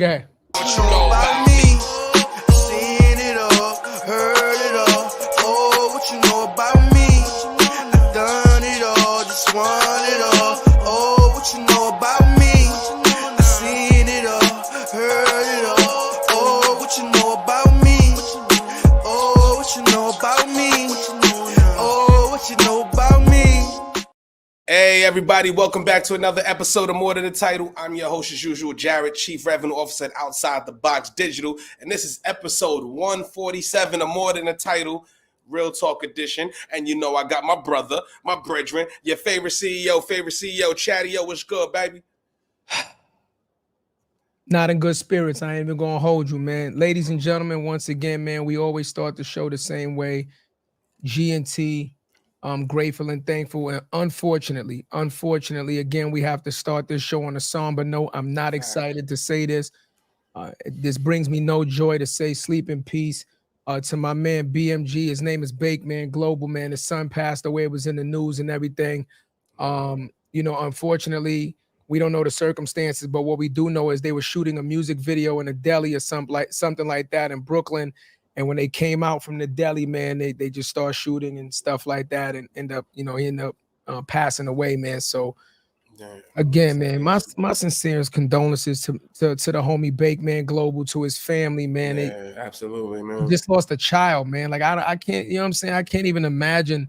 Go ahead. What you know about me? I seen it all, heard it all. Oh, what you know about me? I done it all, just want it all. Oh, what you know about me? I seen it all, heard it all. Oh, what you know about me? Oh, what you know about me? Oh, what you know about me? Hey everybody, welcome back to another episode of More Than the Title. I'm your host as usual, Jarrett, Chief Revenue Officer at Outside the Box Digital, and this is episode 147 of More Than the Title, Real Talk Edition. And you know I got my brother, my brethren, your favorite CEO, Chadeo. What's good, baby? Not in good spirits. I ain't even gonna hold you, man. Ladies and gentlemen, once again, man, we always start the show the same way. G&T, I'm grateful and thankful. And unfortunately, again, we have to start this show on a somber note. I'm not excited to say this. This brings me no joy to say sleep in peace to my man BMG. His name is Bake Man Global, man. His son passed away. It was in the news and everything. Unfortunately, we don't know the circumstances, but what we do know is they were shooting a music video in a deli or something like that in Brooklyn. And when they came out from the deli, man, they just start shooting and stuff like that, and he ended up passing away, man. So again, man, my sincerest condolences to the homie Bake Man Global, to his family, man. Absolutely, man. Just lost a child, man. Like I can't, you know what I'm saying? I can't even imagine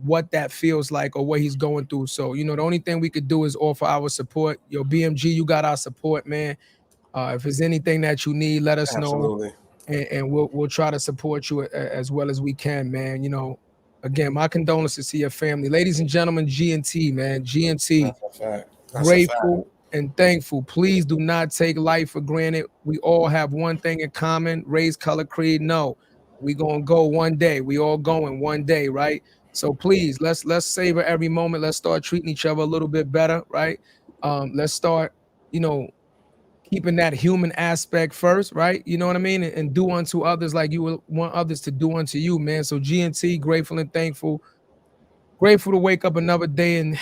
what that feels like or what he's going through. So, the only thing we could do is offer our support. Yo, BMG, you got our support, man. If there's anything that you need, let us know. And we'll try to support you as well as we can, man. Again, my condolences to your family. Ladies and gentlemen, G&T, man. G&T, grateful and thankful. Please do not take life for granted. We all have one thing in common: race, color, creed. No, we gonna go one day. We all going one day, right? So please, let's savor every moment. Let's start treating each other a little bit better, right? Let's start, keeping that human aspect first, right? You know what I mean? And do unto others like you would want others to do unto you, man. So G&T, grateful and thankful. Grateful to wake up another day and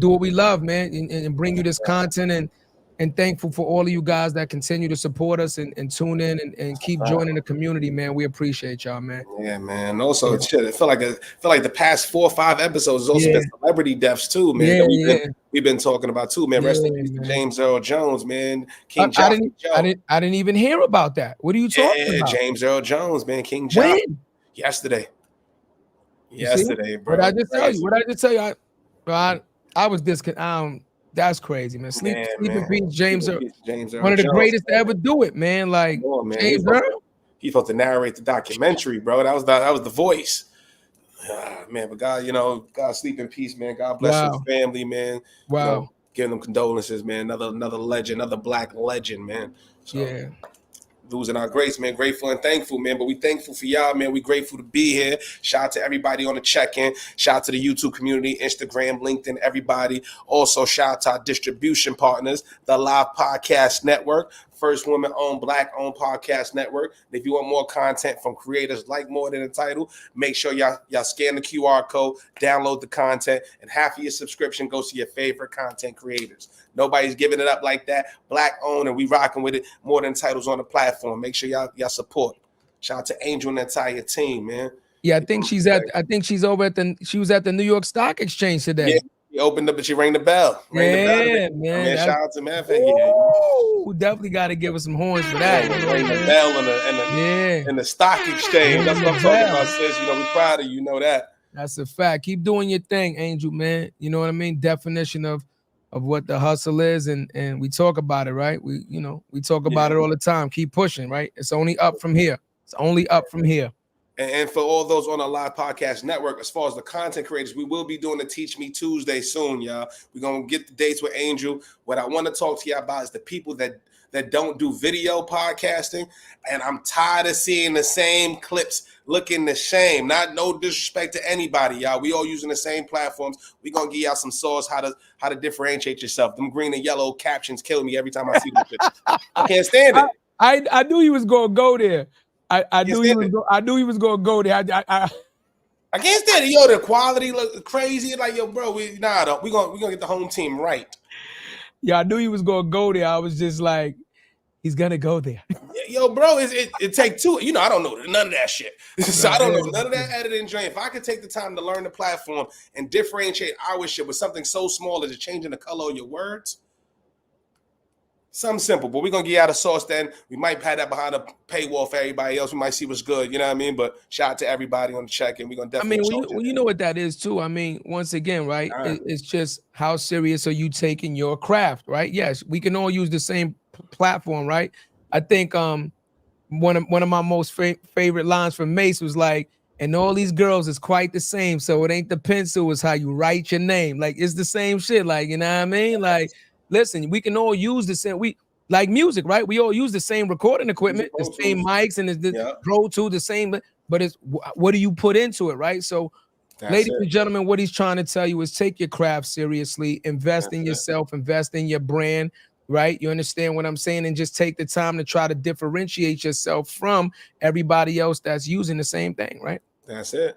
do what we love, man, and bring you this content, and thankful for all of you guys that continue to support us and tune in and keep joining the community, man. We appreciate y'all, man. Yeah, man. Also, shit, I feel like the past 4 or 5 episodes has also been celebrity deaths too, man. We've been talking about too, man. Rest in peace to James Earl Jones, man. King I didn't even hear about that. What are you talking about? James Earl Jones, man. King Josh. When? Yesterday, bro. What I just tell you? I was disconnected. That's crazy, man. Sleep in peace, James Earl. One of the greatest to ever do it, man. Like, James Earl. He supposed to narrate the documentary, bro. That was the voice. Man, but God, God sleep in peace, man. God bless his family, man. Wow. Giving them condolences, man. Another legend, another black legend, man. So, losing our grace, man. Grateful and thankful, man. But we thankful for y'all, man. We grateful to be here. Shout out to everybody on the check-in. Shout out to the YouTube community, Instagram, LinkedIn, everybody. Also, shout out to our distribution partners, the Live Podcast Network, first woman-owned, black-owned podcast network. And if you want more content from creators like More Than the Title, make sure y'all scan the QR code, download the content, and half of your subscription goes to your favorite content creators. Nobody's giving it up like that. Black-owned, and we rocking with it. More Than Titles on the platform. Make sure y'all support. Shout out to Angel and the entire team, man. Yeah, I think she's over at she was at the New York Stock Exchange today. Yeah. She opened up and she rang the bell. Man. Shout out to man. Definitely got to give us some horns for that. Ring the bell in the stock exchange. That's what I'm talking about, sis. We proud of you. Know that. That's a fact. Keep doing your thing, Angel, man. You know what I mean? Definition of what the hustle is, and we talk about it, right? We talk about it all the time. Keep pushing, right? It's only up from here. And for all those on the Live Podcast Network, as far as the content creators, we will be doing the Teach Me Tuesday soon, y'all. We're going to get the dates with Angel. What I want to talk to you about is the people that don't do video podcasting. And I'm tired of seeing the same clips looking the same. No disrespect to anybody, y'all. We all using the same platforms. We're going to give y'all some sauce how to differentiate yourself. Them green and yellow captions kill me every time I see them. I can't stand it. I knew he was going to go there. I knew he was going to go there. I can't stand it. Yo, the quality look crazy. Like, yo, bro, we're gonna get the home team right. Yeah, I knew he was going to go there. I was just like, He's gonna go there. Yo, bro, it take two. You know, I don't know none of that shit. So I don't know none of that editing drain. If I could take the time to learn the platform and differentiate our shit with something so small as changing the color of your words, something simple. But we're gonna get you out of sauce. Then we might have that behind a paywall for everybody else. We might see what's good. You know what I mean? But shout out to everybody on the check, and we're gonna definitely. You know what that is too. I mean, once again, right? It's just how serious are you taking your craft, right? Yes, we can all use the same platform, right? I think one of my most favorite lines from Mace was like, and all these girls is quite the same, so it ain't the pencil, it's how you write your name. Like, it's the same shit. Like, you know what I mean? Like, listen, we can all use the same. We like music, right? We all use the same recording equipment, the same mics, and the Pro Tools, the same. But it's what do you put into it, right? So, ladies and gentlemen, what he's trying to tell you is take your craft seriously, invest in yourself, invest in your brand. Right? You understand what I'm saying? And just take the time to try to differentiate yourself from everybody else that's using the same thing, right? That's it.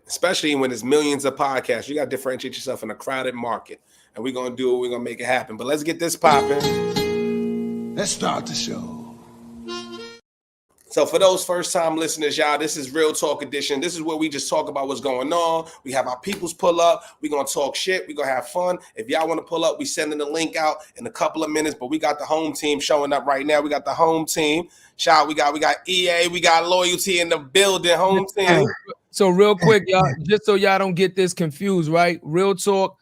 Especially when there's millions of podcasts. You got to differentiate yourself in a crowded market. And we're going to do it. We're going to make it happen. But let's get this popping. Let's start the show. So for those first-time listeners, y'all, this is Real Talk Edition. This is where we just talk about what's going on. We have our peoples pull up. We're going to talk shit. We're going to have fun. If y'all want to pull up, we sending the link out in a couple of minutes. But we got the home team showing up right now. We got the home team. Shout, we got EA. We got Loyalty in the building. Home team. So real quick, y'all, just so y'all don't get this confused, right? Real talk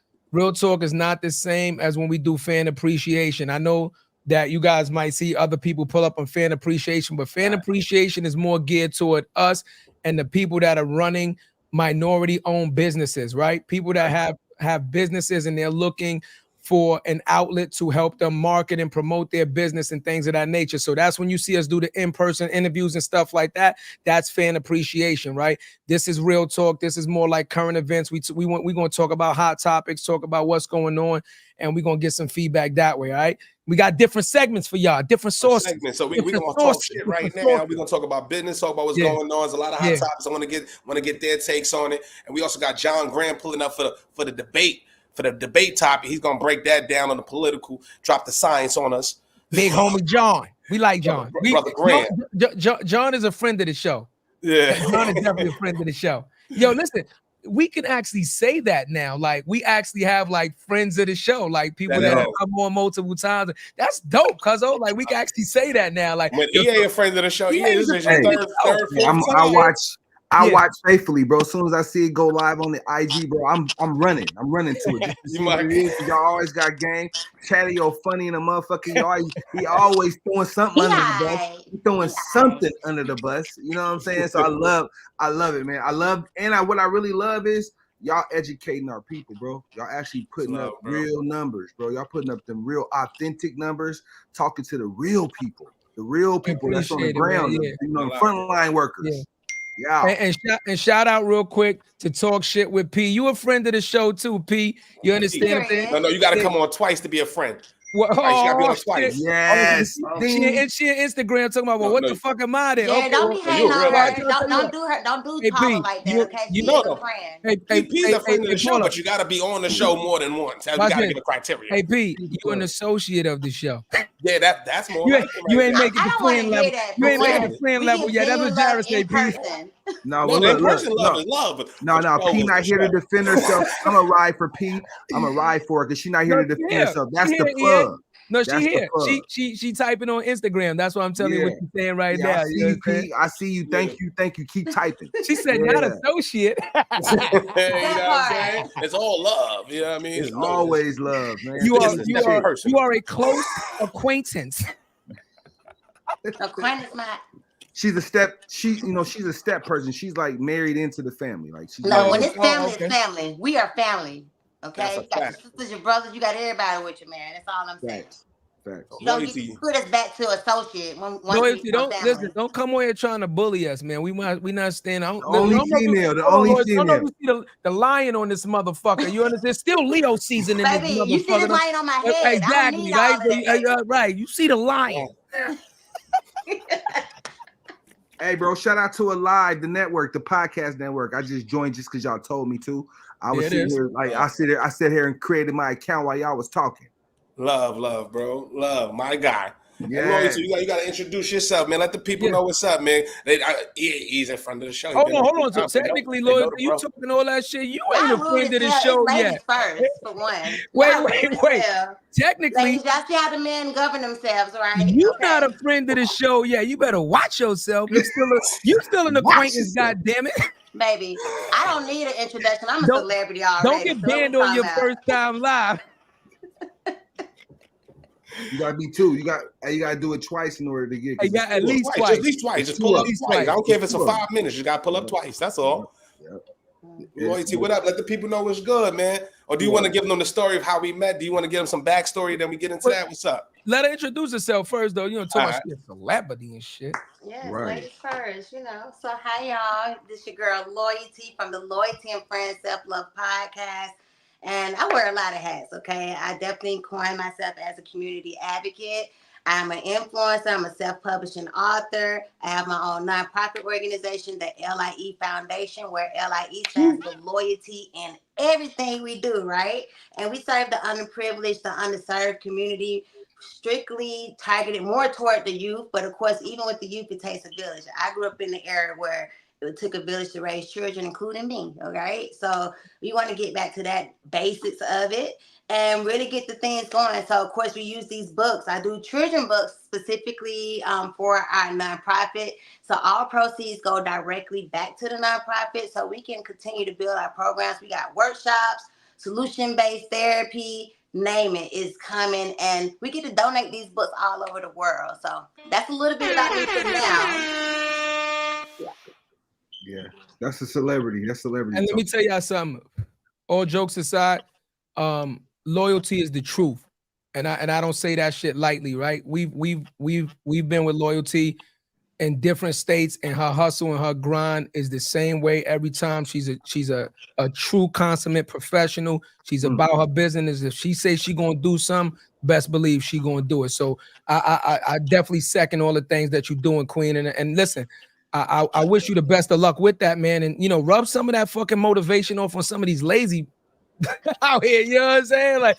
is not the same as when we do fan appreciation. I know that you guys might see other people pull up on fan appreciation, but fan appreciation is more geared toward us and the people that are running minority-owned businesses, right? People that have businesses and they're looking for an outlet to help them market and promote their business and things of that nature. So that's when you see us do the in-person interviews and stuff like that. That's fan appreciation, right? This is real talk. This is more like current events. We're going to talk about hot topics, talk about what's going on, and we're going to get some feedback that way, all right? We got different segments for y'all, different sources. So we're going to talk shit right now. We're going to talk about business, talk about what's going on. There's a lot of hot topics. I want to get their takes on it. And we also got John Graham pulling up for the debate. For the debate topic, he's gonna break that down on the political, drop the science on us. Big homie John, we like John. Brother Graham. John is a friend of the show. Yeah, John is definitely a friend of the show. Yo, listen, we can actually say that now. Like, we actually have like friends of the show, like people that have come on multiple times. That's dope, cuz like we can actually say that now. Like, when EA a friend of the show, this is your third, I watch faithfully, bro. As soon as I see it go live on the IG, bro, I'm running to it. Y'all always got game. Chadeo funny in a motherfucker. He always throwing something under the bus. He throwing something under the bus. You know what I'm saying? So I love it, man. What I really love is y'all educating our people, bro. Y'all actually putting up real numbers, bro. Y'all putting up them real authentic numbers, talking to the real people. The real people that's on the ground, you know, the frontline workers. Yeah. Yeah. And shout out real quick to Talk Shit with P. You a friend of the show too, P. You understand that? No, you got to come on twice to be a friend. Well, you got to be on twice. Yes. She Instagram talking about, well, what the fuck am I there? Yeah, don't be hating on her. Don't do her. Don't do Paula like that, okay? She's a friend. P's a friend of the show, but you got to be on the show more than once. We got to get a criteria. Hey, P, you an associate of the show. Yeah, that's more. You ain't making the friend level. You ain't making the friend level yet. That's what Jarrett said, P. No, P not here to defend herself. I'm gonna ride for P. I'm gonna ride for her because she's not here to defend herself. That's the plug. No, she here. She typing on Instagram. That's what I'm telling you what you're saying right now. I see you. Thank you. Keep typing. She said, not associate. You know what I'm saying? It's all love. You know what I mean? It's always love, man. You are a close acquaintance. Acquaintance, not. She's a step person. She's like married into the family. Like she's when it's family, it's family. We are family. Okay, you got your sisters, your brothers, you got everybody with you, man. That's all I'm saying. Facts. You don't put us back to associate. Don't come over here trying to bully us, man. We not standing. The only female. You see the lion on this motherfucker. You understand? Still Leo season in this motherfucker. You see the lion on my head. Exactly, right? You see the lion. Hey, bro, shout out to Alive, the network, the podcast network. I just joined just because y'all told me to. I was sitting here, I sat here and created my account while y'all was talking. Love, bro. Love, my guy. Yeah. Loyalty, you got to introduce yourself, man. Let the people know what's up, man. He's in front of the show. Hold on. So technically, Loyalty, you talking all that shit. You ain't a friend of the show yet. First, for one. Wait. Technically, ladies, y'all see how the men govern themselves, right? You're not a friend of the show yet. You better watch yourself. You still an acquaintance, goddamn it. Baby, I don't need an introduction. I'm a celebrity already. Don't get banned on your first time live. You gotta be two. You gotta do it twice in order to get. You got at least twice. At least twice. Just pull up twice. I don't care if it's for 5 minutes. You gotta pull up twice. That's all. Yep. Loyalty, what up? Let the people know what's good, man. Or do you want to give them the story of how we met? Do you want to give them some backstory? Then we get into that. What's up? Let her introduce herself first, though. You know, talk about celebrity and shit. Yes, ladies first. You know. So hi, y'all. This your girl Loyalty from the Loyalty and Friends Self Love Podcast. And I wear a lot of hats, okay? I definitely coin myself as a community advocate. I'm an influencer. I'm a self-publishing author. I have my own nonprofit organization, the LIE Foundation, where LIE stands for loyalty in everything we do, right? And we serve the underprivileged, the underserved community, strictly targeted more toward the youth. But of course, even with the youth, it takes a village. I grew up in the era where it took a village to raise children, including me. All right. So we want to get back to that basics of it and really get the things going. So of course we use these books. I do children books specifically for our nonprofit. So all proceeds go directly back to the nonprofit so we can continue to build our programs. We got workshops, solution-based therapy, name it is coming, and we get to donate these books all over the world. So that's a little bit about me for now. Yeah, that's a celebrity. That's celebrity. And let me tell y'all something. All jokes aside, loyalty is the truth, and I don't say that shit lightly, right? We've been with Loyalty in different states, and her hustle and her grind is the same way every time. She's a true consummate professional. She's about her business. If she says she gonna do something, best believe she gonna do it. So I definitely second all the things that you're doing, Queen. And listen. I wish you the best of luck with that, man. And, you know, rub some of that fucking motivation off on some of these lazy out here. You know what I'm saying? Like,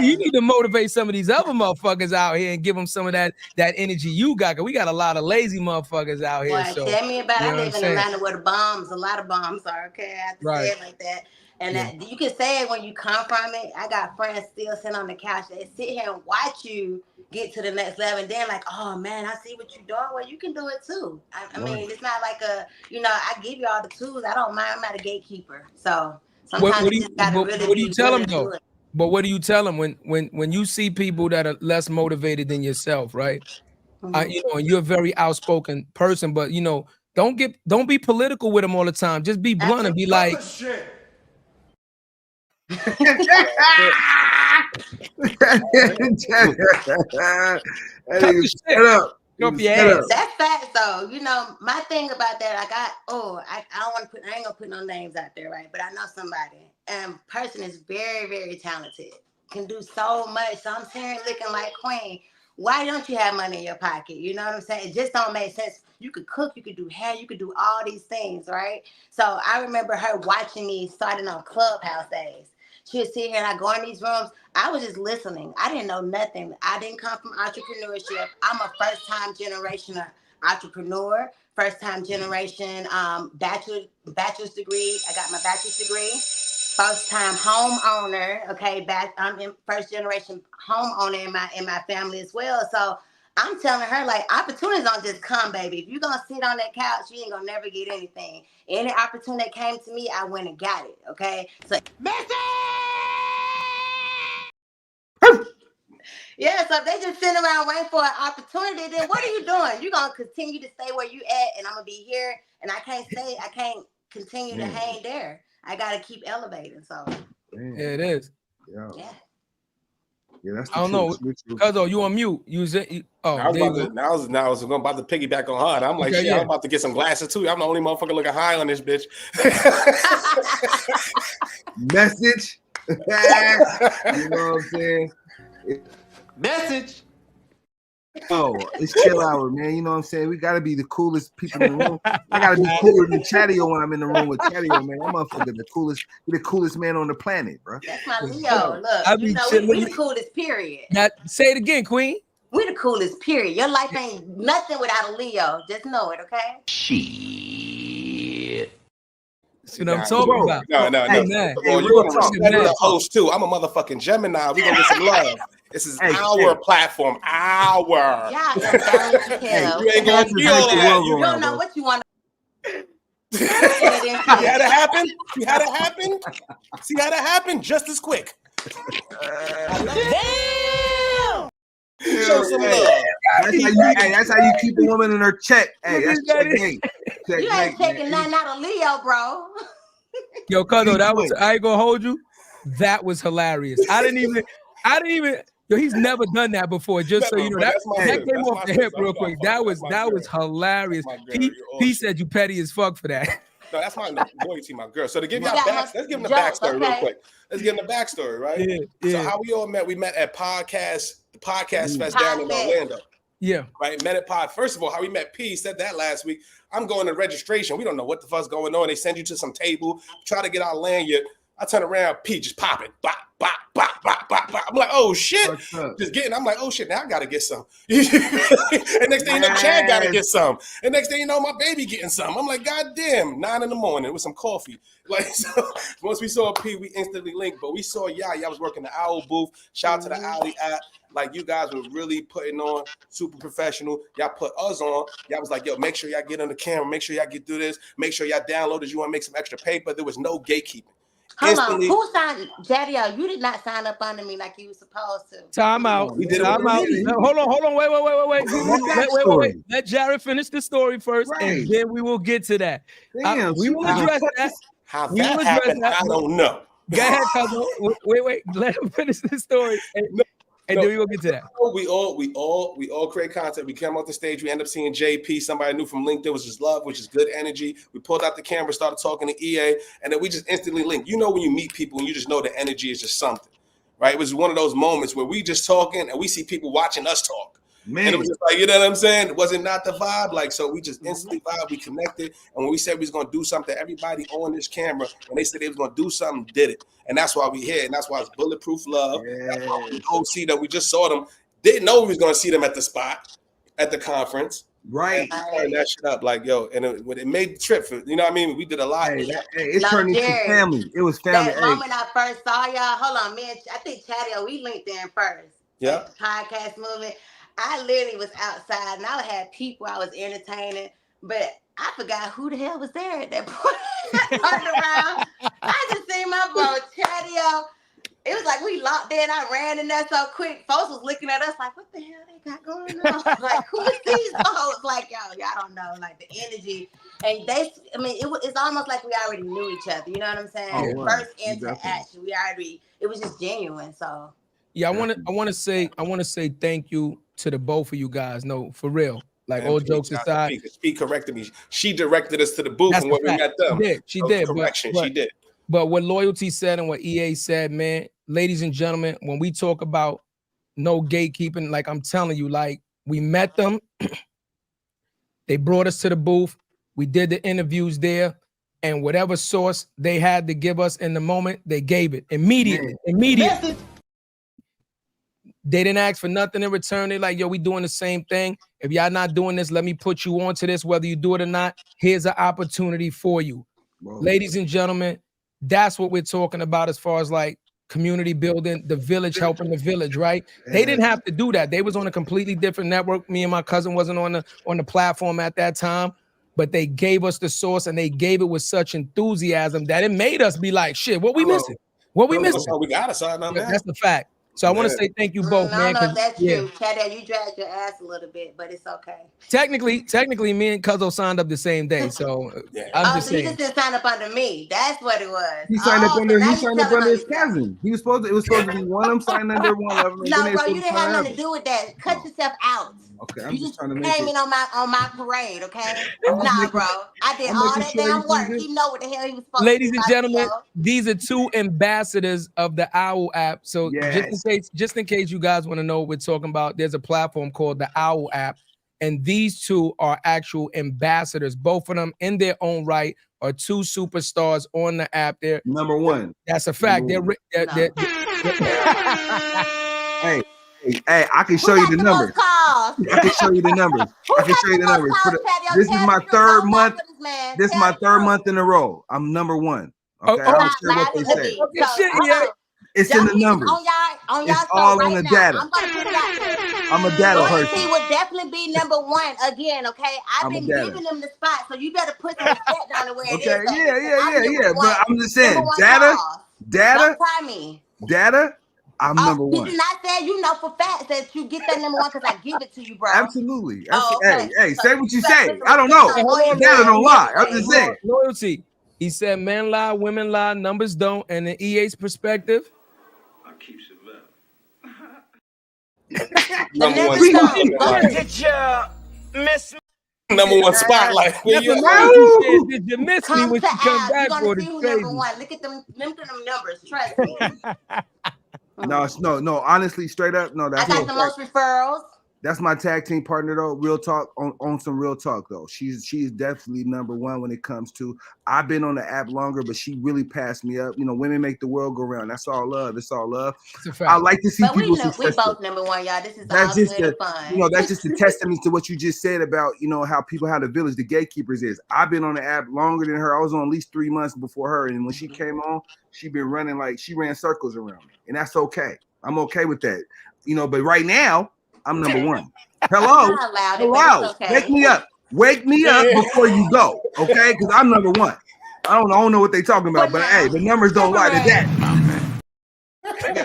you need to motivate some of these other motherfuckers out here and give them some of that energy you got. Cause we got a lot of lazy motherfuckers out here. Boy, so, tell me about it. I live in Atlanta where a lot of bombs are. Okay, I have to say it like that. And that, you can say it when you come from it. I got friends still sitting on the couch. They sit here and watch you get to the next level. And then like, oh, man, I see what you're doing. Well, you can do it, too. I mean, it's not like I give you all the tools. I don't mind. I'm not a gatekeeper. So sometimes what do you tell them, though? But what do you tell them when you see people that are less motivated than yourself, right? You know, and you're a very outspoken person, but, you know, don't be political with them all the time. Just be blunt and be like, That's fact though. You know, my thing about that, I ain't gonna put no names out there, right? But I know somebody, and person is very, very talented, can do so much. So I'm sitting looking like, Queen, why don't you have money in your pocket? You know what I'm saying? It just don't make sense. You could cook, you could do hair, you could do all these things, right? So I remember her watching me starting on Clubhouse days. She would sit here and I go in these rooms. I was just listening. I didn't know nothing. I didn't come from entrepreneurship. I'm a first-time generation entrepreneur, first-time generation bachelor's degree. I got my bachelor's degree. First-time homeowner. Okay, I'm in first-generation homeowner in my family as well. So I'm telling her, like, opportunities don't just come, baby. If you're going to sit on that couch, you ain't going to never get anything. Any opportunity that came to me, I went and got it, okay? So, yeah, so if they just sitting around waiting for an opportunity, then what are you doing? You're going to continue to stay where you at, and I'm going to be here, and I can't continue to hang there. I got to keep elevating, so. Yeah, it is. Yeah. Yeah, that's I don't know. Cuz you on mute. I was about to piggyback on her. I'm like, okay, I'm about to get some glasses too. I'm the only motherfucker looking high on this bitch. Message. You know what I'm saying? Message. Oh, it's chill hour, man. You know what I'm saying? We gotta be the coolest people in the room. I gotta be cooler than Chadeo when I'm in the room with Chadeo, man. I'm motherfucker the coolest man on the planet, bro. That's my Leo. Look, we the coolest, period. Now, say it again, Queen. We the coolest, period. Your life ain't nothing without a Leo. Just know it, okay? Shit. See what I'm talking about? No. Hey, man. Well, you're going to respect the host, too. I'm a motherfucking Gemini. We're going to get some love. This is our platform. Our. Yeah, you ain't going to be all that. You don't know what you want to. See how that happened? See how that happened? Just as quick. Damn! Show some love. That's how you keep a woman in her check. Hey, that's checkmate. You ain't taking nothing out of Leo, bro. Yo, Cuzzo, I ain't gonna hold you. That was hilarious. I didn't even. Yo, he's never done that before. Just so you know, that came off the hip real quick. That was hilarious. He said you petty as fuck for that. No, that's my loyalty, my girl. So to give y'all let's give them the backstory real quick. Let's give them the backstory, right? Yeah. So how we all met? We met at the podcast fest down in Orlando. Yeah. Right. Met at Pod. First of all, how we met P said that last week. I'm going to registration. We don't know what the fuck's going on. They send you to some table, try to get our lanyard. I turn around, P just popping. Bop, bop, bop, bop, bop, bop. I'm like, oh shit. I'm like, oh shit, now I gotta get some. And next thing you know, Chad gotta get some. And next thing you know, my baby getting some. I'm like, God damn, 9 a.m. with some coffee. Like, so once we saw P, we instantly linked. But we saw y'all was working the Owl booth. Shout out to the Owl app. Like, you guys were really putting on super professional. Y'all put us on. Y'all was like, yo, make sure y'all get on the camera. Make sure y'all get through this. Make sure y'all download it. You want to make some extra paper. There was no gatekeeping. Hold on. Who signed? Chadeo, you did not sign up under me like you were supposed to. Time out. We did it. Time out. Hold on. Wait. Let Jarrett finish the story first, and then we will get to that. We will address that. How that happened, I don't know. Go ahead, Cuzzo. Wait. Let him finish the story. And then we will get to that. We all create content. We came off the stage. We end up seeing JP, somebody I knew from LinkedIn, which is love, which is good energy. We pulled out the camera, started talking to EA, and then we just instantly linked. You know, when you meet people and you just know the energy is just something, right? It was one of those moments where we just talking and we see people watching us talk. Man. And it was just like, you know what I'm saying? It wasn't not the vibe. Like, so we just instantly vibe, we connected. And when we said we was going to do something, everybody on this camera, when they said they was going to do something, did it. And that's why we here. And that's why it's bulletproof love. That's why we go see them. We just saw them. Didn't know we was going to see them at the spot, at the conference. Right. And that shit up like, yo, and it made the trip. For, you know what I mean? We did a lot. It turned into family. It was family. That moment I first saw y'all, hold on, man. I think Chadeo, we linked in first. Yeah. Podcast movement. I literally was outside and I had people I was entertaining, but I forgot who the hell was there at that point. I turned around. I just seen my bro Chadeo. It was like we locked in. I ran in there so quick. Folks was looking at us like, what the hell they got going on? Like, who is these folks? Like, y'all don't know. Like, the energy. And it's almost like we already knew each other. You know what I'm saying? First interaction, it was just genuine. So. Yeah, I want to say thank you to the both of you guys. No, for real. Like, all jokes aside. She corrected me. She directed us to the booth and when we met them. She did. Correction. She did. But what Loyalty said and what EA said, man, ladies and gentlemen, when we talk about no gatekeeping, like I'm telling you, like we met them. They brought us to the booth. We did the interviews there. And whatever source they had to give us in the moment, they gave it immediately. Immediately. They didn't ask for nothing in return. They're like, yo, we doing the same thing. If y'all not doing this, let me put you onto this, whether you do it or not. Here's an opportunity for you. Whoa. Ladies and gentlemen, that's what we're talking about as far as like community building, the village helping the village, right? Yeah. They didn't have to do that. They was on a completely different network. Me and my cousin wasn't on the platform at that time, but they gave us the source and they gave it with such enthusiasm that it made us be like, shit, what we missing? What we missing? We got to sign on that. That's the fact. So I want to say thank you both, man. I don't know if that's true. Chadeo, you dragged your ass a little bit, but it's okay. Technically, me and Cuzzo signed up the same day. So I'm just saying. You just didn't sign up under me. That's what it was. He signed up under his cousin. It was supposed to be one of them signed under one of them. No, bro, you didn't have nothing to do with that. Cut yourself out. Okay, I'm just trying to make came in on my parade, okay? Nah, bro. I did all that damn work. You know what the hell he was supposed to do. Ladies and gentlemen, these are two ambassadors of the Owl app. So just in case you guys want to know what we're talking about, there's a platform called the Owl app. And these two are actual ambassadors. Both of them in their own right are two superstars on the app. They're number one. That's a fact. They're Hey, Hey, I can show you the numbers. Calls? I can show you the numbers. I can show you the numbers. This is my third month. This is my third month in a row. I'm number one. Okay, I don't care what they say. It's in the numbers. It's all on the data. I'm gonna put it out there. I'm a data person. He would definitely be number one again. Okay, I've been giving him the spot, so you better put some respect down to where it is. Okay, yeah. But I'm just saying, data. Don't try me. Data. I'm number one. He did not say you know for facts that you get that number one because I give it to you, bro. Absolutely. Okay. Hey, say what you say. I don't know. Data don't lie. I'm just saying. Loyalty. He said men lie, women lie, numbers don't. And in EA's perspective, I keep it Number one spotlight. Did you miss me when she come back for the crazy? Look at them numbers. Trust me. No. Honestly, straight up, no. That's I got the most referrals. That's my tag team partner though. Real talk on some real talk though. She's definitely number one when it comes to. I've been on the app longer, but she really passed me up. You know, women make the world go round. That's all love. It's all love. I like to see people successful. We both number one, y'all. This is that's all just good and fun. You know, that's just a testament to what you just said about, you know, how the village, the gatekeepers is. I've been on the app longer than her. I was on at least 3 months before her, and when she came on, she been running like she ran circles around me, and that's okay. I'm okay with that. You know, but right now I'm number one. Hello. Okay. Wake me up before you go, okay? Because I'm number one. I don't know what they're talking about, but hey, the numbers don't lie to that.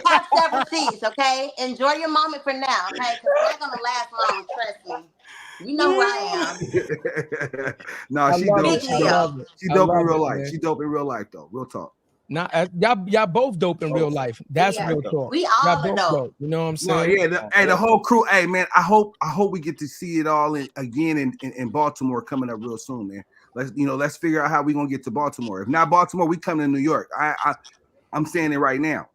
Have several seats, okay? Enjoy your moment for now, okay? Because it's not gonna last long. Trust me. You know who I am. No, she dope. She dope in real life. She dope in real life, though. Real talk. Nah, y'all both dope in real life. That's real talk. We all dope. You know what I'm saying? The whole crew. Hey, man, I hope we get to see it all again in Baltimore coming up real soon, man. Let's figure out how we gonna get to Baltimore. If not Baltimore, we come to New York. I'm saying it right now.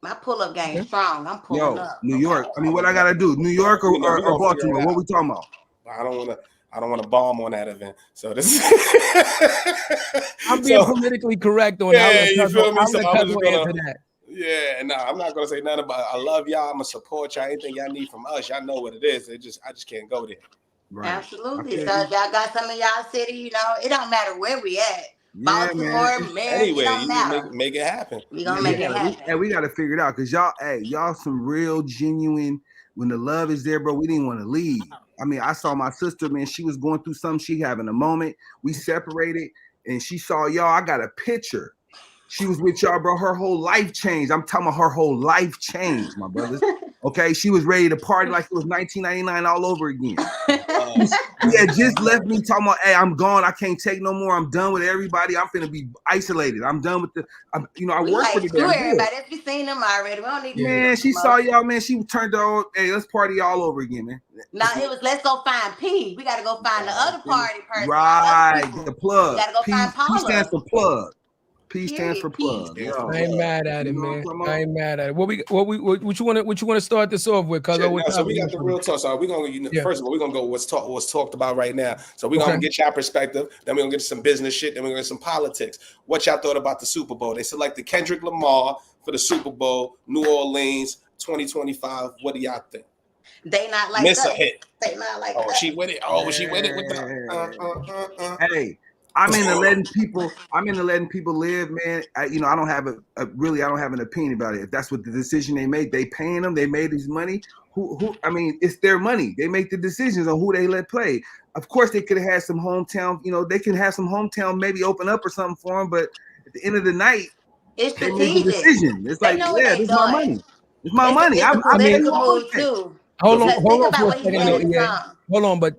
My pull-up game is strong. I'm pulling up. New York. I mean, what I gotta do? New York or Baltimore? What we talking about? I don't want to bomb on that event. So this I'm being politically correct on that. You feel me? So I'm just gonna, I'm not gonna say nothing about it. I love y'all. I'm gonna support y'all. Anything y'all need from us, y'all know what it is. I just can't go there. Right. Absolutely. Okay. So if y'all got some of y'all city, you know, it don't matter where we at. Baltimore, anyway, you make it happen. We gonna make it happen. And we gotta figure it out because y'all some real genuine. When the love is there, bro, we didn't want to leave. I mean, I saw my sister, man. She was going through something. She having a moment. We separated, and she saw y'all. I got a picture. She was with y'all, bro. Her whole life changed. I'm talking about her whole life changed, my brothers. Okay, she was ready to party like it was 1999 all over again. Just left me talking about, hey, I'm gone. I can't take no more. I'm done with everybody. I'm finna be isolated. I'm done with I work with everybody. If you seen them already, we don't need to. Man, she saw y'all, man. She turned on, hey, let's party all over again, man. No, it was let's go find P. We gotta go find the other party person. Right, the plug. We gotta go find Paula. P stands for plug. P stands for plug. I ain't mad at it, man. I ain't mad at it. What you want to start this off with? So we got the real talk. So we're gonna first of all, we're gonna go what's talked about right now. So we're gonna get y'all perspective, then we're gonna get some business shit, then we're gonna get some politics. What y'all thought about the Super Bowl? They selected Kendrick Lamar for the Super Bowl, New Orleans 2025. What do y'all think? They not like miss us. a hit. They not like us. She with it. Oh, she with it with the Hey. I'm into letting people live, man. I don't have I don't have an opinion about it. If that's what the decision they made, they paying them, they made this money. I mean, it's their money. They make the decisions on who they let play. Of course, they could have had some hometown, they can have some hometown maybe open up or something for them, but at the end of the night, they make a decision. It's like, this is my money. It's my money. I mean, hold on for a second. Hold on, but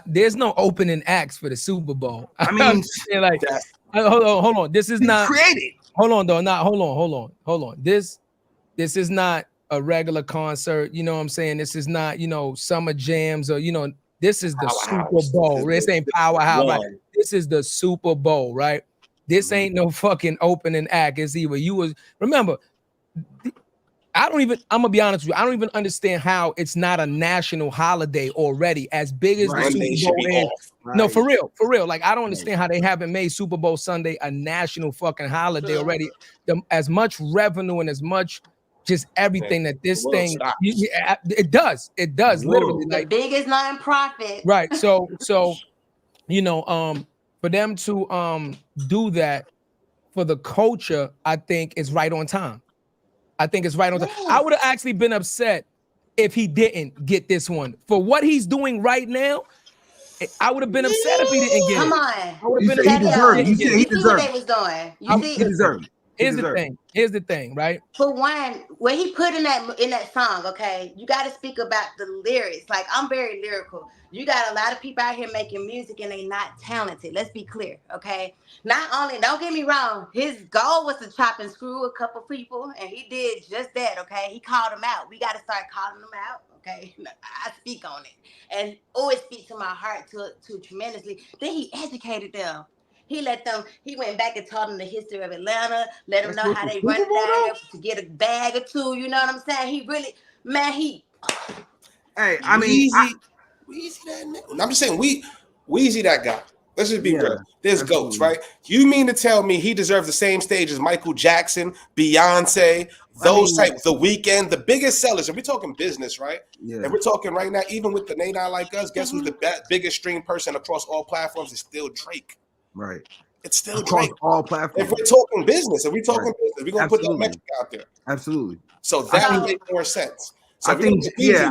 there's no opening acts for the Super Bowl. I mean, like, hold on. This is not created. Hold on, though. Hold on. This is not a regular concert. You know what I'm saying? This is not, summer jams or, this is the Super Bowl. This ain't Powerhouse. Right? This is the Super Bowl, right? This ain't no fucking opening act. It's either remember, I'm gonna be honest with you. I don't even understand how it's not a national holiday already, as big as the Super Bowl is. Right. No, for real. Like, I don't understand how they haven't made Super Bowl Sunday a national fucking holiday already. As much revenue and as much just everything that this thing stops. it does literally The like biggest nonprofit. right. So you know, for them to do that for the culture, I think is right on time. I think it's right on time. I would have actually been upset if he didn't get this one. For what he's doing right now, I would have been upset if he didn't get it. Come on. I would You have said been he deserved it. You You said he see what deserved they it. was doing. You see, He deserved it. Here's the thing, right? For one, what he put in that song, okay, you got to speak about the lyrics. Like, I'm very lyrical. You got a lot of people out here making music and they not talented. Let's be clear, okay? Not only, don't get me wrong, his goal was to chop and screw a couple people, and he did just that, okay? He called them out. We got to start calling them out, okay? I speak on it, and always speak to my heart to tremendously. Then he educated them. He went back and taught them the history of Atlanta, let them know how they run it down there to get a bag or two. You know what I'm saying? He really, man, Hey, I mean, Weezy that nigga. I'm just saying, Weezy that guy. Let's just be real. There's absolutely. goats, right? You mean to tell me he deserves the same stage as Michael Jackson, Beyonce, type, The Weeknd, the biggest sellers? If we're talking business, right? Yeah. And we're talking right now, even with the They Not Like Us, guess who's the biggest stream person across all platforms? Is still Drake. Right. It's still across Drake. all platforms. If we're talking business, business, we're gonna put that metric out there. Absolutely. So that would make more sense. So I think, it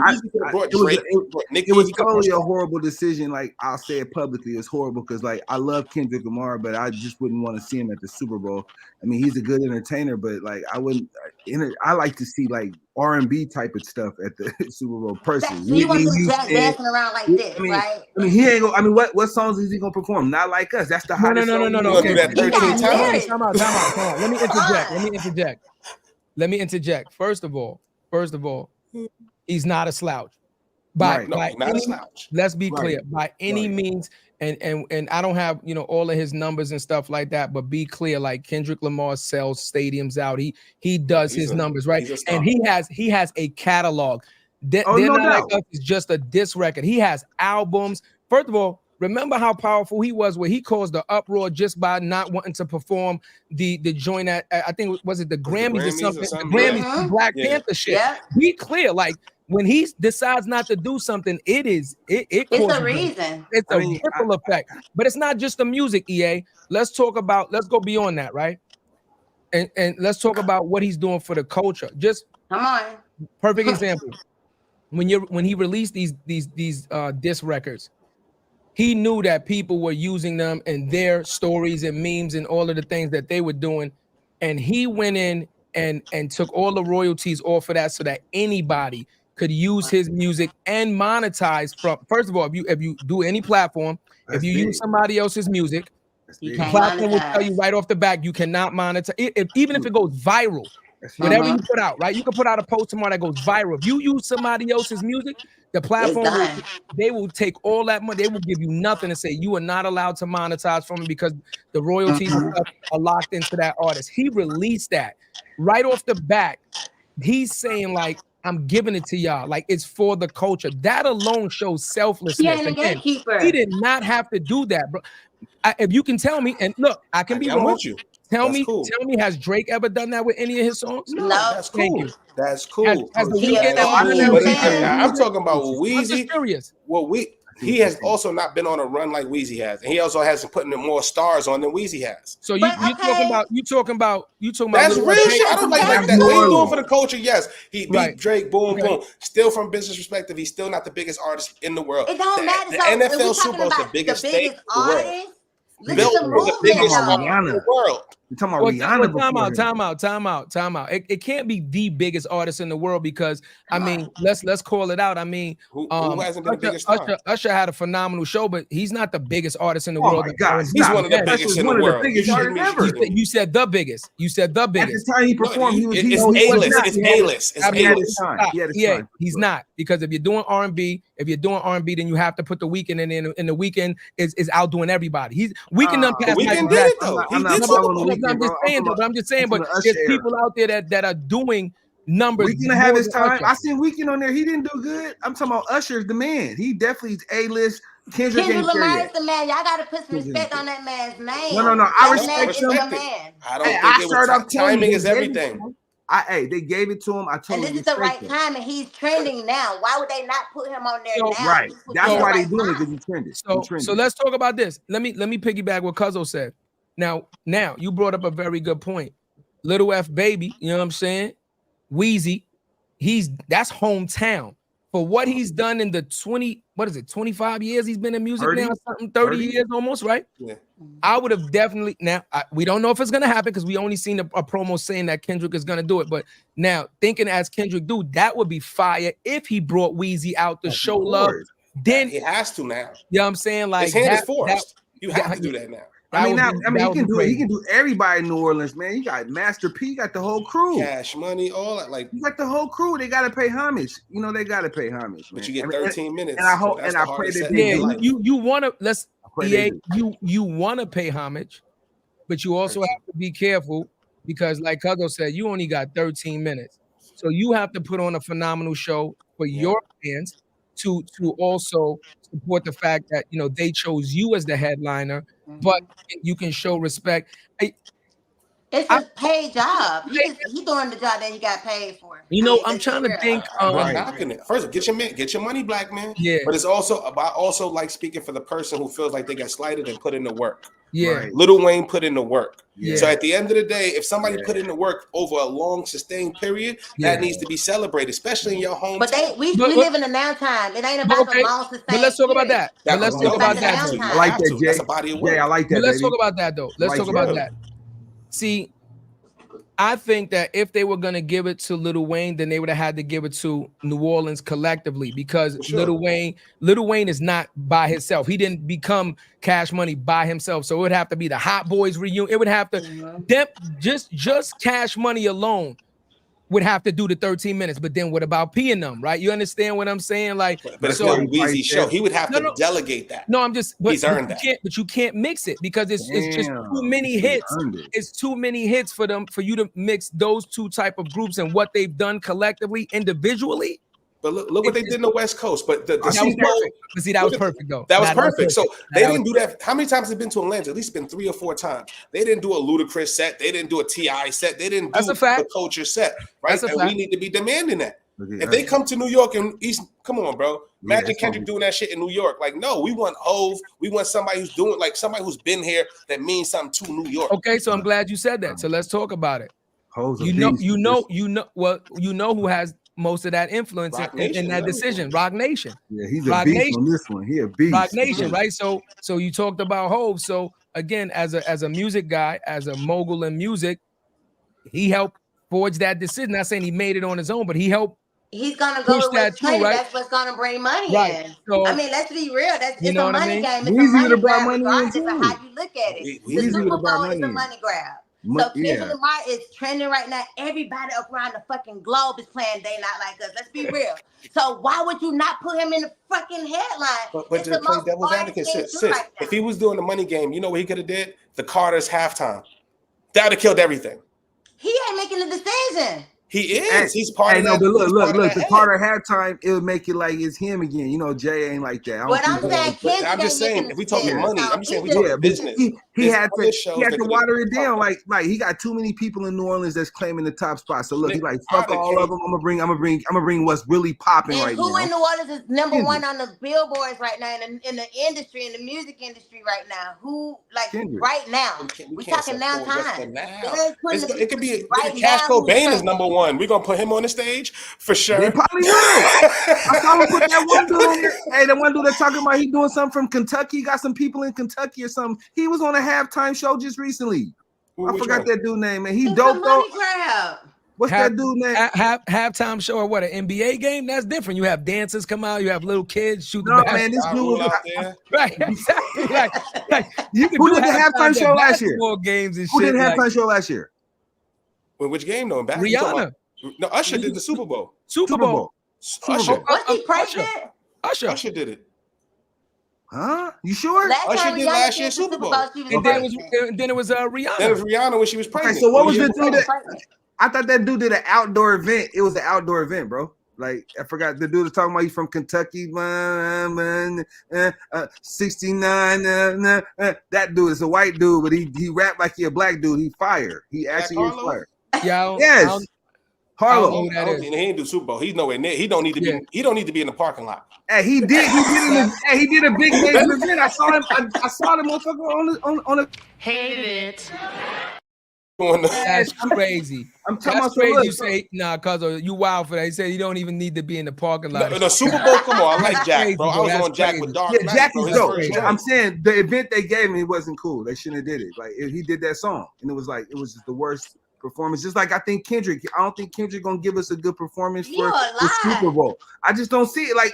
was totally a horrible decision. Like, I'll say it publicly, it's horrible because, like, I love Kendrick Lamar, but I just wouldn't want to see him at the Super Bowl. I mean, he's a good entertainer, but like, I wouldn't. I like to see like R&B type of stuff at the Super Bowl. Personally, so you want to Jack dancing around like this, right? I mean, he ain't gonna. I mean, what songs is he gonna perform? Not Like Us. That's the hottest. No. Okay. Do that 13 times. Time out. Let me interject. First of all, he's not a slouch. Not a slouch. Let's be clear. By any means, and I don't have all of his numbers and stuff like that, but be clear, like Kendrick Lamar sells stadiums out. He does his numbers, right? And he has a catalog. They're Not Like Us is just a diss record. He has albums. First of all, remember how powerful he was where he caused the uproar just by not wanting to perform the joint at, I think, was it the Grammys or something? The Grammys, Black Panther shit. Yeah. Be clear, like when he decides not to do something, it's a reason. It's a ripple effect. But it's not just the music, EA. Let's go beyond that, right? And let's talk about what he's doing for the culture. Just come on. Perfect example. When he released these diss records, he knew that people were using them in their stories and memes and all of the things that they were doing. And he went in and took all the royalties off of that so that anybody could use his music and monetize from. First of all, if you do any platform, if you use somebody else's music, the platform will tell you right off the back, you cannot monetize. Even if it goes viral, whatever you put out, right? You can put out a post tomorrow that goes viral. If you use somebody else's music, the platform they will take all that money. They will give you nothing and say you are not allowed to monetize from it because the royalties and stuff are locked into that artist. He released that right off the bat. He's saying like, I'm giving it to y'all. Like, it's for the culture. That alone shows selflessness. Again, he did not have to do that, bro. If you can tell me, and look, I can be wrong. With you. Tell me, has Drake ever done that with any of his songs? No. That's cool. That's cool. Has The Weeknd I'm talking about Weezy. Well, he has also not been on a run like Weezy has, and he also hasn't put more stars on than Weezy has. So you talking about that's real shit. I don't like that. What he's doing for the culture, yes. He beat Drake, boom. Still, from business perspective, he's still not the biggest artist in the world. It don't matter. The NFL Super Bowl is the biggest stage in the world. Built for the biggest artist in the world. You're talking about Rihanna. Time out. It can't be the biggest artist in the world because I mean, let's call it out. I mean, who hasn't been the biggest star? Usher had a phenomenal show, but he's not the biggest artist in the world. My God, he's one of the biggest in the world. You said the biggest. You said the biggest. At the time he performed, it's A-list. It's A-list. He's not, because if you're doing R&B, then you have to put The Weeknd in, and The Weeknd is outdoing everybody. Weeknd done past Michael Jackson. I'm just saying, but there's people out there that are doing numbers. Weeknd have his time. I seen Weeknd on there. He didn't do good. I'm talking about Usher's the man. He definitely is A-list. Kendrick Lamar is the man. Y'all gotta put some respect on that man's name. No. I respect him. I don't think timing is everything. They gave it to him. I told him. And this is the right time, and he's trending now. Why would they not put him on there now? Right. That's why they're doing it, because he's trending. So let's talk about this. Let me piggyback what Cuzzo said. Now you brought up a very good point. Little F Baby, you know what I'm saying? Weezy, that's hometown. For what he's done in the 25 years he's been in music 30? now, something 30 years almost, right? Yeah. I would have definitely, we don't know if it's gonna happen because we only seen a promo saying that Kendrick is gonna do it. But now thinking as Kendrick do, that would be fire if he brought Weezy out to show love. Then he has to now. You know what I'm saying? Like his hand is forced. You have to do that now. I mean, he can do it. He can do everybody in New Orleans, man. You got Master P, you got the whole crew. Cash Money, all that. Like, you got the whole crew. They gotta pay homage. You know, they gotta pay homage. Man. But you get 13 minutes. And I hope, and I pray that you wanna you wanna pay homage, but you also have to be careful because, like Cuzzo said, you only got 13 minutes, so you have to put on a phenomenal show for your fans to also support the fact that they chose you as the headliner, but you can show respect. It's a paid job. He doing the job that he got paid for. I'm trying to think. First, get your money, black man. Yeah. But it's also about like speaking for the person who feels like they got slighted and put in the work. Yeah. Right. Lil Wayne put in the work. Yeah. So at the end of the day, if somebody put in the work over a long sustained period, that needs to be celebrated, especially in your home. But we live in a now time. It ain't about the long sustained. But let's talk about that. I like that, Jay. That's a body of work. Yeah, I like that. But let's talk about that though. Let's talk about that. See, I think that if they were gonna give it to Lil Wayne, then they would have had to give it to New Orleans collectively, because Lil Wayne is not by himself. He didn't become Cash Money by himself. So it would have to be the Hot Boys reunion. It would have to just Cash Money alone would have to do the 13 minutes. But then what about P and them, right? You understand what I'm saying? Like, but it's not Weezy's show. He would have to delegate that. No, I'm just. He's earned that. But you can't mix it because it's just too many hits. It's too many hits for you to mix those two type of groups and what they've done collectively, individually. But look what they did in the West Coast. But that was perfect. But see, that was perfect though. That was perfect. So they didn't do that. How many times have they been to Atlanta? At least been 3 or 4 times. They didn't do a Ludacris set. They didn't do a T.I. set. They didn't do the Culture set. Right? And we need to be demanding that. If they come to New York and come on, bro. Imagine Kendrick doing that shit in New York. Like, no, we want Hove. We want somebody who's doing, like, somebody who's been here that means something to New York. Okay, so I'm glad you said that. So let's talk about it. You know who has most of that influence in that decision. Rock Nation. Yeah, he's a beast on this one. He a beast. Rock Nation, right? So you talked about Hove. So again, as a music guy, as a mogul in music, he helped forge that decision. Not saying he made it on his own, but he helped. He's gonna go with what's trending. Right? That's what's gonna bring money in. So, I mean, let's be real. It's a money game. It's a money grab, regardless of how you look at it. The Super Bowl is a money grab. So Kendrick Lamar is trending right now. Everybody around the fucking globe is playing They Not Like Us. Let's be real. So why would you not put him in the fucking headline? But to play devil's advocate, sis, if he was doing the money game, you know what he could have did? The Carter's halftime. That would have killed everything. He ain't making the decision. He is. He's part of that. But look. The Carter halftime, it would make it like it's him again. You know, Jay ain't like that. I'm just saying, if we talking money, I'm saying we talking business. He had to water it down. Like he got too many people in New Orleans that's claiming the top spot. So look, he's like, fuck all of them. I'm gonna bring what's really popping right now. Who in New Orleans is number one on the billboards right now in the industry, in the music industry right now? Who right now? We talking now time. It could be Cash Cobain is number one. We're gonna put him on the stage for sure. They probably will. I saw him put that one dude on there. Hey, the one dude that's talking about he doing something from Kentucky. Got some people in Kentucky or something. He was on a halftime show just recently. I forgot that dude name, man. He dope though. What's that dude name? Halftime show or what? An NBA game? That's different. You have dancers come out. You have little kids shoot. No, man, this dude out there. Right, exactly. Like you can. Who did the halftime show last year? Games and Who did the halftime show last year? Well, which game though? Rihanna. No, Usher did the Super Bowl. Super Bowl. Usher. Was he pregnant? Usher did it. Huh? You sure? Usher did last year's Super Bowl. And then it was Rihanna. Then it was Rihanna when she was pregnant. Okay, so what was the dude that? I thought that dude did an outdoor event. It was an outdoor event, bro. Like I forgot the dude was talking about. He's from Kentucky, 69. That dude is a white dude, but he rapped like he a black dude. He fired. He actually is fired. Yeah. Yes. Harlow. I don't think he didn't do Super Bowl. He's nowhere near. He don't need to be. He don't need to be in the parking lot. Hey, he did. He did a big major event. I saw him. I saw the motherfucker on the. Hated it. That's crazy. I'm talking That's about crazy. You say cuz you wild for that. He said you don't even need to be in the parking lot. No, Super Bowl, come on. I like Jack, crazy, bro. I was on Jack crazy. with Dark. Yeah, Jack bro. is dope. I'm saying the event they gave me wasn't cool. They shouldn't have did it. Like he did that song, and it was just the worst performance. Just like I think Kendrick. I don't think Kendrick gonna give us a good performance for the Super Bowl. I just don't see it. Like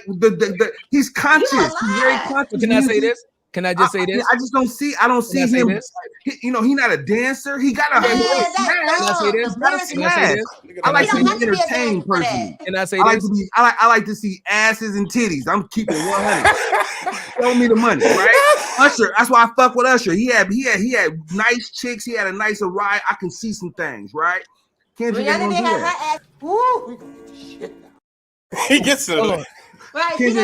he's conscious. He's very conscious. Can I say this? Can I just say this? I just don't see. I don't see him. He's not a dancer. He got a Can I say this? Can I say this? I like to be entertained personally. Can I say this? I like to see asses and titties. I'm keeping 100. Show me the money, right? Usher. That's why I fuck with Usher. He had nice chicks. He had a nice ride. I can see some things, right? Kendrick ain't gonna do that. He gets it. Right. Can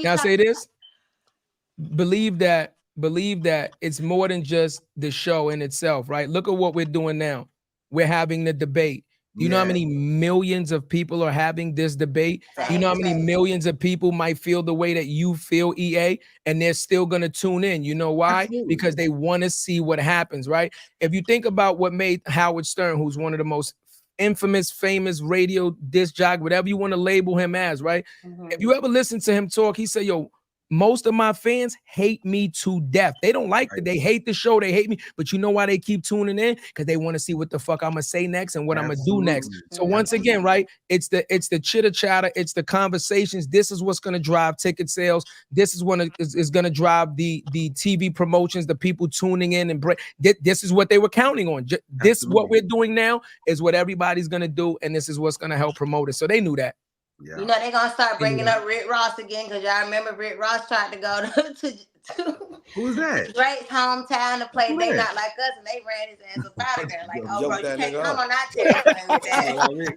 I say this? Believe that it's more than just the show in itself, right? Look at what we're doing now. We're having the debate. Do you know how many millions of people are having this debate? Do you know how many millions of people might feel the way that you feel, EA, and they're still going to tune in? You know why? Absolutely. Because they want to see what happens, right? If you think about what made Howard Stern, who's one of the most infamous, famous radio disc jockey, whatever you want to label him as, right? If you ever listen to him talk, he said, yo, most of my fans hate me to death. They don't like it. They hate the show. They hate me. But you know why they keep tuning in? Because they want to see what the fuck I'm gonna say next and what I'm gonna do next. So once again, right? It's the chitter chatter. It's the conversations. This is what's gonna drive ticket sales. This is what is gonna drive the TV promotions. The people tuning in and this is what they were counting on. This what we're doing now is what everybody's gonna do, and this is what's gonna help promote it. So they knew that. Yeah. You know they're gonna start bringing up Rick Ross again because y'all remember Rick Ross tried to go to who's that? Drake's hometown to play They Not Like Us, and they ran his ass up out of there. Like, oh, bro, you can't come on our territory with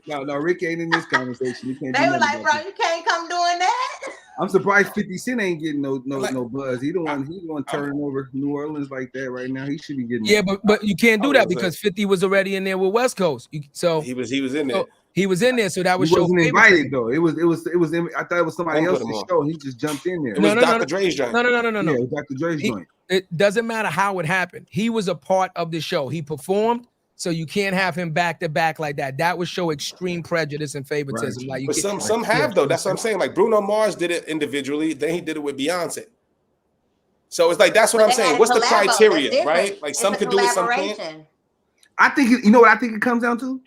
that. No, Rick ain't in this conversation. You can't. They were like, bro, you can't come doing that. I'm surprised 50 Cent ain't getting no buzz. He the one turning over New Orleans like that right now. He should be getting. Yeah, but you can't do that because 50 was already in there with West Coast. So he was in there. He was in there, so that was he wasn't invited though. It was. I thought it was somebody else's show. He just jumped in there. It was Dr. Dre's joint. No. Yeah, it was Dr. Dre's joint. It doesn't matter how it happened. He was a part of the show. He performed, so you can't have him back to back like that. That would show extreme prejudice and favoritism. Right. Like, but some have though. That's what I'm saying. Like Bruno Mars did it individually, then he did it with Beyonce. So it's like that's what I'm saying. What's the criteria, right? Like some could do it, some can't. I think you know what I think it comes down to?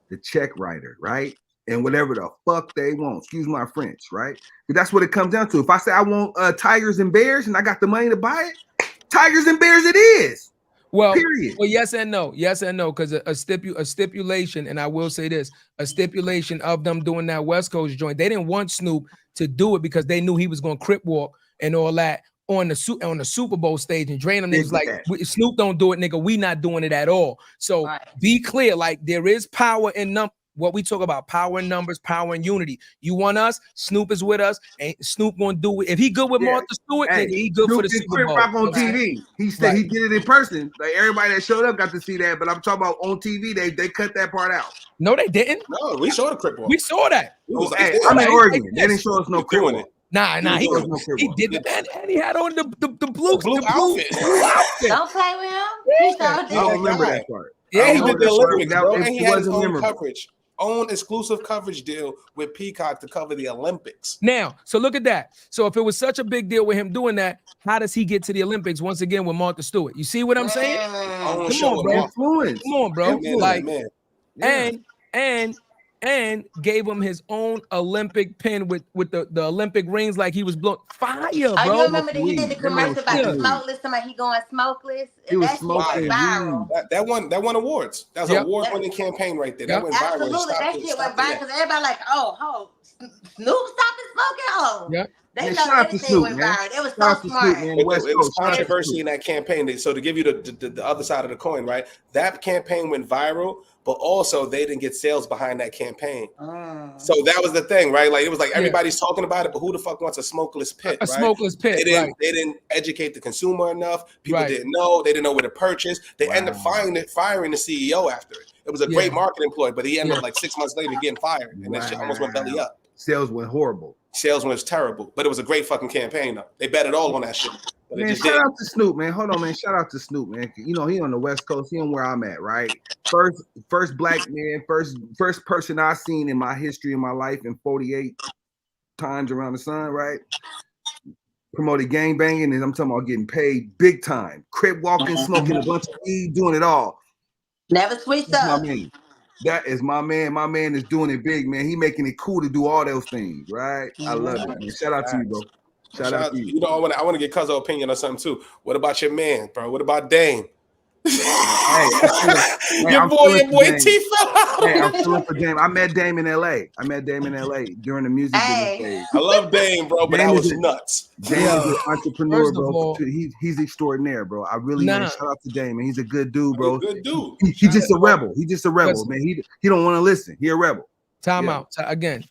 The check writer, right? And whatever the fuck they want. Excuse my French, right? But that's what it comes down to. If I say I want Tigers and Bears and I got the money to buy it, Tigers and Bears it is. Well, period. Well, yes and no. Yes and no. Because a stipulation, and I will say this, a stipulation of them doing that West Coast joint, they didn't want Snoop to do it because they knew he was going to crip walk and all that on the Super Bowl stage, and Dre and them niggas like, Snoop don't do it, nigga. We not doing it at all. So be clear, like there is power in what we talk about, power in numbers, power in unity. You want us, Snoop is with us, and Snoop gonna do it. If he good with Martha Stewart, nigga, he good Snoop for the Super Bowl. Rock on TV. He said he did it in person. Like everybody that showed up got to see that, but I'm talking about on TV. They cut that part out. No, they didn't. No, we saw the crip walk. We saw that. I'm in Oregon. They didn't show us no crip walk. Nah, he did it, and he had on the blue outfit. Don't play with him. I don't remember that part. Yeah, he did the Olympics, bro. And he had his own coverage, own exclusive coverage deal with Peacock to cover the Olympics. Now, so look at that. So if it was such a big deal with him doing that, how does he get to the Olympics once again with Martha Stewart? You see what I'm saying? Come on, bro. Like, and gave him his own Olympic pin with the Olympic rings, like he was blowing fire, bro. Oh, you remember that he did the commercial about the smokeless? Somebody he going smokeless. He was smoking viral. That won awards. That was an award-winning campaign right there. That went viral. Absolutely, that shit went viral because everybody like, oh, Snoop stopping smoking. Oh, They Man, know shout out to everything Snoop, went man. viral. It was Shout out so to smart. Snoop, man. It West was Coast. Shout out to controversy Snoop. in that campaign. So to give you the other side of the coin, right? That campaign went viral, but also they didn't get sales behind that campaign. So that was the thing, right? Like it was like everybody's talking about it, but who the fuck wants a smokeless pit, A right? smokeless pit, They didn't educate the consumer enough. People Right. didn't know. They didn't know where to purchase. They ended up firing the CEO after it. It was a great marketing ploy, but he ended up like 6 months later getting fired, and that shit almost went belly up. Sales went horrible. Sales was terrible, but it was a great fucking campaign though. They bet it all on that shit. But Man, it just shout didn't. out to Snoop, man. Hold on, man. Shout out to Snoop, man. You know, he on the West Coast. He on where I'm at, right? First black man, first person I seen in my history of my life in 48 times around the sun, right? Promoted gang banging, and I'm talking about getting paid big time. Crib walking, smoking a bunch of weed, doing it all. Never switched up. That is my man. My man is doing it big, man. He making it cool to do all those things, right? I love it, man. Shout out to you, bro. Shout out to you. You know, I want to get Cuzzo's opinion on something too. What about your man, bro? What about Dame? Your boy T fell. Hey, I'm feeling for Dame. I met Dame in LA. During the music business days. I love Dame, bro, but that was nuts. Dame is an entrepreneur, bro. He's extraordinaire, bro. I really man, shout out to Dame, man. He's a good dude, bro. Good dude. He's just a rebel. He's just a rebel, man. He don't want to listen. He a rebel. Time out. Again,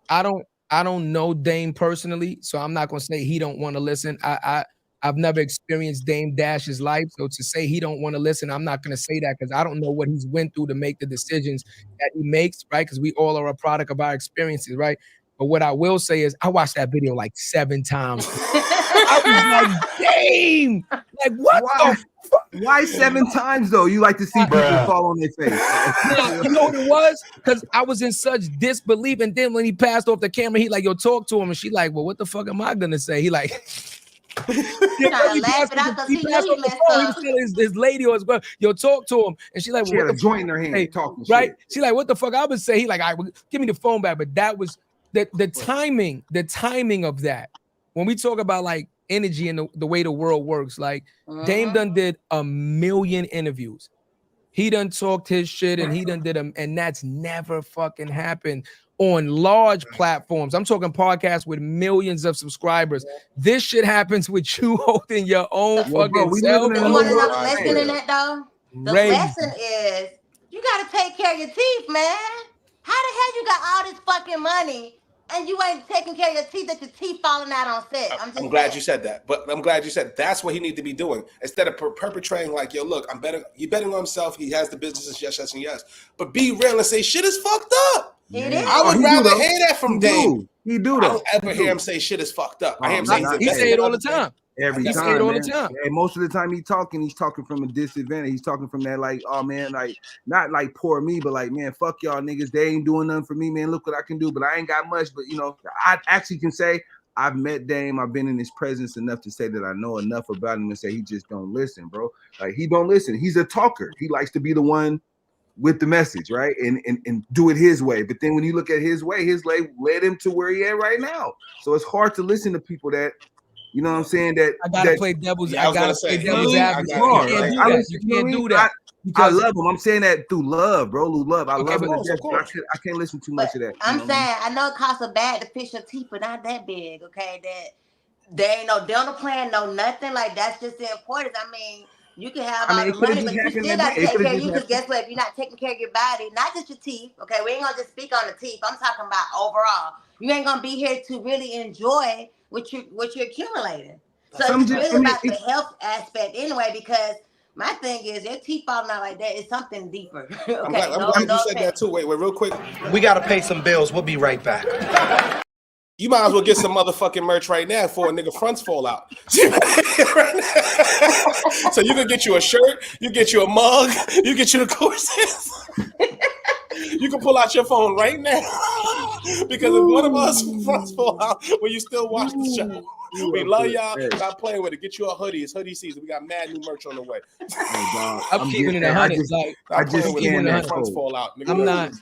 I don't know Dame personally, so I'm not gonna say he don't want to listen. I've never experienced Dame Dash's life, so to say he don't want to listen, I'm not gonna say that because I don't know what he's went through to make the decisions that he makes, right? Because we all are a product of our experiences, right? But what I will say is I watched that video like 7 times. I was like, Dame, like what the fuck? Why 7 times though? You like to see people fall on their face. You know what it was? Because I was in such disbelief, and then when he passed off the camera, he like, yo, talk to him, and she like, well, what the fuck am I gonna say? He like, his lady or his girl, yo, talk to him, and she like, well, she had a joint in her hand, talking right? shit. She like, what the fuck I would say? He like, all right, give me the phone back. But that was the timing of that. When we talk about like energy and the way the world works, like Dame done did 1 million interviews. He done talked his shit, and he done did them, and that's never fucking happened on large platforms. I'm talking podcasts with millions of subscribers. This shit happens with you holding your own fucking self. You want to know the lesson in that though? The lesson is you got to take care of your teeth, man. How the hell you got all this fucking money and you ain't taking care of your teeth, that your teeth falling out on set? I'm glad you said that, but I'm glad you said that's what he need to be doing instead of perpetrating like, yo, look, he betting on himself. He has the businesses, yes, and yes. But be real and say shit is fucked up. I would rather hear that from Dame. He do though. I don't ever hear him say shit is fucked up. I hear him say he say it all the time. Every time, say it all the time. And most of the time he's talking from a disadvantage. He's talking from that like, oh man, like not like poor me, but like, man, fuck y'all niggas. They ain't doing nothing for me, man. Look what I can do, but I ain't got much. But you know, I actually can say I've met Dame. I've been in his presence enough to say that I know enough about him and say he just don't listen, bro. Like he don't listen. He's a talker. He likes to be the one with the message, right? And do it his way. But then when you look at his way led him to where he at right now. So it's hard to listen to people that, you know what I'm saying? That I gotta play devil's advocate. You can't do that. I love him. I'm saying that through love, bro. Through love. I love him. I can't listen too much of that. I'm saying I know it costs a bag to fix your teeth, but not that big, okay? That there ain't no dental plan, no nothing. Like that's just the importance. I mean, you can have all the money, but you still gotta take care of you. Because guess what? If you're not taking care of your body, not just your teeth, okay? We ain't gonna just speak on the teeth. I'm talking about overall. You ain't gonna be here to really enjoy what you're accumulating. So it's really about the health aspect anyway, because my thing is your teeth falling out like that is something deeper. Okay, I'm glad you said that too. Wait, real quick. We gotta pay some bills. We'll be right back. You might as well get some motherfucking merch right now before a nigga fronts fall out. So you can get you a shirt, you get you a mug, you get you the courses. You can pull out your phone right now. Because if one of us fronts fall out, will you still watch the show? We love y'all. Stop playing with it. Get you a hoodie. It's hoodie season. We got mad new merch on the way. I'm keeping it 100. I just can't let fronts fall out. I'm not.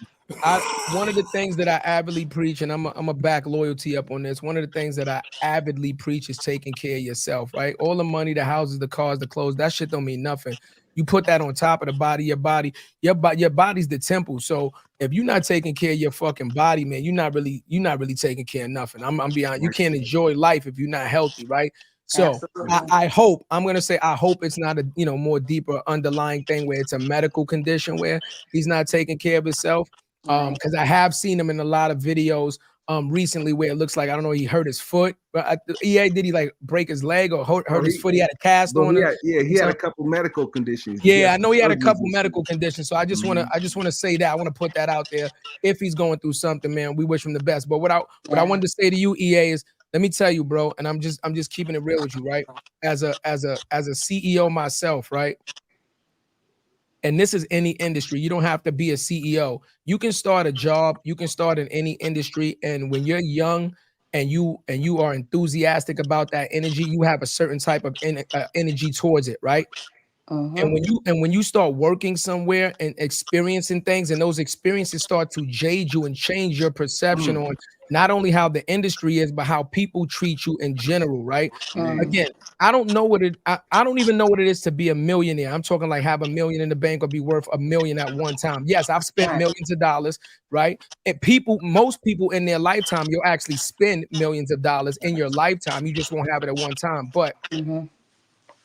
One of the things that I avidly preach, and I'm a back loyalty up on this. One of the things that I avidly preach is taking care of yourself, right? All the money, the houses, the cars, the clothes, that shit don't mean nothing. You put that on top of the body, your body's the temple. So if you're not taking care of your fucking body, man, you're not really taking care of nothing. I'm being honest. You can't enjoy life if you're not healthy, right? So I hope it's not a more deeper underlying thing where it's a medical condition where he's not taking care of himself. Because I have seen him in a lot of videos recently where it looks like, I don't know, he hurt his foot. But did he like break his leg or hurt his foot? He had a cast on it. He had a couple medical conditions. Yeah, I know he had a couple medical conditions. So I just want to say that. I want to put that out there. If he's going through something, man, we wish him the best. But what I wanted to say to you, EA, is let me tell you, bro, and I'm just keeping it real with you, right? As a CEO myself, right? And this is any industry. You don't have to be a CEO. You can start a job. You can start in any industry. And when you're young and you are enthusiastic about that energy, you have a certain type of energy towards it, right? And when you start working somewhere and experiencing things, and those experiences start to jade you and change your perception on not only how the industry is, but how people treat you in general, right? Again, I don't even know what it is to be a millionaire. I'm talking like have $1 million in the bank or be worth $1 million at one time. Yes, I've spent millions of dollars, right? And most people in their lifetime, you'll actually spend millions of dollars in your lifetime. You just won't have it at one time. But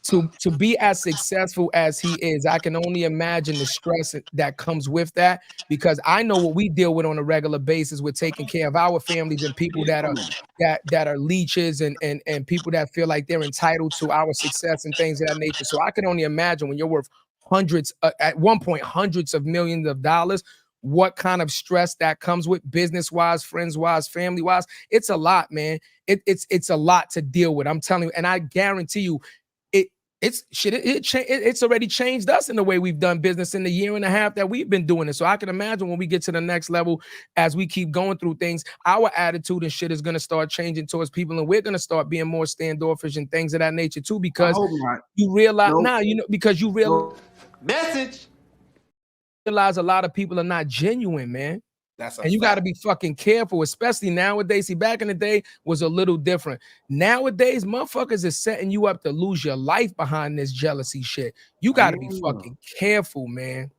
to be as successful as he is, I can only imagine the stress that comes with that, because I know what we deal with on a regular basis with taking care of our families and people that are leeches and people that feel like they're entitled to our success and things of that nature. So I can only imagine when you're worth at one point hundreds of millions of dollars, what kind of stress that comes with, business-wise, friends-wise, family-wise. It's a lot, man. It's a lot to deal with. I'm telling you, and I guarantee you, it's already changed us in the way we've done business in the year and a half that we've been doing it. So I can imagine when we get to the next level, as we keep going through things, our attitude and shit is going to start changing towards people, and we're going to start being more standoffish and things of that nature too, because you realize realize a lot of people are not genuine, man. And you got to be fucking careful, especially nowadays. See, back in the day was a little different. Nowadays, motherfuckers is setting you up to lose your life behind this jealousy shit. You got to be fucking careful, man.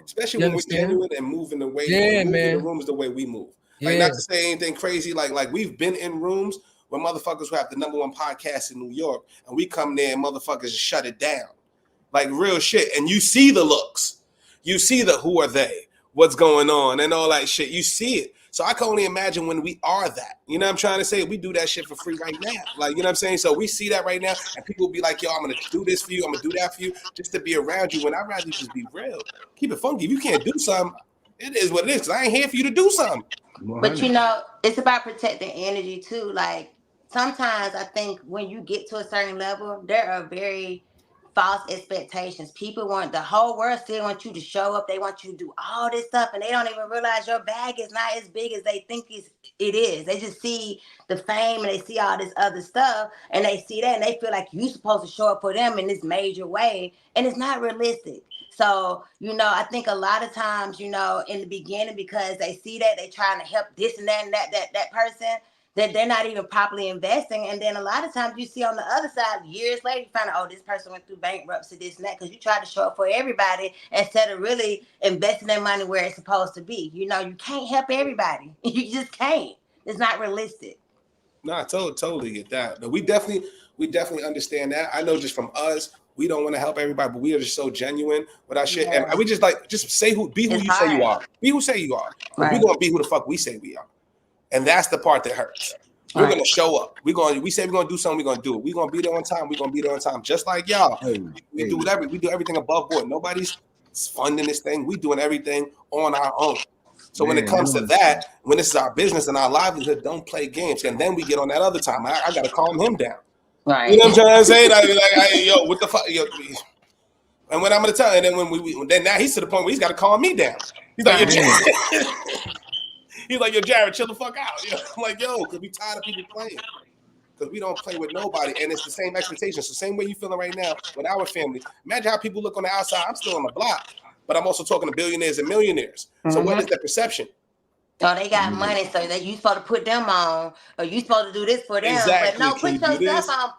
Especially when we're genuine and moving the way, moving the rooms the way we move. Like, not to say anything crazy, like we've been in rooms where motherfuckers who have the #1 podcast in New York, and we come there and motherfuckers shut it down. Like real shit. And you see the looks. You see the who are they? What's going on and all that shit. You see it. So I can only imagine when we are that. You know what I'm trying to say? We do that shit for free right now. Like, you know what I'm saying? So we see that right now, and people will be like, yo, I'm going to do this for you. I'm going to do that for you just to be around you. When I'd rather just be real. Keep it funky. If you can't do something, it is what it is. Because I ain't here for you to do something. But, you know, it's about protecting energy, too. Like, sometimes I think when you get to a certain level, there are very false expectations. People want, the whole world still want you to show up. They want you to do all this stuff, and they don't even realize your bag is not as big as they think it is. They just see the fame and they see all this other stuff, and they see that and they feel like you're supposed to show up for them in this major way, and it's not realistic. So, you know, I think a lot of times, you know, in the beginning, because they see that, they trying to help this and that and that person, that they're not even properly investing. And then a lot of times you see on the other side, years later, you find out, oh, this person went through bankruptcy, this and that, because you try to show up for everybody instead of really investing their money where it's supposed to be. You know, you can't help everybody. You just can't. It's not realistic. No, I totally get that. But we definitely understand that. I know just from us, we don't want to help everybody, but we are just so genuine with our shit. Yeah. And we just say be who you say you are. Be who say you are. Right. We're gonna be who the fuck we say we are. And that's the part that hurts. We're gonna show up. We say we're gonna do something, we're gonna do it. We're gonna be there on time, we're gonna be there on time. Just like y'all. We do everything above board. Nobody's funding this thing. We doing everything on our own. So when it comes to that, when this is our business and our livelihood, don't play games. And then we get on that other time. I gotta calm him down. Right. You know what I'm trying to say? Like, yo, what the fuck? Yo. And what I'm gonna tell you, and then then now he's to the point where he's got to calm me down. He's like, he's like, yo, Jarrett, chill the fuck out. You know? I'm like, yo, because we tired of people playing. Because we don't play with nobody, and it's the same expectations. The same way you feeling right now with our family. Imagine how people look on the outside. I'm still on the block, but I'm also talking to billionaires and millionaires. So what is the perception? Oh, they got money, so that you supposed to put them on, or you supposed to do this for them. Exactly. But no, put yourself on.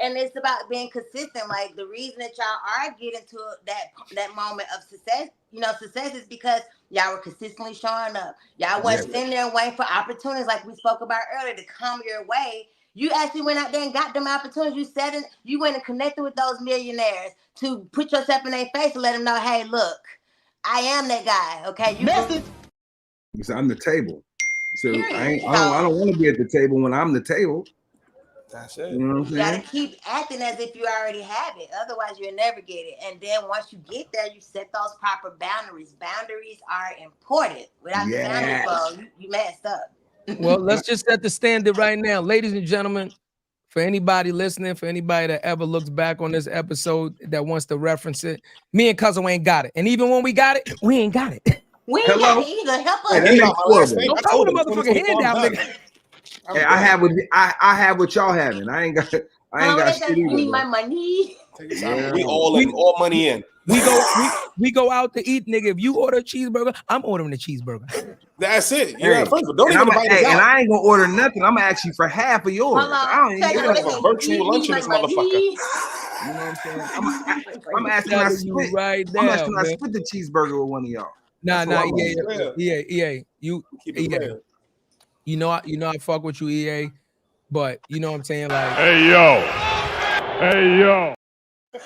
and it's about being consistent. Like the reason that y'all are getting to that moment of success, success is because y'all were consistently showing up. Y'all wasn't sitting there waiting for opportunities like we spoke about earlier to come your way. You actually went out there and got them opportunities. You went and connected with those millionaires to put yourself in their face and let them know, hey, look, I am that guy. Okay, So I'm the table. So I don't want to be at the table when I'm the table. That's it. You know what I'm saying? You gotta keep acting as if you already have it. Otherwise, you'll never get it. And then once you get there, you set those proper boundaries. Boundaries are important. Without the boundaries, well, you messed up. Well, let's just set the standard right now. Ladies and gentlemen, for anybody listening, for anybody that ever looks back on this episode that wants to reference it, me and Cousin ain't got it. And even when we got it, we ain't got it. We ain't got it either. Help us. Hey, don't throw the motherfucking hand out, nigga. Hey, I have what y'all having. I ain't got shit either. Need my money. We all money in. We go out to eat, nigga. If you order a cheeseburger, I'm ordering a cheeseburger. That's it. You're first, but don't even invite us out. And I ain't gonna order nothing. I'm gonna ask you for half of yours. I don't even have a virtual lunch in this motherfucker. You know what I'm saying? I'm asking I split right now. I'm asking I split the cheeseburger with one of y'all. Nah, EA. You keep it real. You know I fuck with you, EA, but you know what I'm saying? Like, hey yo.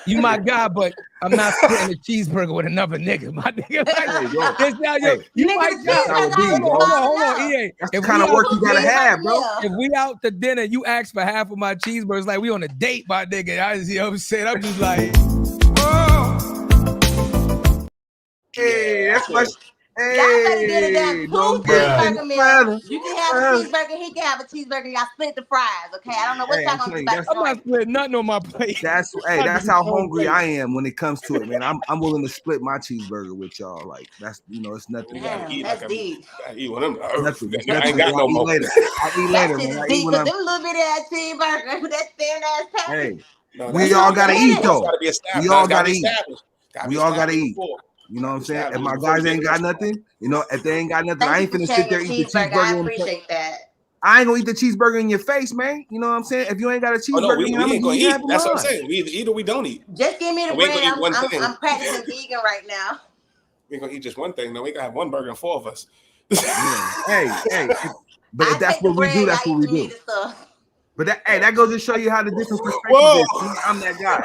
You my guy, but I'm not splitting a cheeseburger with another nigga. My nigga, hold on, EA. That's the kind of work you gotta have, bro. If we out to dinner, you ask for half of my cheeseburgers, like we on a date, my nigga. You know what I'm saying? I'm just like, hey, that's my. Y'all better get a damn cheeseburger meal. You can have a cheeseburger, he can have a cheeseburger. Y'all split the fries, okay? I don't know what y'all gonna do. I'm not splitting nothing on my plate. That's how hungry I am when it comes to it, man. I'm willing to split my cheeseburger with y'all. Like that's it's nothing. Damn, that's deep. I eat with them. Nothing. I ain't got no more. I eat later, man. Deep, but them little bitty ass cheeseburger, that thin ass patty. Hey, we all gotta eat though. We all gotta eat. We all gotta eat. You know what I'm saying? If my guys ain't got nothing, if they ain't got nothing, I ain't finna sit there and eat the cheeseburger. I appreciate that. I ain't gonna eat the cheeseburger in your face, man. You know what I'm saying? If you ain't got a cheeseburger, we ain't gonna eat. That's what I'm saying. We either eat or we don't eat. Just give me the bread. I'm practicing vegan right now. We ain't gonna eat just one thing. No, we gotta have one burger and 4 of us. Hey. But if that's what we do, that's what we do. But that goes to show you how the different perspectives is. I'm that guy.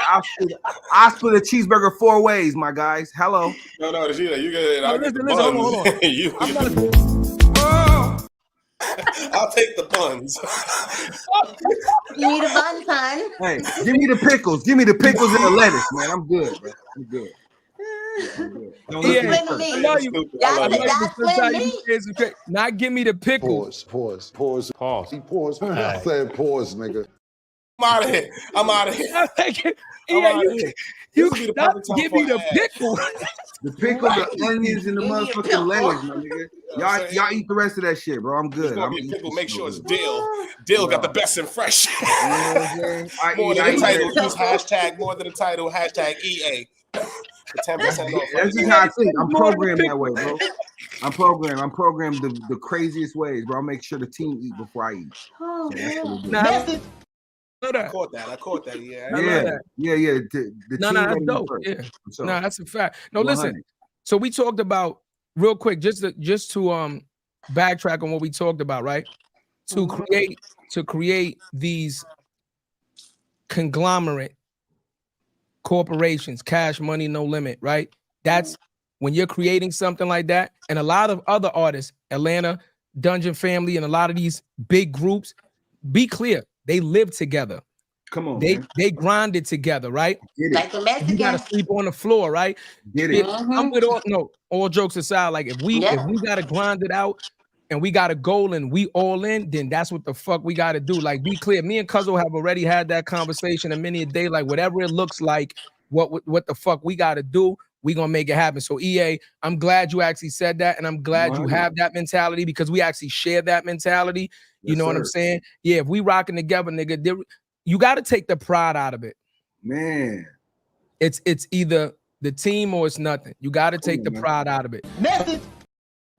I'll split a cheeseburger 4 ways, my guys. Hello. No, you get it. Listen, hold on. I'll take the buns. You need a bun, son. Hey, give me the pickles. Give me the pickles and the lettuce, man. I'm good, bro. I'm good. Not give me the pickles. Pause. I said pause, nigga. I'm out of here. You stop, give me the pickle. The pickle, the onions, and the motherfucking lettuce, my nigga. Y'all eat the rest of that shit, bro. I'm good. I'm eating pickle. Make sure it's dill. Dill got the best and fresh. More than the title. Use hashtag more than the title. Hashtag EA. 10% off. That's just how I think. I'm programmed that way, bro. I'm programmed the craziest ways, bro. I'll make sure the team eat before I eat. Oh, I caught that. Yeah. That's dope. Yeah. No, that's a fact. No, 100. Listen. So we talked about real quick, just to backtrack on what we talked about, right? To create these conglomerate corporations, cash money, no limit, right? That's when you're creating something like that. And a lot of other artists, Atlanta, Dungeon Family, and a lot of these big groups, be clear, they live together. Come on, they grinded together, right? Like the Mexicans. You gotta sleep on the floor, right? Get it. I'm with all jokes aside, like if we gotta grind it out and we got a goal and we all in, then that's what the fuck we gotta do. Like, be clear. Me and Cuzzo have already had that conversation a many a day. Like, whatever it looks like, what the fuck we gotta do, we gonna make it happen. So EA, I'm glad you actually said that, and I'm glad you have that mentality because we actually share that mentality. You know what I'm saying? Yeah, if we rocking together, nigga, you got to take the pride out of it. Man, it's either the team or it's nothing. You got to take the pride out of it. Message.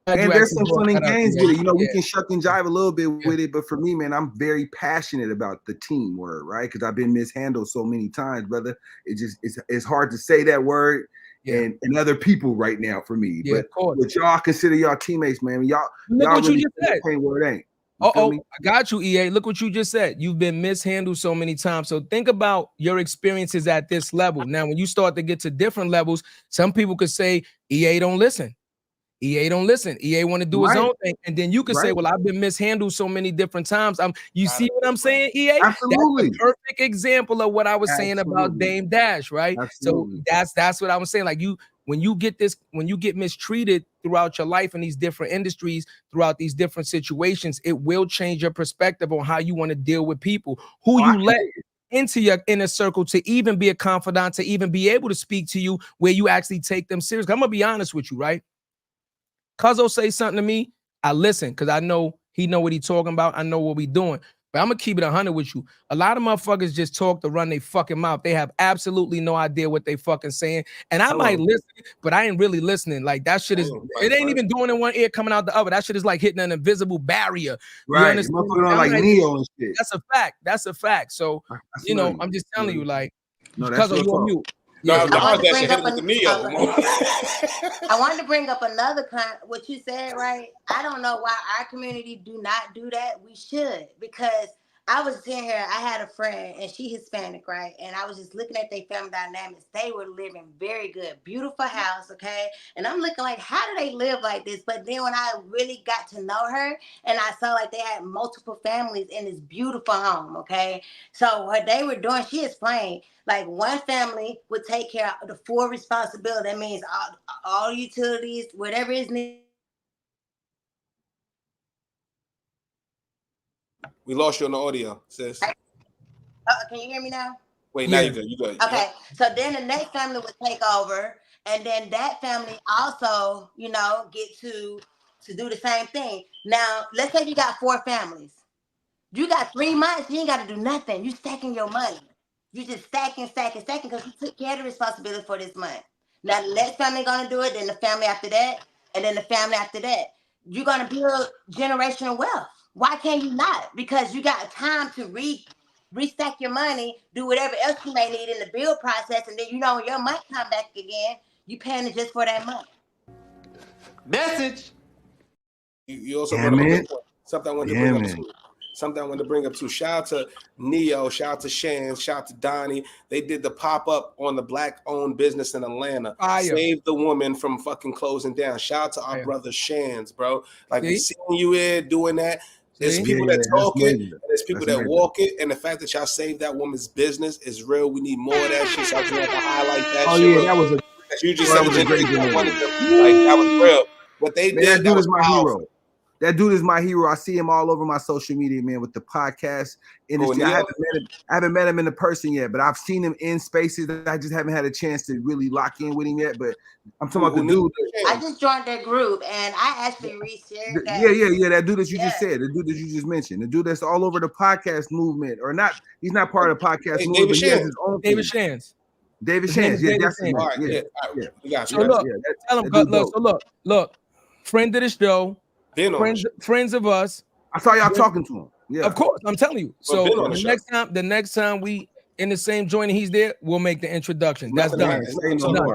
And there's some fun and games with it. You know, we Yeah. can shuck and jive a little bit with it, but for me, man, I'm very passionate about the team word, right? Because I've been mishandled so many times, brother. It's hard to say that word and other people right now for me. Yeah, but y'all consider y'all teammates, man. Y'all what really you just said. ain't where it ain't. I got you, EA. Look what you just said. You've been mishandled so many times. So think about your experiences at this level. Now, when you start to get to different levels, some people could say EA don't listen. EA don't listen. EA want to do his own thing. And then you could say, well, I've been mishandled so many different times. You see what I'm saying, EA? Absolutely. That's a perfect example of what I was saying about Dame Dash, right? Absolutely. So that's what I was saying. Like when you get mistreated throughout your life in these different industries, throughout these different situations, it will change your perspective on how you want to deal with people, who you let into your inner circle to even be a confidant, to even be able to speak to you where you actually take them serious. I'm gonna be honest with you, right? Cuzzo say something to me, I listen because I know he know what he talking about. I know what we doing. But I'm gonna keep it 100 with you. A lot of motherfuckers just talk to run their fucking mouth. They have absolutely no idea what they fucking saying. And I might listen, but I ain't really listening. Like that shit it ain't even doing in one ear coming out the other. That shit is like hitting an invisible barrier. Right. You understand? Like Neo and shit. That's a fact. That's a fact. So you know, I'm just telling you, like, because you on mute. No, Yeah, I wanted to bring up another what you said, right? I don't know why our community do not do that. We should, because I was sitting here, I had a friend and she Hispanic, right? And I was just looking at their family dynamics. They were living very good, beautiful house, okay? And I'm looking like, how do they live like this? But then when I really got to know her and I saw like they had multiple families in this beautiful home, okay? So what they were doing, she explained, like one family would take care of the full responsibility. That means all utilities, whatever is needed. We lost you on the audio, sis. Can you hear me now? Wait, now you're good. You good. Okay. So then the next family would take over, and then that family also, you know, get to do the same thing. Now, let's say you got 4 families. You got 3 months, you ain't got to do nothing. You stacking your money. You just stacking because you took care of the responsibility for this month. Now the next family gonna do it, then the family after that, and then the family after that. You're gonna build generational wealth. Why can't you not? Because you got time to restack your money, do whatever else you may need in the build process, and then you know when your money come back again, you paying it just for that month. Message. You also brought up a good point. Something I wanted to bring up too. Something I wanted to bring up too. Shout out to Neo, shout out to Shan, shout out to Donnie. They did the pop-up on the black-owned business in Atlanta. Save the woman from fucking closing down. Shout out to our brother Shans, bro. Like we seeing you here doing that. There's people that talk it, and there's people that walk it, and the fact that y'all saved that woman's business is real. We need more of that shit. So I just want to highlight that shit. Yeah, that was you just said was a great like that was real. What they did, that was my powerful. hero. That dude is my hero. I see him all over my social media, man, with the podcast industry. I haven't met him in the person yet, but I've seen him in spaces that I just haven't had a chance to really lock in with him yet. But I'm talking about the dude. I just joined that group and I actually reshared that. Yeah. That dude that you just said, the dude that you just mentioned, the dude that's all over the podcast movement, or not, he's not part of the podcast movement, but he has his own David Shans. David Shans, yeah, that's him. We got you. So look, friend of the show. Friends of us. I saw y'all talking to him. Yeah, of course. I'm telling you. So the next time we in the same joint and he's there, we'll make the introduction. That's done.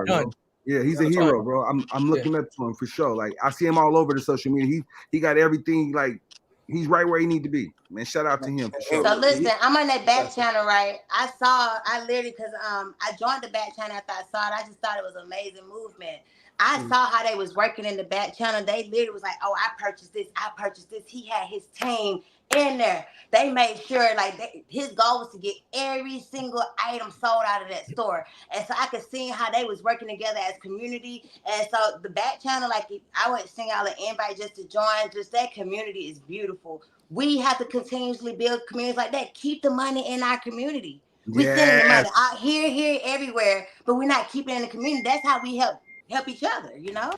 Done. Yeah, he's a hero, bro. I'm looking up to him for sure. Like I see him all over the social media. He got everything. Like he's right where he need to be. Man, shout out to him for sure. So listen, I'm on that back channel, right? I literally because I joined the back channel after I saw it. I just thought it was an amazing movement. I saw how they was working in the back channel. They literally was like, oh, I purchased this. He had his team in there. They made sure, like, his goal was to get every single item sold out of that store. And so I could see how they was working together as community. And so the back channel, like, I would send y'all an invite just to join. Just that community is beautiful. We have to continuously build communities like that. Keep the money in our community. We're sending the money out here, everywhere, but we're not keeping it in the community. That's how we help each other, you know?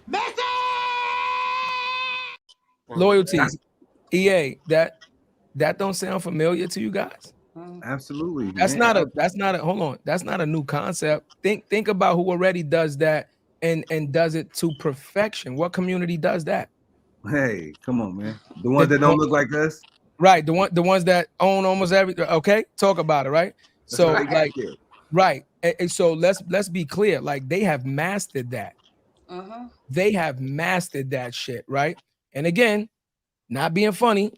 Loyalty. EA, that don't sound familiar to you guys? Absolutely. That's not a new concept. Think about who already does that and does it to perfection. What community does that? Hey, come on, man. The ones that don't look like us. Right. The ones that own almost everything. Okay, talk about it. Right. That's So how they got like, there. right. And so let's be clear. Like they have mastered that. They have mastered that shit. Right. And again, not being funny.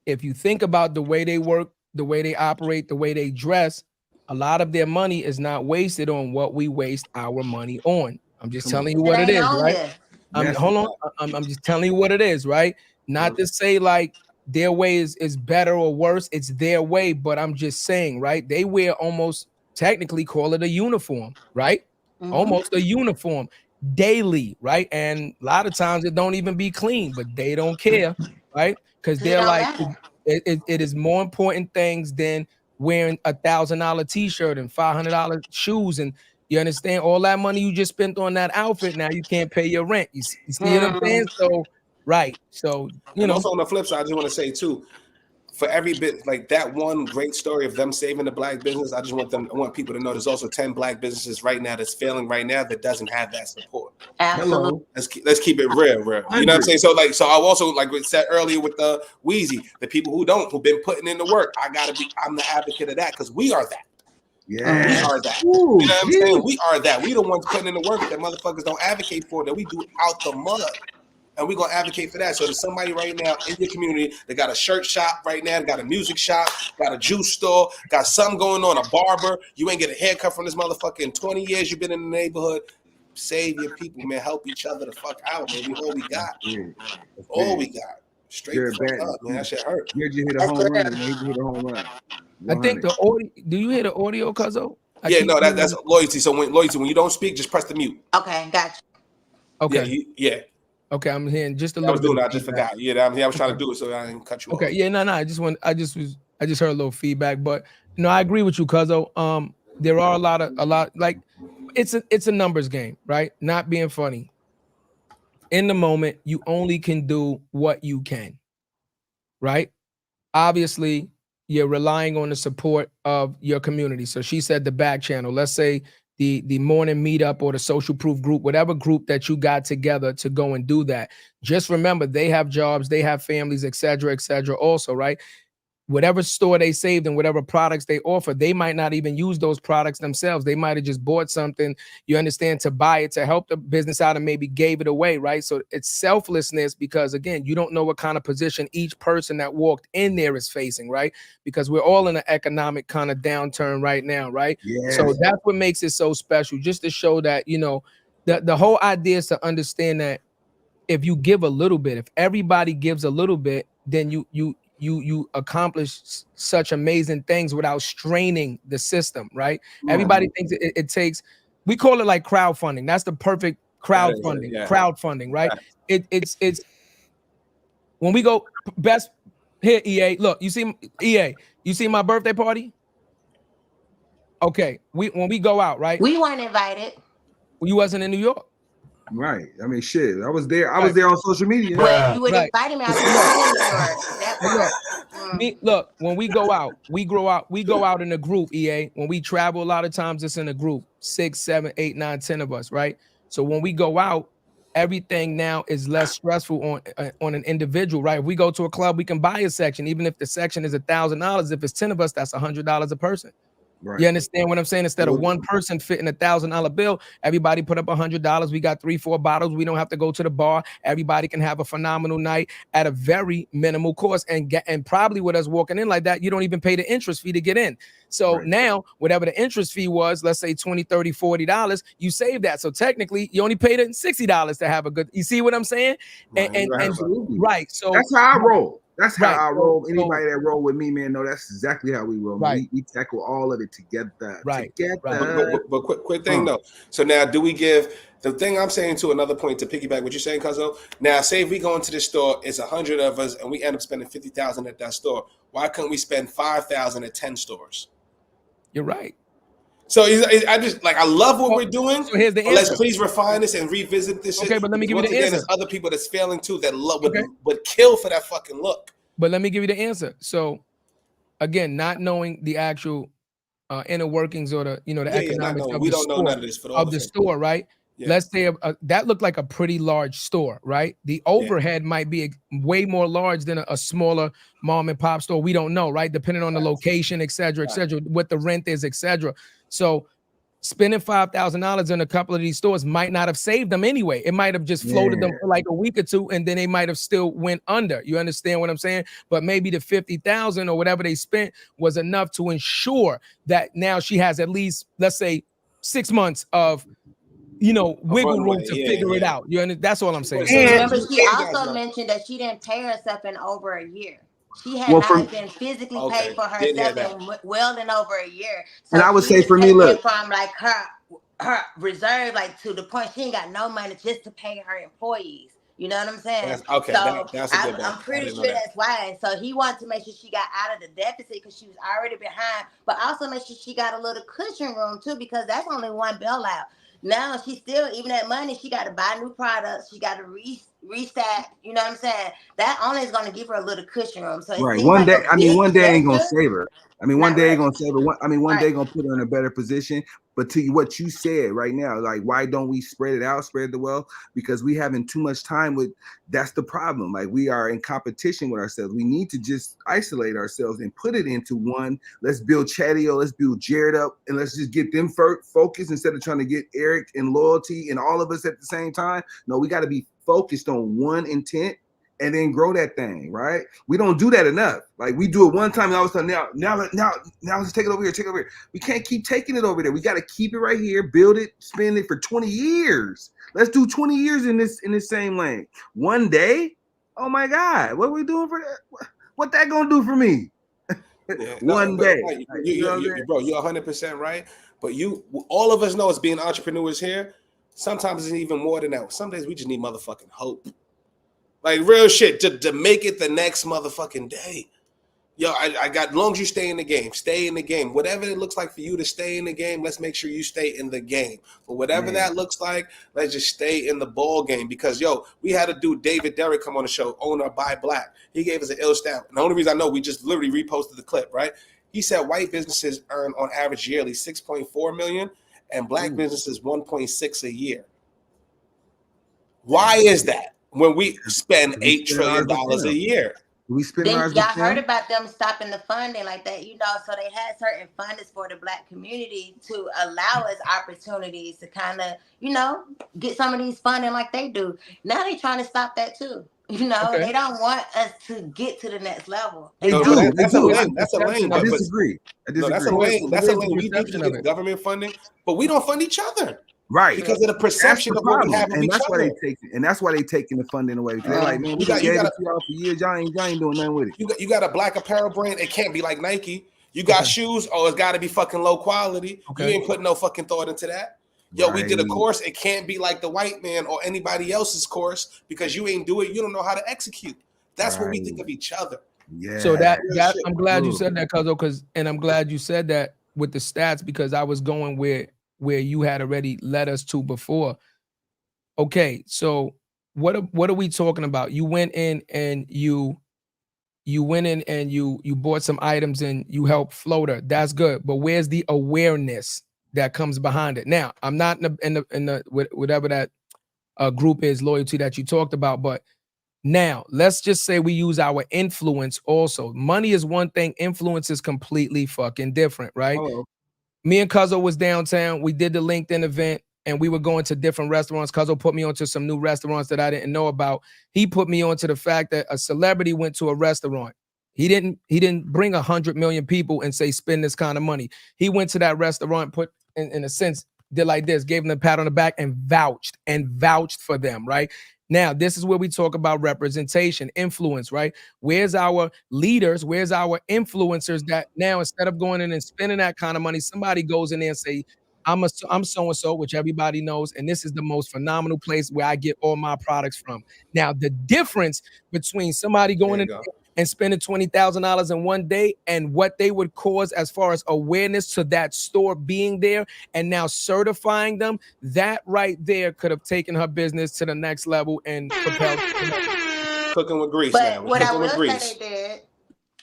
If you think about the way they work, the way they operate, the way they dress, a lot of their money is not wasted on what we waste our money on. I'm just telling you what it is, right? Hold on. I'm just telling you what it is, right? Not to say like their way is better or worse. It's their way, but I'm just saying, right? They wear almost technically call it a uniform, right? Almost a uniform daily, right? And a lot of times it don't even be clean, but they don't care, right? Because they're like, it is more important things than wearing $1,000 t-shirt and $500 shoes. And you understand all that money you just spent on that outfit. Now you can't pay your rent. You see what I'm saying? So, right. So, you know. Also on the flip side, I just want to say too, for every bit like that one great story of them saving the black business, I want people to know there's also 10 black businesses right now that's failing right now that doesn't have that support. Absolutely. Let's keep it real. You know what I'm saying? So I also like we said earlier with the Wheezy, the people who've been putting in the work. I'm the advocate of that because we are that. Yeah, we are that. You know what I'm saying? We are that. We the ones putting in the work that motherfuckers don't advocate for, that we do out the mud. And we're going to advocate for that. So there's somebody right now in your community that got a shirt shop right now, got a music shop, got a juice store, got something going on, a barber. You ain't get a haircut from this motherfucker in 20 years you've been in the neighborhood. Save your people, man. Help each other the fuck out, man. We all we got. All we got. Straight fuck up, man. That shit hurt. You hit a home run, man. You hit a home run. I think the audio, do you hear the audio, Cuzzo? Yeah, no, that's loyalty. So when you don't speak, just press the mute. Okay, gotcha. Okay. Yeah. Okay, I'm hearing just a little bit. I just forgot. Yeah, I was trying to do it, so I didn't cut you off. Okay, yeah, no. I just heard a little feedback, but no, I agree with you, Cuzzo. There are a lot like it's a numbers game, right? Not being funny. In the moment, you only can do what you can, right? Obviously, you're relying on the support of your community. So she said the back channel. Let's say the morning meetup or the social proof group, whatever group that you got together to go and do that. Just remember, they have jobs, they have families, et cetera, also, right? Whatever store they saved and whatever products they offer, they might not even use those products themselves. They might have just bought something, you understand, to buy it, to help the business out and maybe gave it away, right? So it's selflessness because, again, you don't know what kind of position each person that walked in there is facing, right? Because we're all in an economic kind of downturn right now, right? Yes. So that's what makes it so special, just to show that, you know, the whole idea is to understand that if you give a little bit, if everybody gives a little bit, then you accomplish such amazing things without straining the system, right? Everybody thinks it takes, we call it like crowdfunding. That's the perfect crowdfunding, right? It's when we go best here, EA. Look, you see EA, you see my birthday party? Okay, when we go out, right? We weren't invited. You wasn't in New York. Right. I mean, shit. I was there. I was there on social media. Well, you would invite me out. Look, when we go out, we go out in a group, EA. When we travel, a lot of times it's in a group, 6, 7, 8, 9, 10 of us, right? So when we go out, everything now is less stressful on an individual, right? If we go to a club, we can buy a section, even if the section is $1,000. If it's 10 of us, that's $100 a person. Right. You understand what I'm saying? Instead of one person fitting $1,000 bill, everybody put up $100. We got 3-4 bottles. We don't have to go to the bar. Everybody can have a phenomenal night at a very minimal cost. And probably with us walking in like that, you don't even pay the interest fee to get in. So now, whatever the interest fee was, let's say $20, $30, $40, you save that. So technically, you only paid it $60 to have a good. You see what I'm saying? Right. So that's how I roll. That's how I roll. Anybody that roll with me, man, no, that's exactly how we roll. Right. We tackle all of it together. Right. But quick thing though. So now, do we give the thing I'm saying to another point to piggyback what you're saying, Cuzzo? Now, say if we go into the store, it's 100 of us, and we end up spending $50,000 at that store. Why couldn't we spend $5,000 at 10 stores? You're right. So I just like I love what we're doing. So here's the answer. Let's please refine this and revisit this shit. Okay, but let me give you the answer. There's other people that's failing too that would kill for that fucking look. But let me give you the answer. So again, not knowing the actual inner workings or the economics of we don't know none of this for all the store, right? let's say that looked like a pretty large store, right? The overhead might be way more large than a smaller mom and pop store. We don't know, right? Depending on the location, et cetera, what the rent is, et cetera. So spending $5,000 in a couple of these stores might not have saved them anyway. It might have just floated them for like a week or two, and then they might have still went under. You understand what I'm saying? But maybe the $50,000 or whatever they spent was enough to ensure that now she has at least, let's say, 6 months of wiggle room to figure it out. That's all I'm saying. And remember, she also mentioned that she didn't pay herself in over a year. She had not been physically paid for herself in well in over a year. So and I would say for me, look, from like her reserve, like to the point she ain't got no money just to pay her employees. You know what I'm saying? I'm pretty sure that's why. And so he wanted to make sure she got out of the deficit because she was already behind, but also make sure she got a little cushion room too, because that's only one bailout. Now she still, even that money, she got to buy new products. She got to restack. You know what I'm saying? That only is going to give her a little cushion room. So one day ain't gonna save her. One day ain't gonna save her. One day gonna put her in a better position. But to what you said right now, like, why don't we spread it out, spread the wealth? Because we having too much time with. That's the problem. Like, we are in competition with ourselves. We need to just isolate ourselves and put it into one. Let's build Chadeo. Let's build Jarrett up, and let's just get them focused instead of trying to get Eric and Loyalty and all of us at the same time. No, we got to be focused on one intent and then grow that thing, right? We don't do that enough. Like, we do it one time and all of a sudden now let's take it over here, We can't keep taking it over there. We got to keep it right here, build it, spend it for 20 years. Let's do 20 years in this same lane. One day, oh my God, what are we doing for that? What that gonna do for me? One day. Bro, you're 100% right. But all of us know as being entrepreneurs here, sometimes it's even more than that. Some days we just need motherfucking hope. Like, real shit, to make it the next motherfucking day. Yo, I got, as long as you stay in the game. Whatever it looks like for you to stay in the game, let's make sure you stay in the game. But whatever that looks like, let's just stay in the ball game. Because, we had a dude, David Derrick, come on the show, owner of Buy Black. He gave us an ill stat. And the only reason I know, we just literally reposted the clip, right? He said white businesses earn on average yearly $6.4 million and black businesses $1.6 a year. Why is that? When we spend $8 trillion a year. Then y'all heard about them stopping the funding like that, so they had certain funders for the black community to allow us opportunities to kind of, get some of these funding like they do. Now they trying to stop that too. They don't want us to get to the next level. They do. That's a lane. I disagree. No, that's a lane. That's a lane. We need to get government funding, but we don't fund each other. Right, because of the perception of what we have of each other. That's why they taking the funding away. They're like, man, we got it to y'all for years. Y'all ain't doing nothing with it. You got a black apparel brand. It can't be like Nike. You got shoes. Oh, it's got to be fucking low quality. You ain't putting no fucking thought into that. We did a course. It can't be like the white man or anybody else's course because you ain't do it. You don't know how to execute. That's what we think of each other. Yeah. So that I'm glad you said that, Cuzzo, and I'm glad you said that with the stats because I was going where you had already led us to before. Okay, so what are we talking about? You went in and you bought some items and you helped float her. That's good, but where's the awareness that comes behind it? Now, I'm not in the whatever that group is, Loyalty, that you talked about, but now let's just say we use our influence also. Money is one thing, influence is completely fucking different, right? Oh. Me and Cuzzo was downtown. We did the LinkedIn event and we were going to different restaurants. Cuzzo put me onto some new restaurants that I didn't know about. He put me onto the fact that a celebrity went to a restaurant. He didn't bring 100 million people and say, spend this kind of money. He went to that restaurant, put in a sense, did like this, gave them a pat on the back and vouched for them, right? Now, this is where we talk about representation, influence, right? Where's our leaders? Where's our influencers that now instead of going in and spending that kind of money, somebody goes in there and say, I'm so-and-so, which everybody knows, and this is the most phenomenal place where I get all my products from. Now, the difference between somebody going in and spending $20,000 in one day and what they would cause as far as awareness to that store being there and now certifying them, that right there could have taken her business to the next level and propelled. Cooking with grease. But what I will say they did,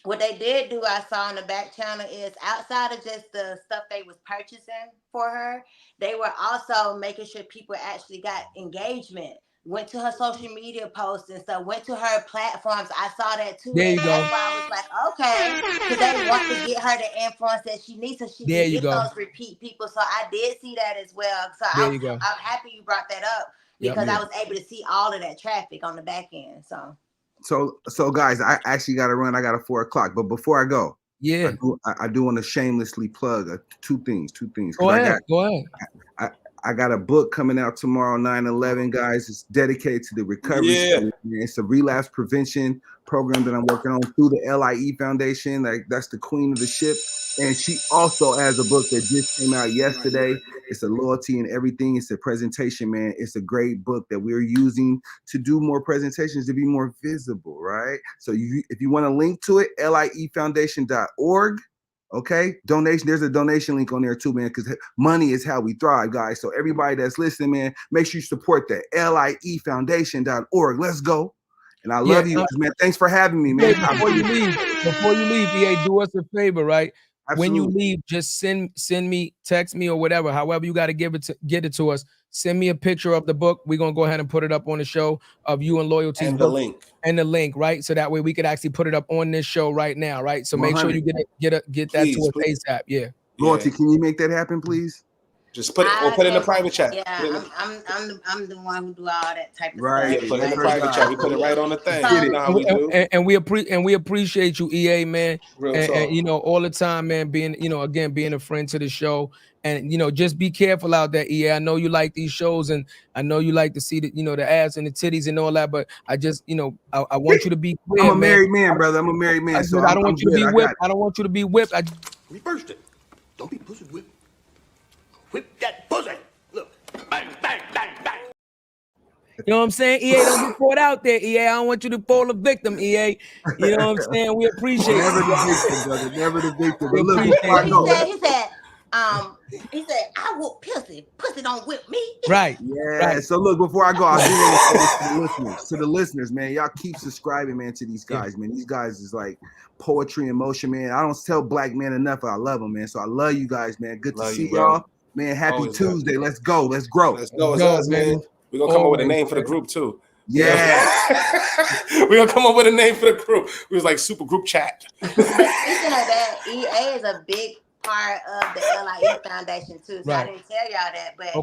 what they did do, I saw on the back channel, is outside of just the stuff they was purchasing for her, they were also making sure people actually got engagement. Went to her social media posts and stuff. Went to her platforms. I saw that too, There and you go. that's why I was like, okay, because they want to get her the influence that she needs, so she There can you get go. those repeat people. So I did see that as well. So There you go. I'm happy you brought that up Yep. because I was able to see all of that traffic on the back end. So guys, I actually got to run. I got a 4 o'clock, but before I go, Yeah, I do want to shamelessly plug two things. go ahead. Go ahead. I got a book coming out tomorrow, 9/11, guys. It's dedicated to the recovery. Yeah. It's a relapse prevention program that I'm working on through the LIE Foundation. Like, that's the queen of the ship. And she also has a book that just came out yesterday. It's a loyalty and everything. It's a presentation, man. It's a great book that we're using to do more presentations, to be more visible, right? So if you want to link to it, liefoundation.org. Okay, donation. There's a donation link on there too, man, because money is how we thrive, guys. So everybody that's listening, man, make sure you support that. liefoundation.org. Let's go. And I love you, man. Thanks for having me, man. Before you leave, EA, do us a favor, right? Absolutely. When you leave, just send me, text me, or whatever. However you got to get it to us. Send me a picture of the book. We're gonna go ahead and put it up on the show of you and Loyalty's and book. the link, right? So that way we could actually put it up on this show right now, right? So make sure you get that please, to us ASAP. Yeah. Loyalty, can you make that happen, please? Just put it in the private chat. Yeah, I'm the one who do all that type of right. stuff. Yeah, put it in the private chat. We put it right on the thing. You know how we do. And we appreciate you, EA, man. And you know, all the time, man, being, you know, again, being a friend to the show. And, you know, just be careful out there, EA. I know you like these shows, and I know you like to see the, you know, the ass and the titties and all that, but I just, you know, I want you to be clear, I'm a married man, brother. I'm a married man. So I don't want you to be whipped. I don't want you to be whipped. Reversed it. Don't be pussy whipped. Whip that pussy. Look. Bang, bang, bang, bang. You know what I'm saying? EA, don't be caught out there, EA. I don't want you to fall a victim, EA. You know what I'm saying? We appreciate it. Never the victim, brother. Never the victim. We But look, he said, I whoop pussy. Pussy don't whip me. Right. Yeah. Right. So look, before I go, I do want to say this to the listeners, man. Y'all keep subscribing, man, to these guys, man. These guys is like poetry in motion, man. I don't tell black men enough. I love them, man. So I love you guys, man. Good to see y'all, man. Happy Tuesday. Let's go. Let's grow. Let's go. It's us, man. We're gonna come up with a name for the group too. Yeah. We're gonna come up with a name for the group. It was like super group chat. Speaking of that, EA is a big part of the LIE Foundation too. So I didn't tell y'all that, but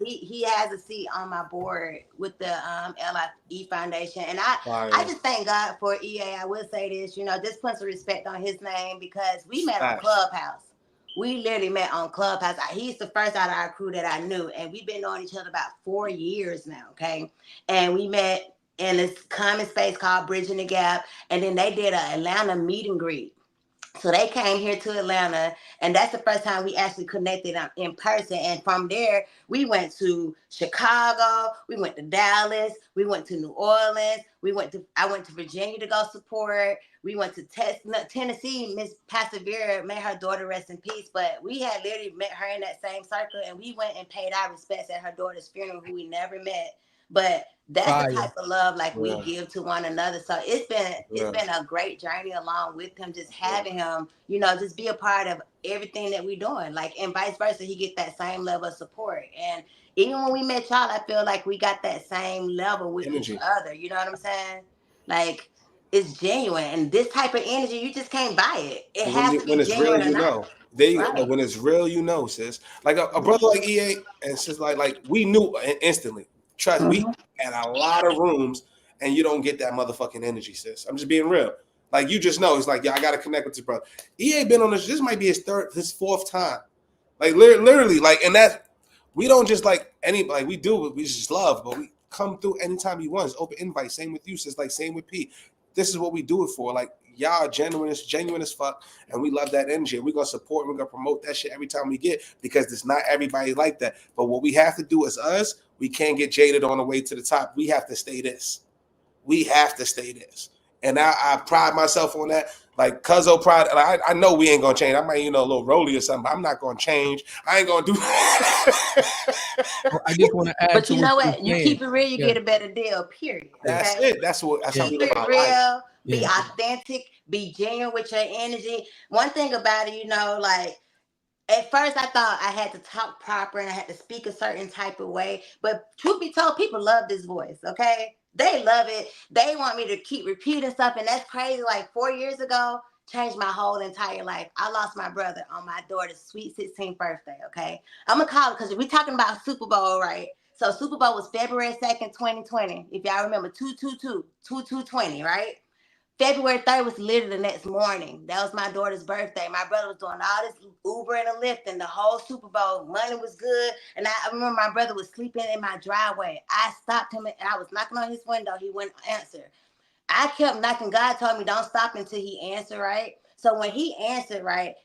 he has a seat on my board with the LIE Foundation. And I just thank God for EA. I will say this, you know, just put some respect on his name, because we met on Clubhouse. We literally met on Clubhouse. He's the first out of our crew that I knew, and we've been knowing each other about 4 years now, okay? And we met in this common space called Bridging the Gap, and then they did an Atlanta meet and greet. So they came here to Atlanta, and that's the first time we actually connected in person. And from there, we went to Chicago, we went to Dallas, we went to New Orleans, I went to Virginia to go support. We went to Tennessee. Miss Pastor made her daughter rest in peace, but we had literally met her in that same circle, and we went and paid our respects at her daughter's funeral, who we never met. But that's the type of love like we give to one another. So it's been a great journey along with him, just having him, you know, just be a part of everything that we're doing. Like, and vice versa, he get that same level of support. And even when we met y'all, I feel like we got that same level with each other. You know what I'm saying? Like, it's genuine. And this type of energy, you just can't buy it. It has to be genuine real, you know. There you go. When it's real, you know, sis. Like a brother like EA, and sis, like we knew instantly. Trust me, at a lot of rooms, and you don't get that motherfucking energy, sis. I'm just being real. Like, you just know, it's like, I gotta connect with this brother. EA been on this. This might be his fourth time. Like, literally, like, and that we don't just like we do it. We just love, but we come through anytime he wants. Open invite. Same with you, sis. Like, same with P. This is what we do it for. Like, y'all genuine as fuck, and we love that energy. We're gonna support. We're gonna promote that shit every time we get, because it's not everybody like that. But what we have to do is us. We can't get jaded on the way to the top. We have to stay this. We have to stay this. And I pride myself on that. Like, Cuzzo pride. I know we ain't gonna change. I might, you know, a little rolly or something, but I'm not gonna change. I ain't gonna do I just want to add. But you know what? You keep it real, you get a better deal. Period. That's it. That's how we live our real. life. Be authentic. Be genuine with your energy. One thing about it, like at first I thought I had to talk proper and I had to speak a certain type of way. But truth be told, people love this voice, okay? They love it. They want me to keep repeating stuff, and that's crazy. Like 4 years ago, changed my whole entire life. I lost my brother on my daughter's sweet 16th birthday, okay? I'm gonna call it because we're talking about Super Bowl, right? So Super Bowl was February 2nd, 2020. If y'all remember, 2220, right? February 3rd was literally the next morning. That was my daughter's birthday. My brother was doing all this Uber and a Lyft and the whole Super Bowl. Money was good. And I remember my brother was sleeping in my driveway. I stopped him and I was knocking on his window. He wouldn't answer. I kept knocking. God told me don't stop until he answered, right? So when he answered, right,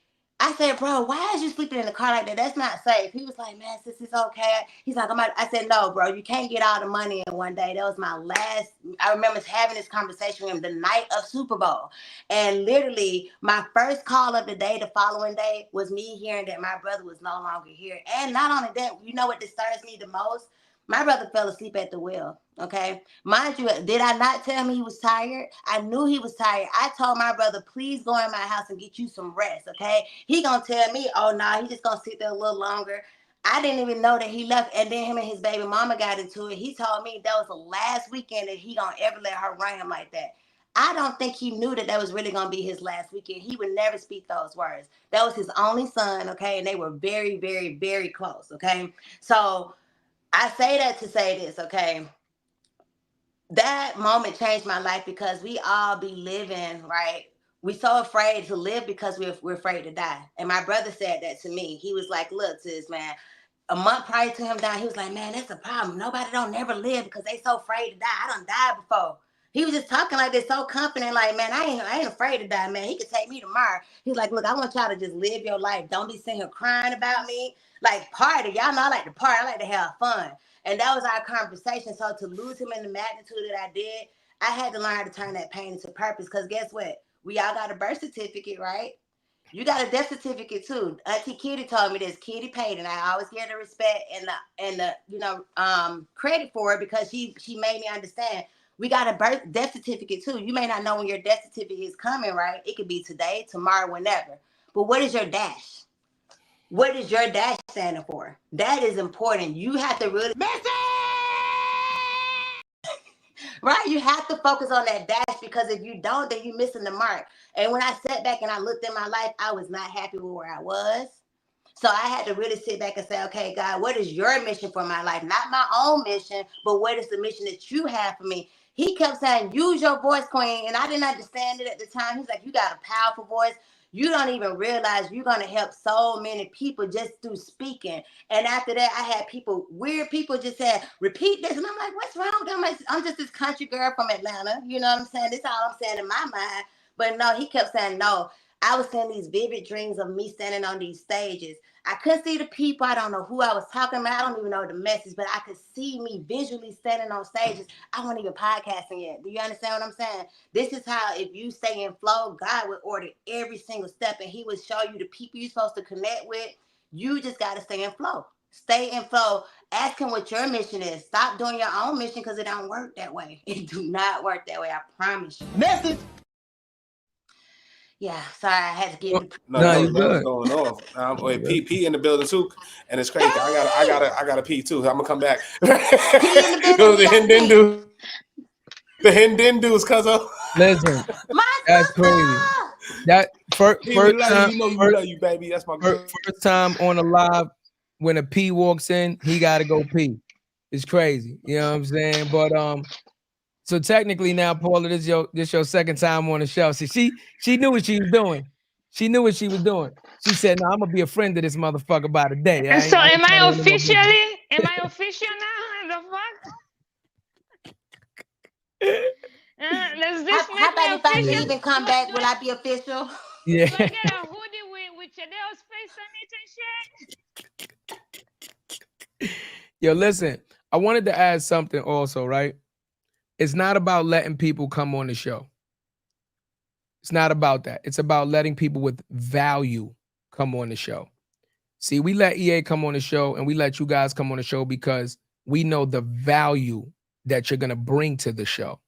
I said, bro, why is you sleeping in the car like that? That's not safe. He was like, man, sis, it's okay. He's like, I said, no, bro, you can't get all the money in one day. That was my last. I remember having this conversation with him the night of Super Bowl. And literally, my first call of the day, the following day, was me hearing that my brother was no longer here. And not only that, you know what disturbs me the most? My brother fell asleep at the wheel, okay? Mind you, did I not tell him he was tired? I knew he was tired. I told my brother, please go in my house and get you some rest, okay? He gonna tell me, oh, no, he just gonna sit there a little longer. I didn't even know that he left, and then him and his baby mama got into it. He told me that was the last weekend that he gonna ever let her run him like that. I don't think he knew that was really gonna be his last weekend. He would never speak those words. That was his only son, okay? And they were very, very, very close, okay? So I say that to say this, okay? That moment changed my life because we all be living, right? We so afraid to live because we're afraid to die. And my brother said that to me. He was like, look, sis, man, a month prior to him dying, he was like, man, that's a problem. Nobody don't never live because they so afraid to die. I done died before. He was just talking like this, so confident, like, man, I ain't afraid to die, man. He could take me tomorrow. He's like, look, I want y'all to just live your life. Don't be sitting here crying about me. Like, party. Y'all know I like to party. I like to have fun. And that was our conversation. So to lose him in the magnitude that I did, I had to learn how to turn that pain into purpose. Because guess what? We all got a birth certificate, right? You got a death certificate too. Auntie Kitty told me this. Kitty paid, and I always give her respect and the credit for it because she made me understand. We got a death certificate too. You may not know when your death certificate is coming, right? It could be today, tomorrow, whenever. But what is your dash? What is your dash standing for? That is important. You have to really right? You have to focus on that dash because if you don't, then you're missing the mark. And when I sat back and I looked at my life, I was not happy with where I was. So I had to really sit back and say, okay, God, what is your mission for my life? Not my own mission, but what is the mission that you have for me? He kept saying, use your voice, queen. And I didn't understand it at the time. He's like, you got a powerful voice. You don't even realize you're going to help so many people just through speaking. And after that, I had weird people just said, repeat this. And I'm like, what's wrong with them? I'm just this country girl from Atlanta. You know what I'm saying? This is all I'm saying in my mind. But no, he kept saying, no. I was seeing these vivid dreams of me standing on these stages. I couldn't see the people. I don't know who I was talking about. I don't even know the message, but I could see me visually standing on stages. I wasn't even podcasting yet. Do you understand what I'm saying? This is how, if you stay in flow, God would order every single step, and he would show you the people you're supposed to connect with. You just got to stay in flow. Stay in flow. Ask him what your mission is. Stop doing your own mission because it don't work that way. It do not work that way. I promise you. Message. Yeah, sorry, I had to get the No, you good. Going off. Wait, P in the building too, and it's crazy. I gotta pee too. I'm gonna come back. The Hindindus, cuzzo. Listen, that's crazy. That first time, you love you, baby. That's my first time on a live when a P walks in, he got to go pee. It's crazy, you know what I'm saying? But so technically now, Paula, this your second time on the show. So she knew what she was doing. She knew what she was doing. She said, "No, I'm gonna be a friend to this motherfucker by the day." And so, am I official now? The fuck? Does this how about if I leave and come back? Will I be official? Yeah. Do I get a hoodie with Chadeo's face on it and shit? Yo, listen. I wanted to add something also, right? It's not about letting people come on the show. It's not about that. It's about letting people with value come on the show. See, we let EA come on the show and we let you guys come on the show because we know the value that you're going to bring to the show.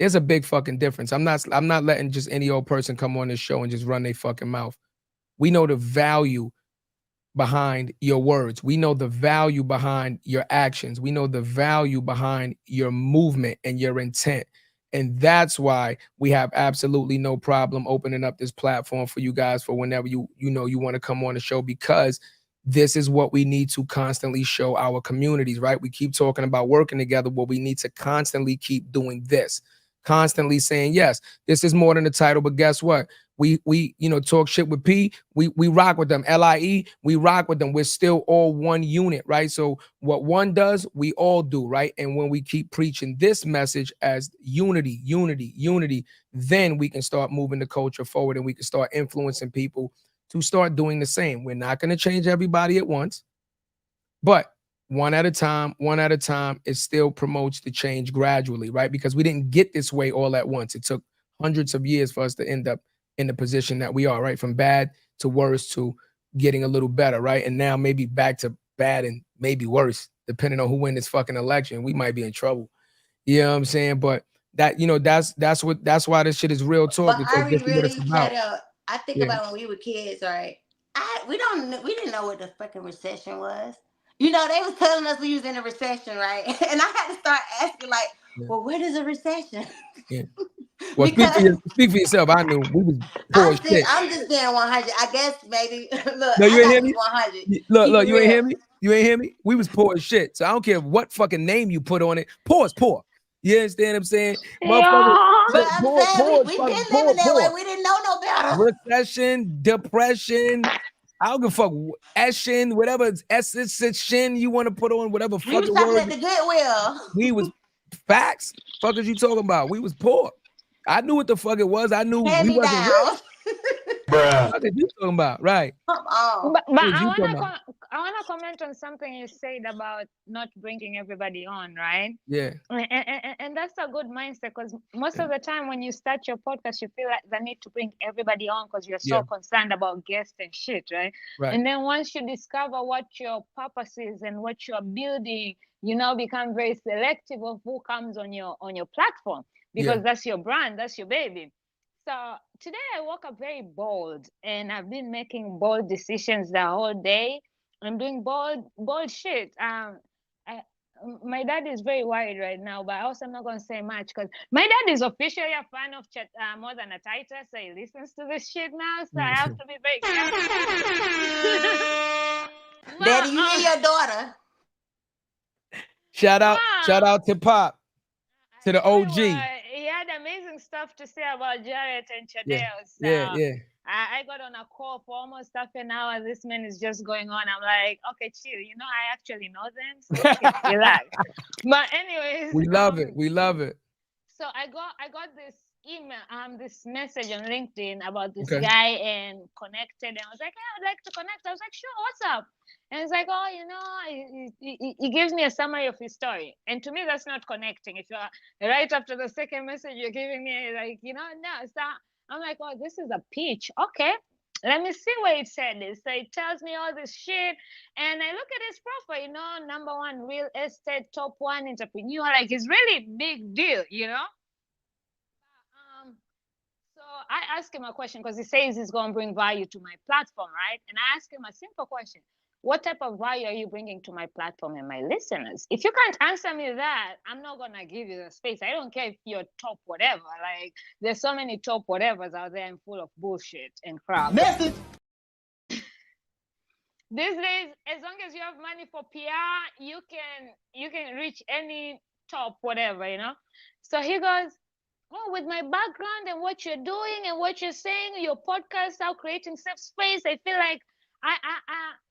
There's a big fucking difference. I'm not letting just any old person come on this show and just run their fucking mouth. We know the value behind your words. We know the value behind your actions. We know the value behind your movement and your intent. And that's why we have absolutely no problem opening up this platform for you guys for whenever you want to come on the show, because this is what we need to constantly show our communities, right? We keep talking about working together, but we need to constantly keep doing this, constantly saying, yes, this is more than a title, but guess what? We talk shit with P, we rock with them. LIE, we rock with them. We're still all one unit, right? So what one does, we all do, right? And when we keep preaching this message as unity, then we can start moving the culture forward, and we can start influencing people to start doing the same. We're not going to change everybody at once, but one at a time, it still promotes the change gradually, right? Because we didn't get this way all at once. It took hundreds of years for us to end up in the position that we are, right? From bad to worse to getting a little better, right? And now maybe back to bad and maybe worse, depending on who wins this fucking election. We might be in trouble. You know what I'm saying? But that, that's why this shit is real talk. But are we This is what it's really, about. I think about when we were kids, right? We didn't know what the fucking recession was. They was telling us we was in a recession, right? And I had to start asking, like, well, what is a recession? Yeah. Well, speak for yourself. I knew we was poor shit. I'm just being 100. I guess maybe. Look, no, you ain't hear me. 100. Look, you ain't hear me. You ain't hear me. We was poor as shit. So I don't care what fucking name you put on it. Poor is poor. You understand what I'm saying? Yeah. But I'm saying we been living that way. We didn't know no better. Recession, depression. I don't give a fuck. Eshin, whatever shin you want to put on, whatever fucking word. We was talking at the Goodwill. We was facts. Fuck is you talking about? We was poor. I knew what the fuck it was. I knew we wasn't rich. Bruh. What are you talking about? Right. But I wanna comment on something you said about not bringing everybody on, right? Yeah. And that's a good mindset, because most of the time when you start your podcast, you feel like the need to bring everybody on because you're so concerned about guests and shit, right? And then once you discover what your purpose is and what you're building, you now become very selective of who comes on your platform, because that's your brand, that's your baby. So today I woke up very bold, and I've been making bold decisions the whole day. I'm doing bold shit. My dad is very worried right now, but also I'm not going to say much because my dad is officially a fan of More Than a Title, so he listens to this shit now, so I have to be very careful. Daddy, you hear your daughter. Shout out to Pop, to the OG. He had amazing stuff to say about Jarrett and Chadeo. Yeah. I got on a call for almost half an hour. This man is just going on. I'm like, okay, chill. I actually know them, so okay, relax. But anyways, we love it. We love it. So I got this email, this message on LinkedIn about this guy and connected, and I was like, I'd like to connect. I was like, sure, what's up? And it's like, he gives me a summary of his story. And to me, that's not connecting. If you're right after the second message, you're giving me no. So I'm like, oh, this is a pitch. Okay, let me see where it said this. So it tells me all this shit. And I look at his profile, number one real estate, top one entrepreneur. Like, it's really big deal, So I asked him a question because he says he's going to bring value to my platform, right? And I asked him a simple question. What type of value are you bringing to my platform and my listeners? If you can't answer me that, I'm not going to give you the space. I don't care if you're top whatever. Like, there's so many top whatevers out there and full of bullshit and crap. Message. These days, as long as you have money for PR, you can reach any top whatever, So he goes, with my background and what you're doing and what you're saying, your podcast, how creating safe space, I feel like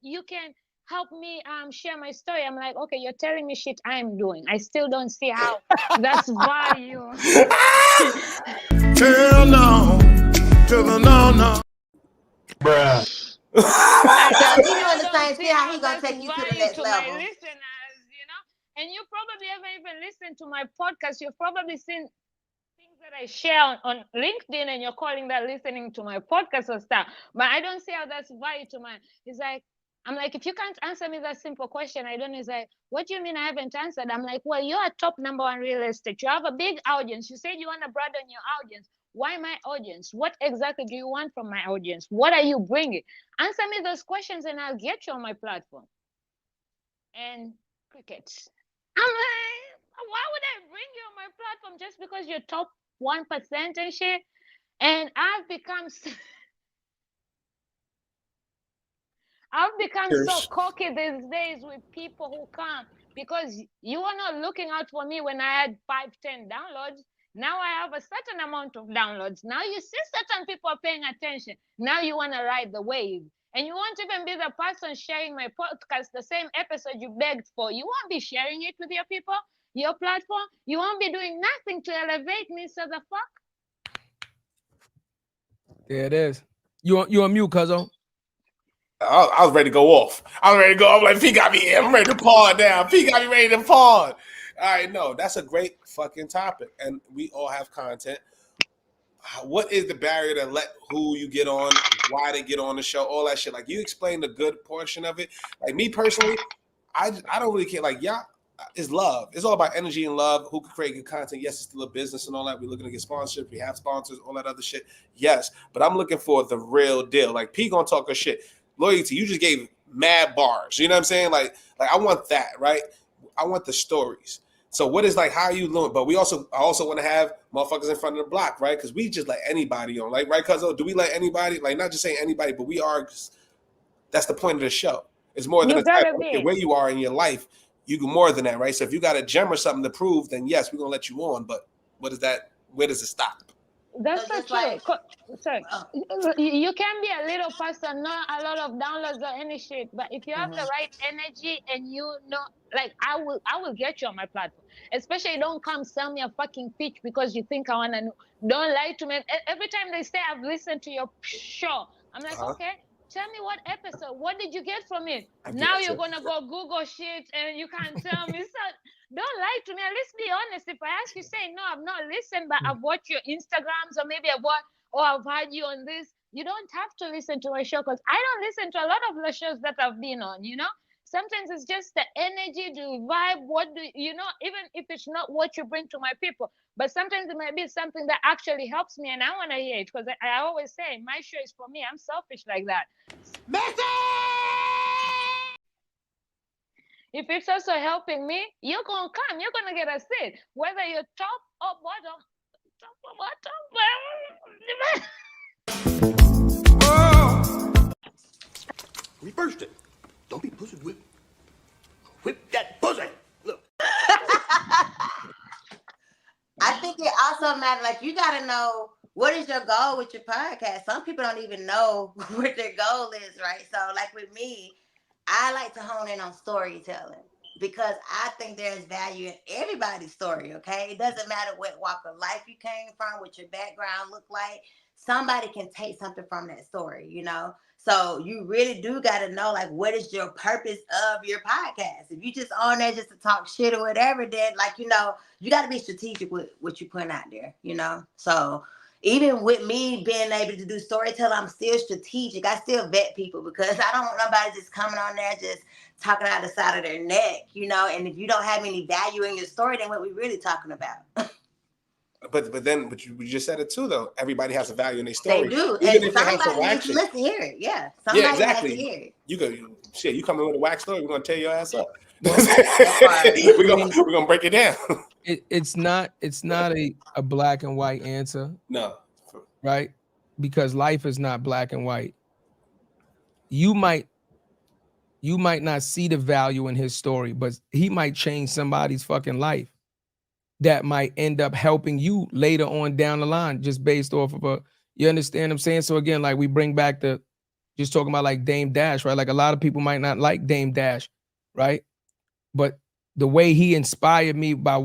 you can help me share my story. I'm like, okay, you're telling me shit I'm doing. I still don't see how that's value. Hell no, to the no. Bruh. So he doing the same thing. How he gonna take you to the next level? My listeners, and you probably haven't even listened to my podcast. You've probably seen things that I share on LinkedIn, and you're calling that listening to my podcast or stuff. But I don't see how that's value to my. It's like, I'm like, if you can't answer me that simple question, I don't know. It's like, what do you mean I haven't answered? I'm like, well, you're a top #1 real estate. You have a big audience. You said you want to broaden your audience. Why my audience? What exactly do you want from my audience? What are you bringing? Answer me those questions and I'll get you on my platform. And crickets. I'm like, why would I bring you on my platform just because you're top 1% and shit? And I've become so cocky these days with people who come because you are not looking out for me when I had 5-10 downloads. Now I have a certain amount of downloads. Now you see certain people are paying attention. Now you want to ride the wave. And you won't even be the person sharing my podcast, the same episode you begged for. You won't be sharing it with your people, your platform. You won't be doing nothing to elevate me, so the fuck. There it is. You on mute, cuzzo. I was ready to go off. I'm like, P got me in. I'm ready to pawn down. P got me ready to pawn. All right, no, that's a great fucking topic. And we all have content. What is the barrier to let who you get on, why they get on the show, all that shit? Like, you explained the good portion of it. Like, me personally, I don't really care. Like, yeah, it's love. It's all about energy and love. Who can create good content? Yes, it's still a business and all that. We're looking to get sponsorships. We have sponsors, all that other shit. Yes, but I'm looking for the real deal. Like, P gonna talk her shit. Loyalty, you just gave mad bars. You know what I'm saying? Like I want that, right? I want the stories. So what is like, how are you doing? But I also want to have motherfuckers in front of the block, right? Because we just let anybody on, like, right, cuz? Do we let anybody, like, not just saying anybody, but we are, that's the point of the show. It's more than where you are in your life. You do more than that, right? So if you got a gem or something to prove, then yes, we're going to let you on. But what is that? Where does it stop? That's not true. Sorry. You can be a little person, not a lot of downloads or any shit. But if you have the right energy and you know, like, I will get you on my platform. Especially don't come sell me a fucking pitch because you think I want to know. Don't lie to me. Every time they say I've listened to your show, I'm like, okay, tell me what episode. What did you get from it? Now you're going to go Google shit and you can't tell me. So don't lie to me. At least be honest. If I ask you, say, no, I've not listened, but I've watched your Instagrams, or maybe I've had you on this. You don't have to listen to my show because I don't listen to a lot of the shows that I've been on, you know? Sometimes it's just the energy, the vibe, even if it's not what you bring to my people. But sometimes it might be something that actually helps me and I want to hear it because I always say my show is for me. I'm selfish like that. If it's also helping me, you're going to come. You're going to get a seat. Whether you're top or bottom. Top or bottom. Reversed it. Don't be pussy whip. Whip that pussy. Look. I think it also matters. Like, you got to know, what is your goal with your podcast? Some people don't even know what their goal is, right? So, like with me, I like to hone in on storytelling because I think there's value in everybody's story, okay? It doesn't matter what walk of life you came from, what your background looked like. Somebody can take something from that story, you know? So you really do got to know, like, what is your purpose of your podcast? If you just on there just to talk shit or whatever, then, like, you know, you got to be strategic with what you're putting out there, you know? So even with me being able to do storytelling, I'm still strategic. I still vet people because I don't want nobody just coming on there just talking out the side of their neck, you know? And if you don't have any value in your story, then what we really talking about? But you just said it too, though. Everybody has a value in their story. They do. Even and somebody needs to listen, hear it. Yeah. Somebody exactly. has to hear it. You come in with a whack story, we're gonna tear your ass up. we're gonna break it down. It's not a black and white answer. No. Right? Because life is not black and white. You might not see the value in his story, but he might change somebody's fucking life that might end up helping you later on down the line, just based off of you understand what I'm saying? So again, like, we bring back just talking about like Dame Dash, right? Like, a lot of people might not like Dame Dash, right? But the way he inspired me by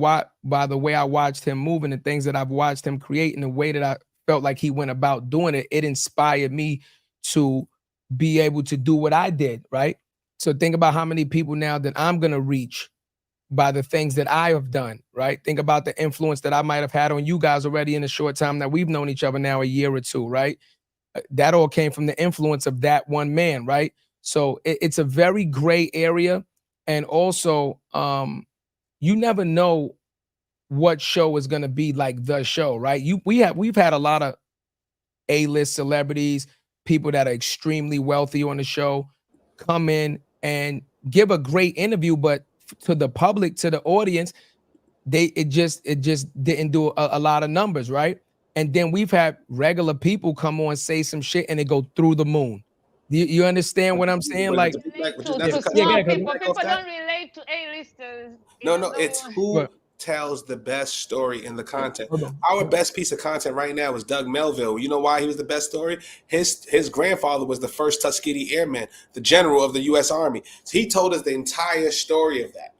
the way I watched him move and the things that I've watched him create and the way that I felt like he went about doing it, it inspired me to be able to do what I did, right? So think about how many people now that I'm going to reach by the things that I have done, right? Think about the influence that I might have had on you guys already in the short time that we've known each other now, a year or two, right? That all came from the influence of that one man, right? So it's a very gray area. And also, you never know what show is going to be like the show, right? We've had a lot of A-list celebrities, people that are extremely wealthy on the show come in and give a great interview, but to the public, to the audience, it just didn't do a lot of numbers, right? And then we've had regular people come on, say some shit, and they go through the moon. You understand what I'm saying? Like, to small people don't relate to A-listers. No, it's who tells the best story in the content. Our best piece of content right now is Doug Melville. You know why he was the best story? His grandfather was the first Tuskegee Airman, the general of the U.S. Army. So he told us the entire story of that.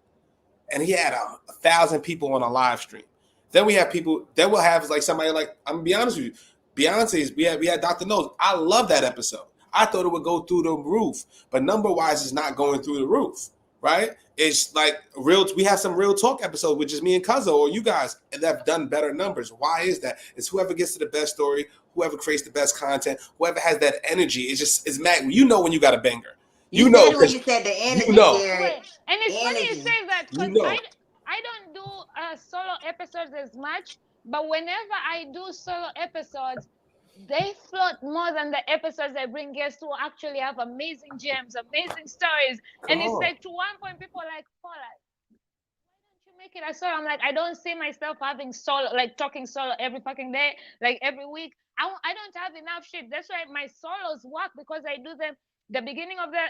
And he had 1,000 people on a live stream. Then we have people, then we'll have like somebody like, I'm gonna be honest with you, Beyonce's, we had Dr. Knows. I love that episode. I thought it would go through the roof, but number-wise, it's not going through the roof, right? It's like we have some real talk episodes with just me and Cuzzo or you guys that have done better numbers. Why is that? It's whoever gets to the best story, whoever creates the best content, whoever has that energy. It's mad. You know when you got a banger. You know when you said the energy, Jared. And it's funny you say that because I don't do solo episodes as much, but whenever I do solo episodes, they float more than the episodes I bring guests who actually have amazing gems, amazing stories. And it's like to one point people are like, Paula, why don't you make it a solo? I'm like, I don't see myself having solo, like talking solo every fucking day, like every week. I don't have enough shit. That's why my solos work, because I do them the beginning of the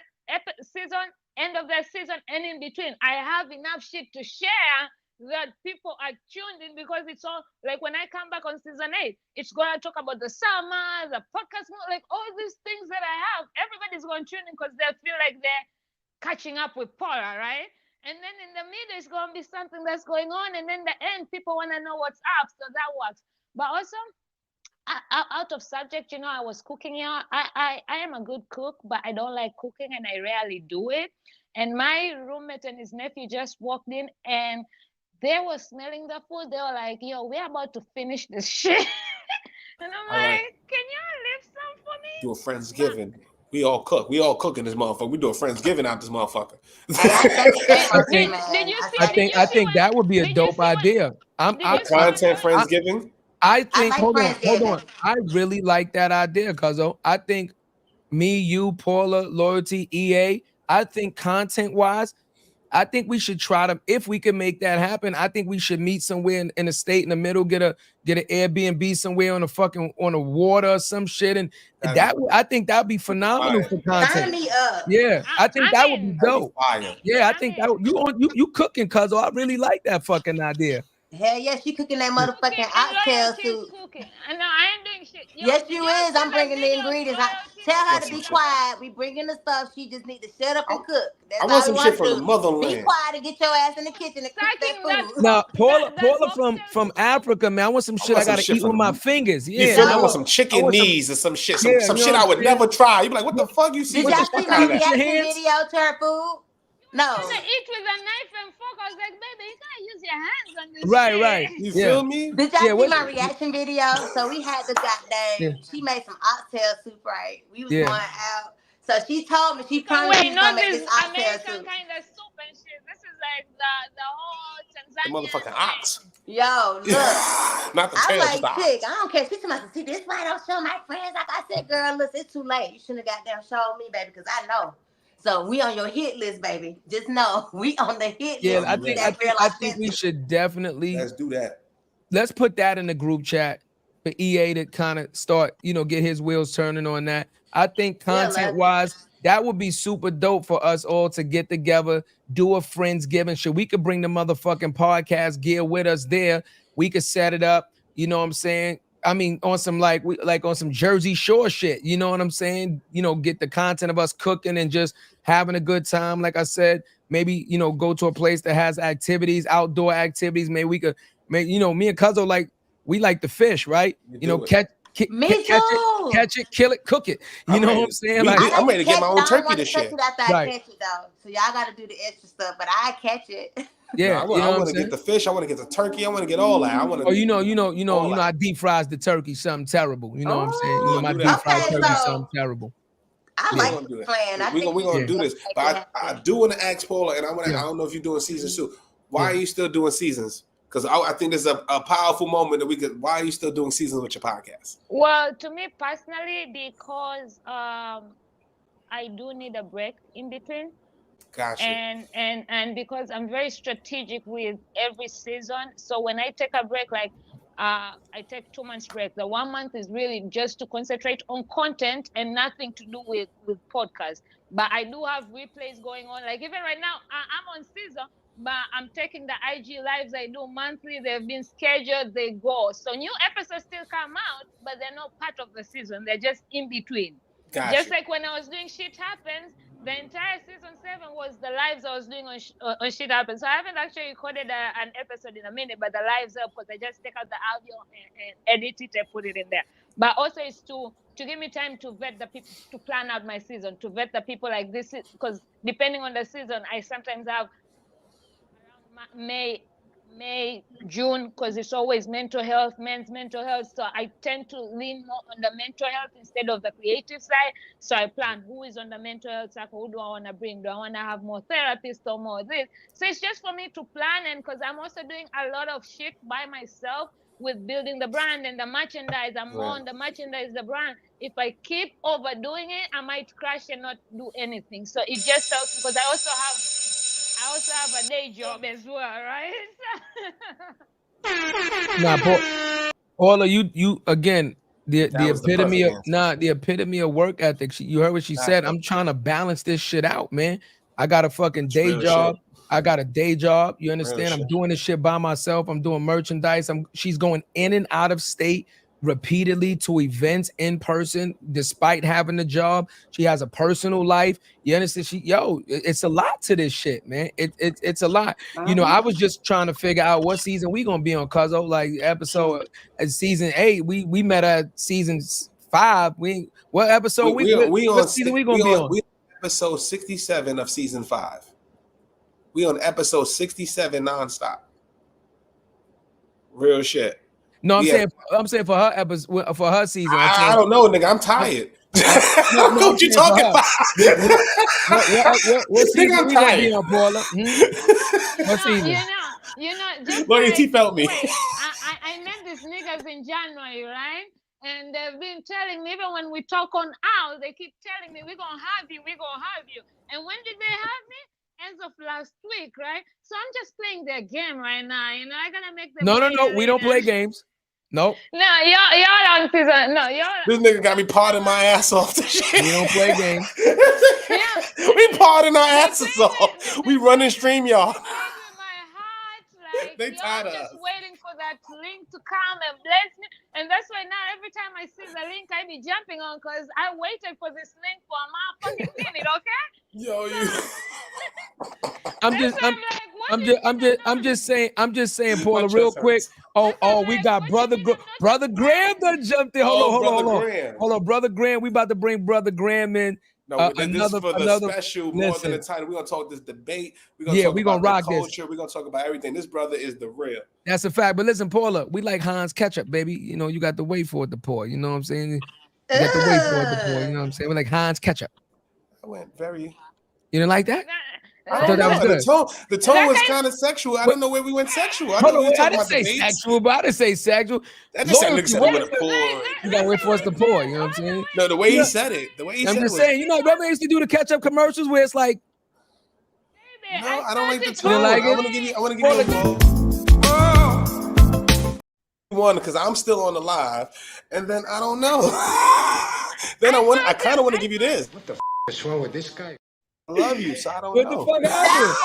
season, end of the season, and in between. I have enough shit to share that people are tuned in, because it's all like when I come back on season 8, it's gonna talk about the summer, the podcast, like all these things that I have. Everybody's gonna tune in because they feel like they're catching up with Paula, right? And then in the middle, it's gonna be something that's going on, and then the end, people wanna know what's up, so that works. But also, out of subject, I was cooking here. I am a good cook, but I don't like cooking, and I rarely do it. And my roommate and his nephew just walked in, and they were smelling the food. They were like, yo, we're about to finish this shit. And I'm like, can y'all leave some for me? Do a Friendsgiving. We all cook. We all cook in this motherfucker. We do a Friendsgiving out this motherfucker. I think that would be a dope idea. Content Friendsgiving. I think, hold on. I really like that idea, Cuzzo. I think me, you, Paula, Loyalty, EA, I think content-wise, I think we should try to, if we can make that happen, I think we should meet somewhere in a state in the middle, get an Airbnb somewhere on a water or some shit. And I think that'd be phenomenal for content. Sign me up. Yeah, I think that would be dope. Yeah, I think that you cooking, Cuzzo. I really like that fucking idea. Hell yes, she cooking that motherfucking oxtail soup. No, I ain't doing shit. Yes, you is. I'm bringing the ingredients. Tell her to be quiet. We bringing the stuff. She just need to shut up and cook. That's I want some shit from the motherland. Be quiet and get your ass in the kitchen and cook that food. Now, Paula from Africa, man. I want some shit I gotta eat with my fingers. Yeah, you feel me? I want some chicken knees or some shit. Some shit I would never try. You be like, what the fuck? You see? Did y'all see my reaction video to her food? No. I want to eat with a knife and fork. I was like, baby, you can't use your hands on this. Right. You feel me? Did y'all see my reaction video? So we had the goddamn. She made some oxtail soup, right? We was going out. So she told me she promised she was gonna make this oxtail American soup. Kind of soup and shit. This is like the whole Tanzania. The motherfucking ox. Yo, look. Not the I'm tail, like, chick, I don't care. She told me, see, this why I don't show my friends. Like I said, girl, listen, it's too late. You shouldn't have goddamn showed me, baby, because I know. So we on your hit list, baby. Just know we on the hit list. Yeah, I think we should definitely let's do that. Let's put that in the group chat for EA to kind of start, get his wheels turning on that. I think content-wise, that would be super dope for us all to get together, do a Friendsgiving. Sure, we could bring the motherfucking podcast gear with us there. We could set it up. You know what I'm saying? I mean, on some on some Jersey Shore shit. You know what I'm saying? Get the content of us cooking and just having a good time. Like I said, maybe go to a place that has activities, outdoor activities. Maybe we could, me and Cuzzo we like to fish, right? Catch it, kill it, cook it. You know what I'm saying? I'm ready to get my own turkey this year. Right. Catch it, though. So y'all got to do the extra stuff, but I catch it. Yeah, I want to get the fish. I want to get the turkey. I want to get all that. I want to. I deep fries the turkey something terrible. You know what I'm saying? My deep fried turkey something terrible. I like the plan. We're gonna do this. But I do want to ask Paula, and I don't know if you're doing seasons too. Why are you still doing seasons? Because I think there's a powerful moment that we could. Why are you still doing seasons with your podcast? Well, to me personally, because I do need a break in between. Gotcha. And because I'm very strategic with every season, so when I take a break, like I take 2 months break. The 1 month is really just to concentrate on content and nothing to do with podcasts. But I do have replays going on. Like even right now, I'm on season, but I'm taking the IG lives I do monthly. They've been scheduled. They go. So new episodes still come out, but they're not part of the season. They're just in between. Gotcha. Just like when I was doing Shit Happens, the entire season 7 was the lives I was doing on Shit Happens. So I haven't actually recorded an episode in a minute, but the lives up because I just take out the audio and edit it and put it in there. But also it's to give me time to vet the people, to plan out my season, to vet the people like this, because depending on the season, I sometimes have around May, June, because it's always mental health, men's mental health. So I tend to lean more on the mental health instead of the creative side. So I plan who is on the mental health side, who do I want to bring? Do I want to have more therapists or more this? So it's just for me to plan, and because I'm also doing a lot of shit by myself with building the brand and the merchandise. I'm more on the merchandise, the brand. If I keep overdoing it, I might crash and not do anything. So it just helps because I also have a day job as well, right? Paula, you again, the epitome of work ethic. You heard what she said. I'm trying to balance this shit out, man. I got a fucking day job. I got a day job. You understand? I'm doing this shit by myself. I'm doing merchandise. She's going in and out of state repeatedly to events in person, despite having a job. She has a personal life. You understand? It's a lot to this shit, man. It's a lot. You know, I was just trying to figure out what season we gonna be on, Cuzzo. Like episode season 8. We met at season 5. What episode what season we gonna be on? We episode 67 of season 5. We on episode 67 nonstop. Real shit. No, I'm saying for her episode, for her season. I don't know, nigga. I'm tired. What you talking about? What season we gonna be on, Paula? What season? Just Loyalty felt me. Wait, I met these niggas in January, right? And they've been telling me, even when we talk on out, they keep telling me, we're gonna have you. And when did they have me? As of last week, right? So I'm just playing their game right now. You know, I gotta make them. No. We don't play games. Nope. No, y'all on season. No, y'all. This nigga got me parting my ass off. We don't play games. We parting our asses off. We running stream, y'all. They tired of us. Just waiting for that link to come and bless me, and that's why now every time I see the link, I be jumping on because I waited for this link for a motherfucking minute. Okay. Yo, I'm just saying, Paula, real quick. Oh, we got brother Graham that jumped in. Hold on, brother Graham. We about to bring brother Graham in. No, this is for the special. More than the title. We're gonna talk this debate. We're gonna rock culture. We're gonna talk about everything. This brother is the real. That's a fact. But listen, Paula, we like Hans ketchup, baby. You know, you got to wait for it to pour. You know what I'm saying? You got to wait for it to pour. You know what I'm saying? We're like Hans ketchup. I went very. You didn't like that? I thought that was good. The tone was kind of sexual. I don't know where we went sexual. I didn't say sexual, but I didn't say sexual. That just sounded like a pour. You gotta wait for us to pour. You know what I'm saying? No, the way he said it. I'm just saying. You know, remember they used to do the ketchup commercials where it's like. No, I don't like the tone. I want to give you. One because I'm still on the live, and then I don't know. Then I kind of want to give you this. What the is wrong with this guy? I love you, so I don't know. What the fuck happened?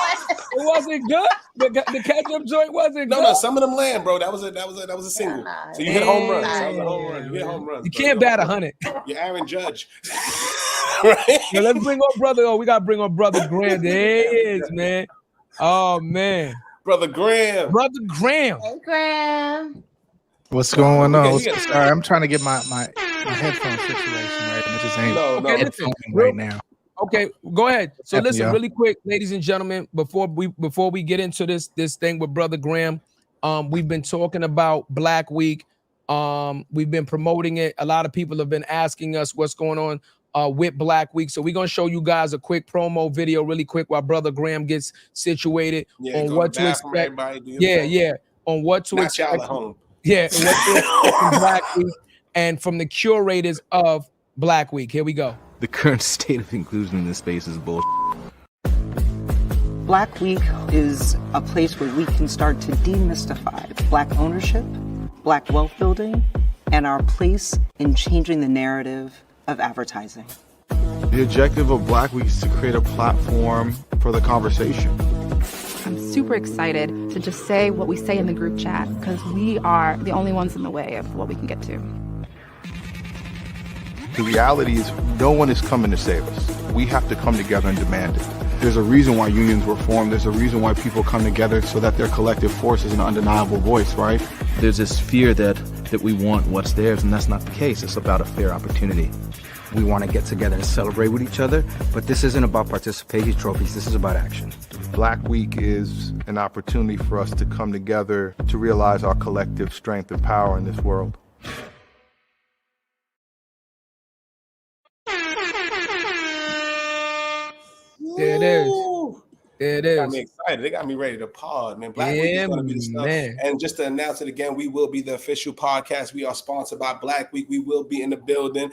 It wasn't good. The ketchup joint wasn't good. No, some of them land, bro. That was a single. So you hit home runs. That was a home run. You hit home runs. You can't bat 100. You're Aaron Judge. Right? Now let's bring on brother. Oh, we gotta bring on brother Graham. There he is, man. Oh man, brother Graham. Hey, Graham. What's going on? Sorry, I'm trying to get my headphone situation right. It just ain't right now. Okay, go ahead. So listen, really quick, ladies and gentlemen, before we get into this thing with brother Graham, we've been talking about Black Week. We've been promoting it. A lot of people have been asking us what's going on. with Black Week. So we're gonna show you guys a quick promo video really quick while Brother Graham gets situated on what to expect. On what to expect. Y'all at home. Yeah, and what to expect from Black Week and from the curators of Black Week. Here we go. The current state of inclusion in this space is bullshit. Black Week is a place where we can start to demystify Black ownership, Black wealth building, and our place in changing the narrative of advertising. The objective of Black Week is to create a platform for the conversation. I'm super excited to just say what we say in the group chat because we are the only ones in the way of what we can get to. The reality is no one is coming to save us. We have to come together and demand it. There's a reason why unions were formed. There's a reason why people come together so that their collective force is an undeniable voice, right? There's this fear that we want what's theirs, and that's not the case. It's about a fair opportunity. We want to get together and celebrate with each other, but this isn't about participation trophies. This is about action. Black Week is an opportunity for us to come together to realize our collective strength and power in this world. There it is. There it is. They got me excited. They got me ready to pod, man. Black Week is going to be the stuff. And just to announce it again, we will be the official podcast. We are sponsored by Black Week. We will be in the building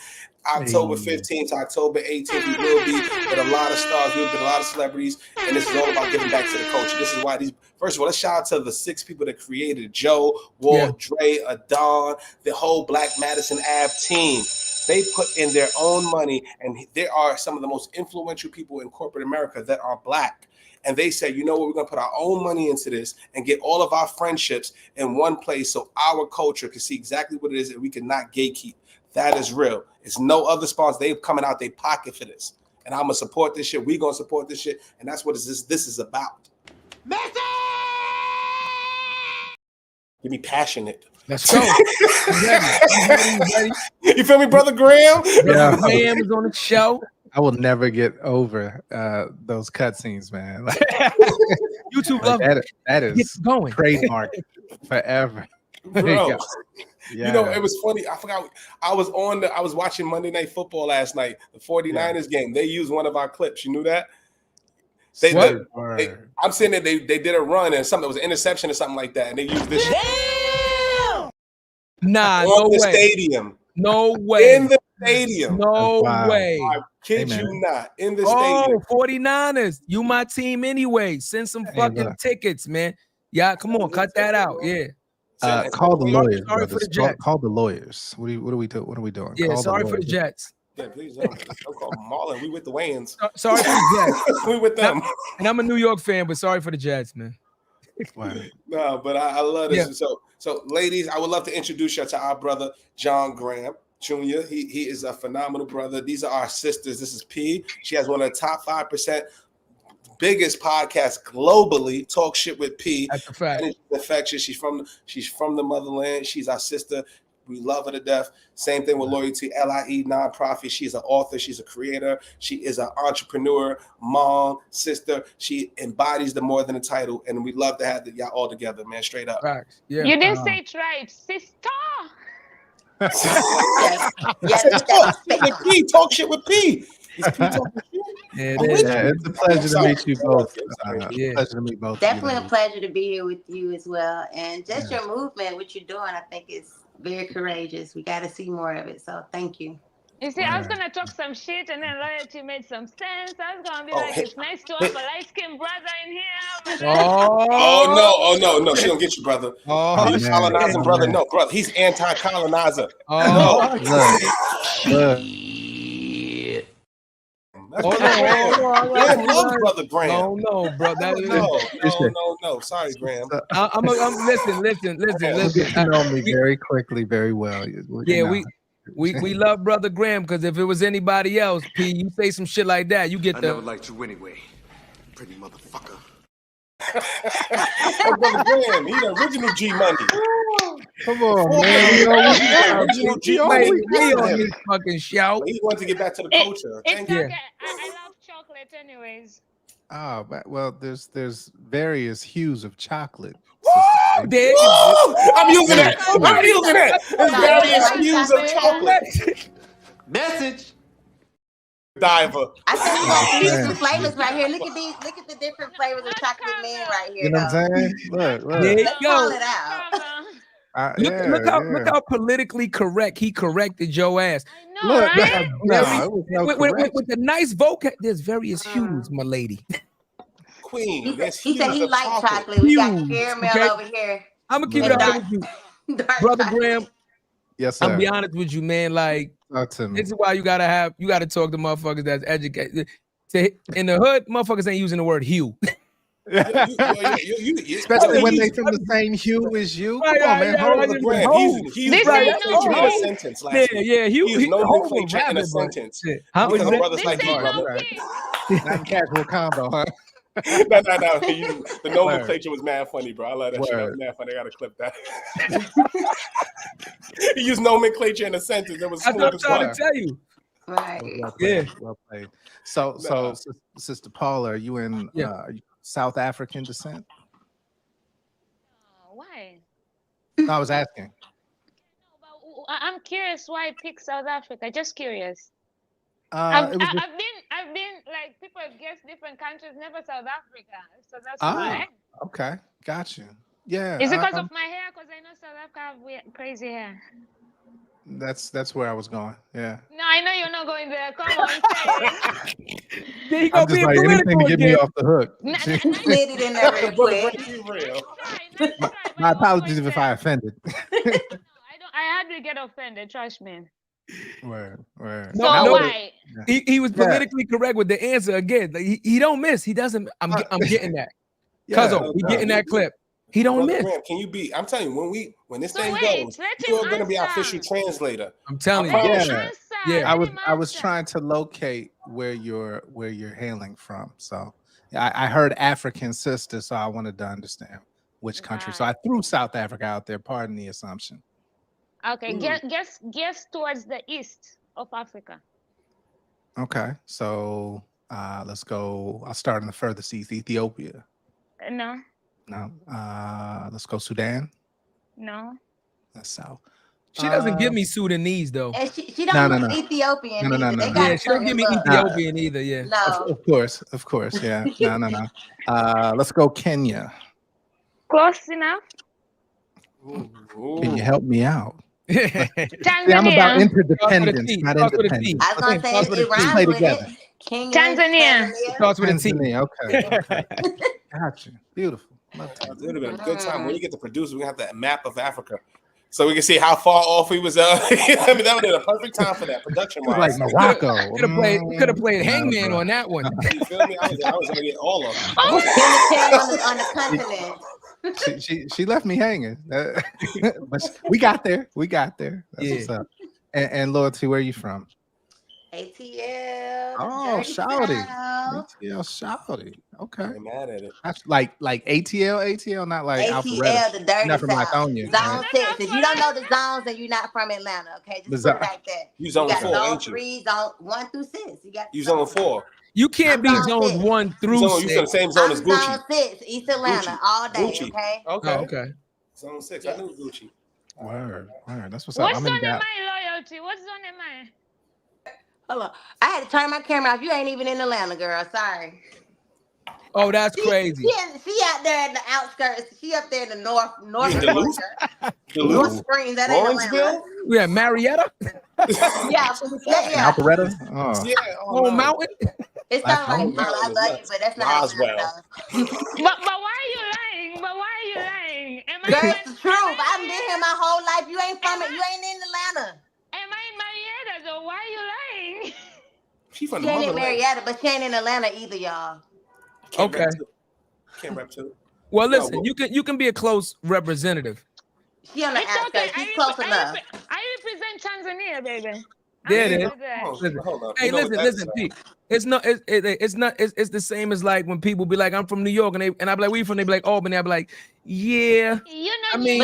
October 15th to October 18th. We will be with a lot of stars. We'll be with a lot of celebrities. And this is all about giving back to the culture. This is why first of all, let's shout out to the 6 people that created it. Joe, Walt, Dre, Adon, the whole Black Madison Ave team. They put in their own money, and there are some of the most influential people in corporate America that are Black. And they said, you know what, we're going to put our own money into this and get all of our friendships in one place so our culture can see exactly what it is and we cannot gatekeep. That is real. It's no other sponsor. They're coming out their pocket for this. And I'm going to support this shit. We're going to support this shit. And that's what this is about. Give me passionate. Let's go. Ready? You feel me, Brother Graham? Brother Graham is on the show. I will never get over those cutscenes, man. YouTube love that is going trademark forever. Bro. You know, it was funny. I forgot. I was watching Monday Night Football last night, the 49ers game. They used one of our clips. You knew that? I'm saying that they did a run and something that was an interception or something like that, and they used this. Nah, no way. Stadium. No way. In the stadium. No way. I kid you not. In the stadium. Oh, 49ers. You my team anyway. Send some fucking tickets, man. Yeah, come on, cut that out. Yeah. Call the lawyers. Sorry for the Jets. Call the lawyers. What are we doing? Yeah, call sorry for the Jets. Yeah, please don't call Marlon. We with the Wayans. Sorry for the Jets. We with them. And I'm a New York fan, but sorry for the Jets, man. No, but I love this. Yeah. So, ladies, I would love to introduce you to our brother, John Graham Jr. He is a phenomenal brother. These are our sisters. This is P. She has one of the top 5% biggest podcasts globally. Talk shit with P. That's a fact. And it's infectious. She's from the motherland. She's our sister. We love her to death. Same thing with Loyalty, LIE nonprofit. She's an author. She's a creator. She is an entrepreneur, mom, sister. She embodies the more than a title. And we love to have y'all all together, man. Straight up. Facts. Yeah. You didn't say it right, sister. Talk shit with P. It's a pleasure to meet you both. Pleasure to meet both. Definitely a pleasure to be here with you as well. And just your movement, what you're doing, I think is very courageous. We got to see more of it. So thank you. You see, I was going to talk some shit and then Loyalty made some sense. I was going to be like, it's nice to have a light-skinned brother in here. Oh, no. She don't get you, brother. He's colonizer, brother. No, brother. He's anti-colonizer. Graham loves Brother Graham. No, bro. No. Sorry, Graham. I'm listen. You know me very quickly, very well. Yeah, we love Brother Graham because if it was anybody else, P, you say some shit like that, you get I never liked you anyway, pretty motherfucker. Brother Graham, he the original G Money. Come on, man. Original G Money. We on this fucking show. He wants to get back to the culture. It's okay. I love chocolate anyways. Oh, well, there's various hues of chocolate. I'm using that. There's various hues of chocolate. Message. Diver. I think we got different flavors right here. Look at these. Look at the different flavors of chocolate men right here. You know what I'm saying? Look. Let's call it out. Look how politically correct he corrected your ass. I know, right? With the nice vocab, there's various hues, my lady. Queen, he said he likes chocolate. We got caramel over here. I'm gonna keep it out with you, brother Graham. Yes, sir. I'm be honest with you, man. Like, this is why you gotta talk to motherfuckers that's educated. In the hood, motherfuckers ain't using the word hue. Especially when they from the same hue as you. Come on, man. He's nomenclature in a sentence. Yeah. He's nomenclature in a sentence. Because of brothers like you, brother. Not casual combo, huh? No. The nomenclature was mad funny, bro. I love that shit. That was mad funny. I gotta clip that. He used nomenclature in a sentence. That was That's what I'm trying to tell you. Right. Well played. So, Sister Paula, are you in South African descent? Why? No, I was asking. I'm curious why pick South Africa. Just curious. I've been like people have guessed different countries, never South Africa. So that's why. Okay, got you. Yeah. Is it because of my hair? Because I know South Africa have weird, crazy hair. That's where I was going. Yeah. No, I know you're not going there. Come on, say it. I'm just like anything to get me off the hook. Slid it in there real quick. My apologies if I offended. I hardly get offended. Trust me. Word. So why? He was politically correct with the answer again. Like, he don't miss. He doesn't. I'm getting that. Cuzzo, we getting that clip. He don't miss. Graham, can you be? I'm telling you, when this thing goes, you're gonna be our official translator. I'm telling you. Yeah. I was trying to locate where you're hailing from. So I heard African sister, so I wanted to understand which country. So I threw South Africa out there. Pardon the assumption. Okay, guess towards the east of Africa. Okay, so let's go. I'll start in the furthest east, Ethiopia. No. Let's go Sudan. No. That's south. She doesn't give me Sudanese though. And she don't give Ethiopian. No. Yeah, she don't give me Ethiopian either. Yeah. No. Of course. Yeah. No. Let's go Kenya. Close enough. Can you help me out? Tanzania. See, I'm about interdependence, not independence. I was gonna say it rhymes with it. Kenya, Tanzania. Starts with a T. Okay. Gotcha. Beautiful. It would have been a good time when we get to produce. We have that map of Africa, so we can see how far off we was. I mean, that would have been a perfect time for that production. Like Morocco. Could have played Hangman on that one. You feel me? I was gonna get all of them. on the continent. She left me hanging, but we got there. That's what's up. And Loyalty, where are you from? ATL. Oh, shouty. ATL, shouty. Okay. I'm mad at it. That's like ATL, not like ATL, Alpharetta. the dirty not from South. Lithonia. Zone 6. If you don't know the zones, then you're not from Atlanta. Okay, just put it like that. You zone 4, zone ain't you? 3, zone 1 through 6. You zone 4. You can't be zone 1 through 6. You in the same zone as Gucci. Zone 6, East Atlanta, all day. Gucci. Okay. Okay. Zone 6. I knew Gucci. Word. That's what's up. What's zone am I, Loyalty? What zone am I? Hold on. I had to turn my camera off. You ain't even in Atlanta, girl. Sorry. Oh, that's crazy. She out there in the outskirts. She up there in the north Duluth? North Springs. That ain't Atlanta. Yeah, Marietta. Yeah. Alpharetta. Oh, Mountain. It's not like I love you, but that's not Atlanta. But why are you lying? Girl, it's the truth. I've been here my whole life. You ain't from it. You ain't in Atlanta. Am I in Marietta though? Why are you lying? She from She ain't in Marietta, but she ain't in Atlanta either, y'all. Okay. Can't rap too. Well, listen, you can be a close representative. She on the outskirts. She's close enough. I represent Tanzania, baby. There it is. Hey, listen, Pete. It's the same as like when people be like, I'm from New York, and I be like, where you from? They be like, Albany. I be like, yeah. I mean,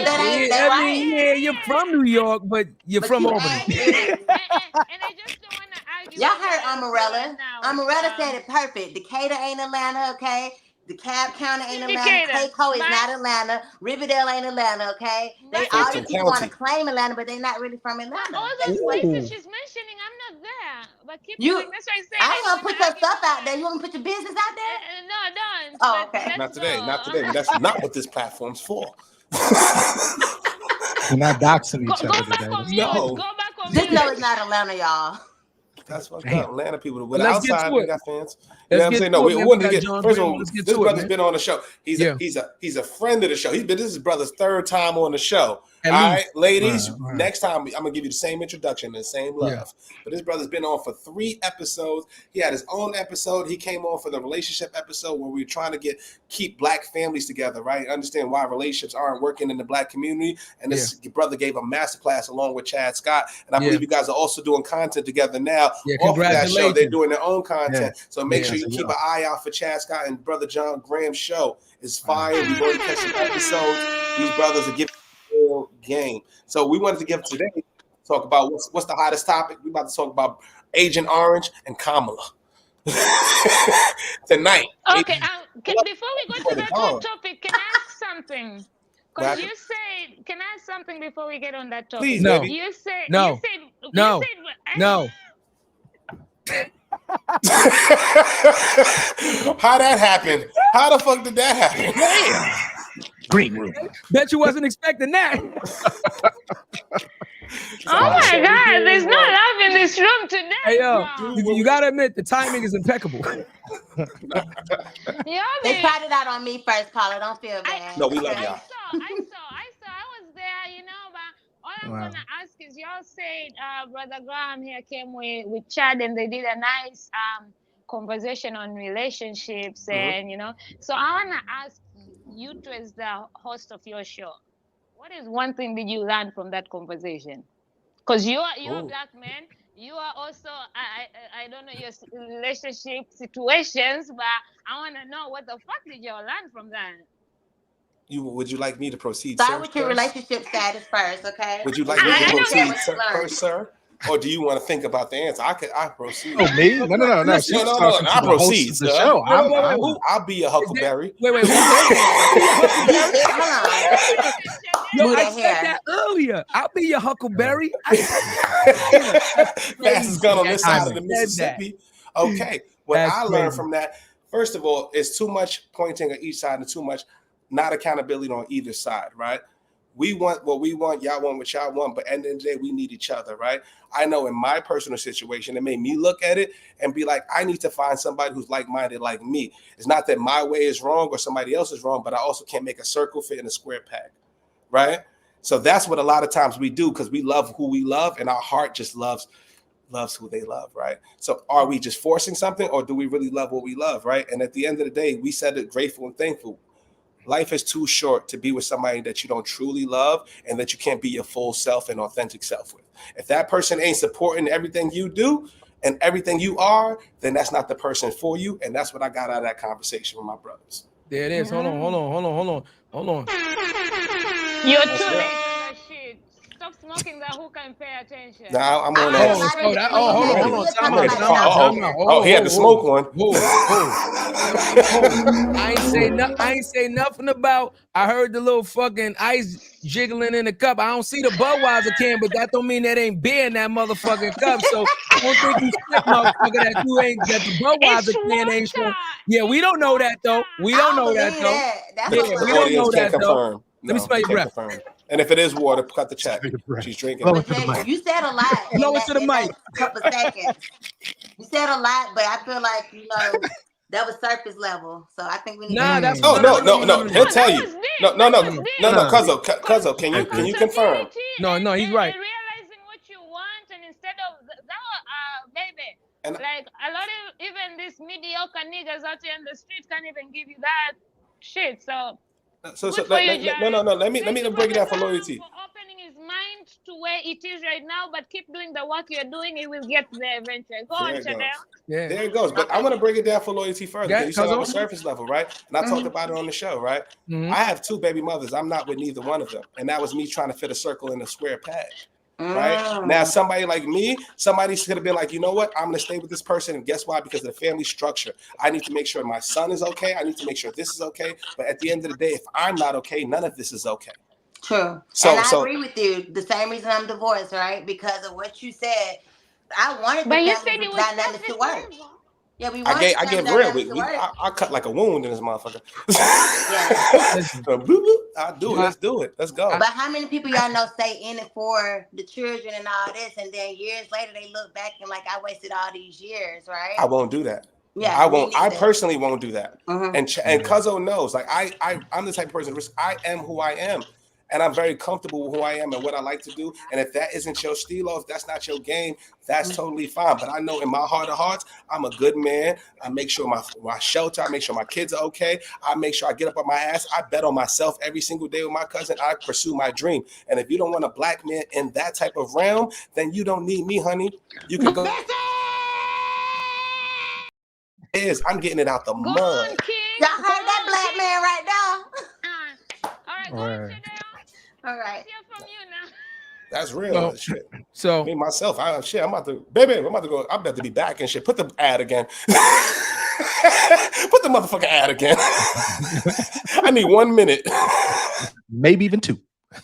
you're from New York, but you're from Albany. And I just don't want to argue. Y'all heard Amarella. Amarella said it perfect. Decatur ain't Atlanta, okay? DeKalb County ain't Atlanta. Clayco is not Atlanta. Riverdale ain't Atlanta, okay? They all these people want to claim Atlanta, but they're not really from Atlanta. All those places she's mentioning, I'm not there. But keep going. That's why I say I ain't gonna put your stuff out there. You want to put your business out there? No, I don't. Oh, okay. Not today. Not today. That's not what this platform's for. We're not doxing each other today. No. Just know it's not Atlanta, y'all. That's fucked up. Atlanta people, but Let's outside get they got fans. You know what I'm saying? No, we want to get. First of all, this brother's been on the show. He's a friend of the show. This is his brother's third time on the show. All right, ladies. Next time I'm gonna give you the same introduction and the same love. Yeah. But this brother's been on for 3 episodes. He had his own episode. He came on for the relationship episode where we were trying to keep black families together, right? Understand why relationships aren't working in the black community. And this brother gave a masterclass along with Chad Scott. And I believe you guys are also doing content together now. Yeah, off of that show. They're doing their own content. Yeah. So make sure you keep an eye out for Chad Scott and Brother John Graham's show. It's fire. We're going to catch some episodes. These brothers are giving real game. So we wanted to talk about what's the hottest topic. We're about to talk about Agent Orange and Kamala tonight. Okay, before we go to that topic, can I ask something? Because you said, can I ask something before we get on that topic? Please, baby. You said, no. How that happened? How the fuck did that happen? Green room. Bet you wasn't expecting that. Oh my God, there's no love in this room today. Hey, yo, you gotta admit the timing is impeccable. They tried it out on me first, caller. Don't feel bad. No, we love y'all. I was there, but all I'm gonna ask is, y'all said Brother Graham here came with Chad and they did a nice conversation on relationships and so I wanna ask you two as the host of your show, what is one thing that you learned from that conversation? Because you're a black man, you are also I don't know your relationship situations, but I want to know what the fuck did y'all learn from that? Would you like me to proceed? Start with your relationship status first, okay? Would you like me to proceed first, sir? Or do you want to think about the answer? I proceed. Oh, me? No. No. I proceed. The show. I'll be a Huckleberry. Wait. Yo, I said that earlier. I'll be your Huckleberry. Fastest gun on this side of the Mississippi. Okay. What I learned from that, first of all, is too much pointing on each side and too much not accountability on either side, right? We want what we want, y'all want what y'all want, but at the end of the day, we need each other, right? I know in my personal situation, it made me look at it and be like, I need to find somebody who's like-minded like me. It's not that my way is wrong or somebody else is wrong, but I also can't make a circle fit in a square peg, right? So that's what a lot of times we do because we love who we love and our heart just loves who they love, right? So are we just forcing something or do we really love what we love, right? And at the end of the day, we said it grateful and thankful. Life is too short to be with somebody that you don't truly love and that you can't be your full self and authentic self with. If that person ain't supporting everything you do and everything you are, then that's not the person for you. And that's what I got out of that conversation with my brothers. There it is. Hold on. You're too late on that shit. Stop smoking that hookah and pay attention. Now I'm on that. Hold on. He had to smoke one. I ain't say nothing about. I heard the little fucking ice jiggling in the cup. I don't see the Budweiser can, but that don't mean that ain't beer in that motherfucking cup. So I don't think you sick, motherfucker, that the Budweiser can ain't strong. Yeah, we don't know that though. We don't know that though. We don't know that though. Let me smell your breath. And if it is water, cut the check. She's drinking. You said a lot. Blow it to the mic. Couple seconds. You said a lot, but I feel like that was surface level. So I think we need. No. He'll tell you. No. Cuzzo, can you confirm? No, he's right. Realizing what you want, and instead of baby, like a lot of even these mediocre niggas out here in the street can't even give you that shit. So let me break it down for loyalty. For opening his mind to where it is right now, but keep doing the work you're doing, it will get there eventually. Go on, Chadeo. Yeah, there it goes. But I want to break it down for loyalty further. You said on the surface level, right? And I talked about it on the show, right? I have 2 baby mothers. I'm not with neither one of them, and that was me trying to fit a circle in a square peg. Right now, somebody like me, somebody could have been like, you know what? I'm gonna stay with this person, and guess why? Because of the family structure. I need to make sure my son is okay. I need to make sure this is okay. But at the end of the day, if I'm not okay, none of this is okay. True. And I agree with you. The same reason I'm divorced, right? Because of what you said. I wanted the family dynamics to work. Yeah, we wanted I get real. I cut like a wound in this motherfucker. I do it. Let's do it. Let's go. But how many people y'all know stay in it for the children and all this, and then years later they look back and like, I wasted all these years, right? I won't do that. Yeah, I won't. I personally won't do that. And Cuzzo knows. Like I'm the type of person. I am who I am. And I'm very comfortable with who I am and what I like to do. And if that isn't your stilo, if that's not your game, that's totally fine. But I know in my heart of hearts, I'm a good man. I make sure my shelter, I make sure my kids are okay. I make sure I get up on my ass. I bet on myself every single day with my cousin. I pursue my dream. And if you don't want a black man in that type of realm, then you don't need me, honey. You can go. I'm getting it out the mud. Y'all heard that black man right now. All right, all right. Hear from you now. That's real shit. So me myself, I'm about to go. I'm about to be back and shit. Put the ad again. Put the motherfucking ad again. I need 1 minute. Maybe even 2.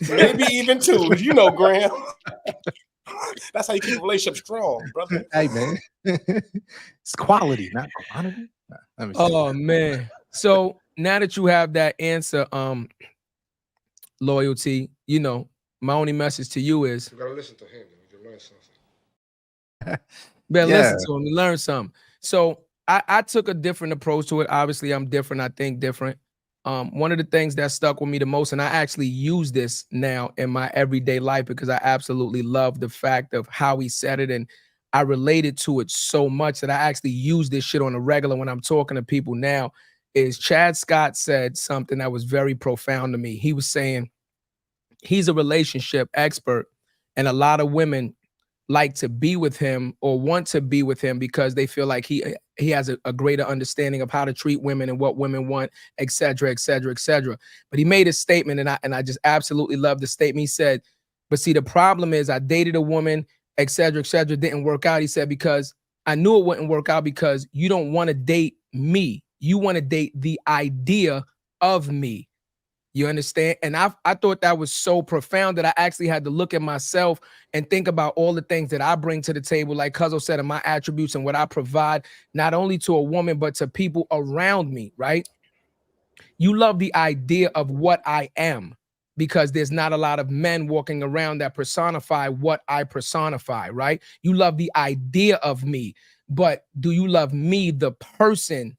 Maybe even 2. You know, Graham. That's how you keep a relationship strong, brother. Hey man, it's quality, not quantity. Oh man. So now that you have that answer, Loyalty, you know, my only message to you is you gotta listen to him. You learn something. Listen to him, learn something. So I took a different approach to it. Obviously, I'm different. I think different. One of the things that stuck with me the most, and I actually use this now in my everyday life because I absolutely love the fact of how he said it, and I related to it so much that I actually use this shit on a regular when I'm talking to people now. Is Chad Scott said something that was very profound to me. He was saying he's a relationship expert, and a lot of women like to be with him or want to be with him because they feel like he has a greater understanding of how to treat women and what women want, et cetera, et cetera, et cetera. But he made a statement, and I just absolutely love the statement. He said, but see, the problem is I dated a woman, et cetera, didn't work out. He said, because I knew it wouldn't work out because you don't want to date me. You want to date the idea of me. You understand? And I thought that was so profound that I actually had to look at myself and think about all the things that I bring to the table, like Cuzzo said, and my attributes and what I provide, not only to a woman, but to people around me, right? You love the idea of what I am because there's not a lot of men walking around that personify what I personify, right? You love the idea of me, but do you love me, the person,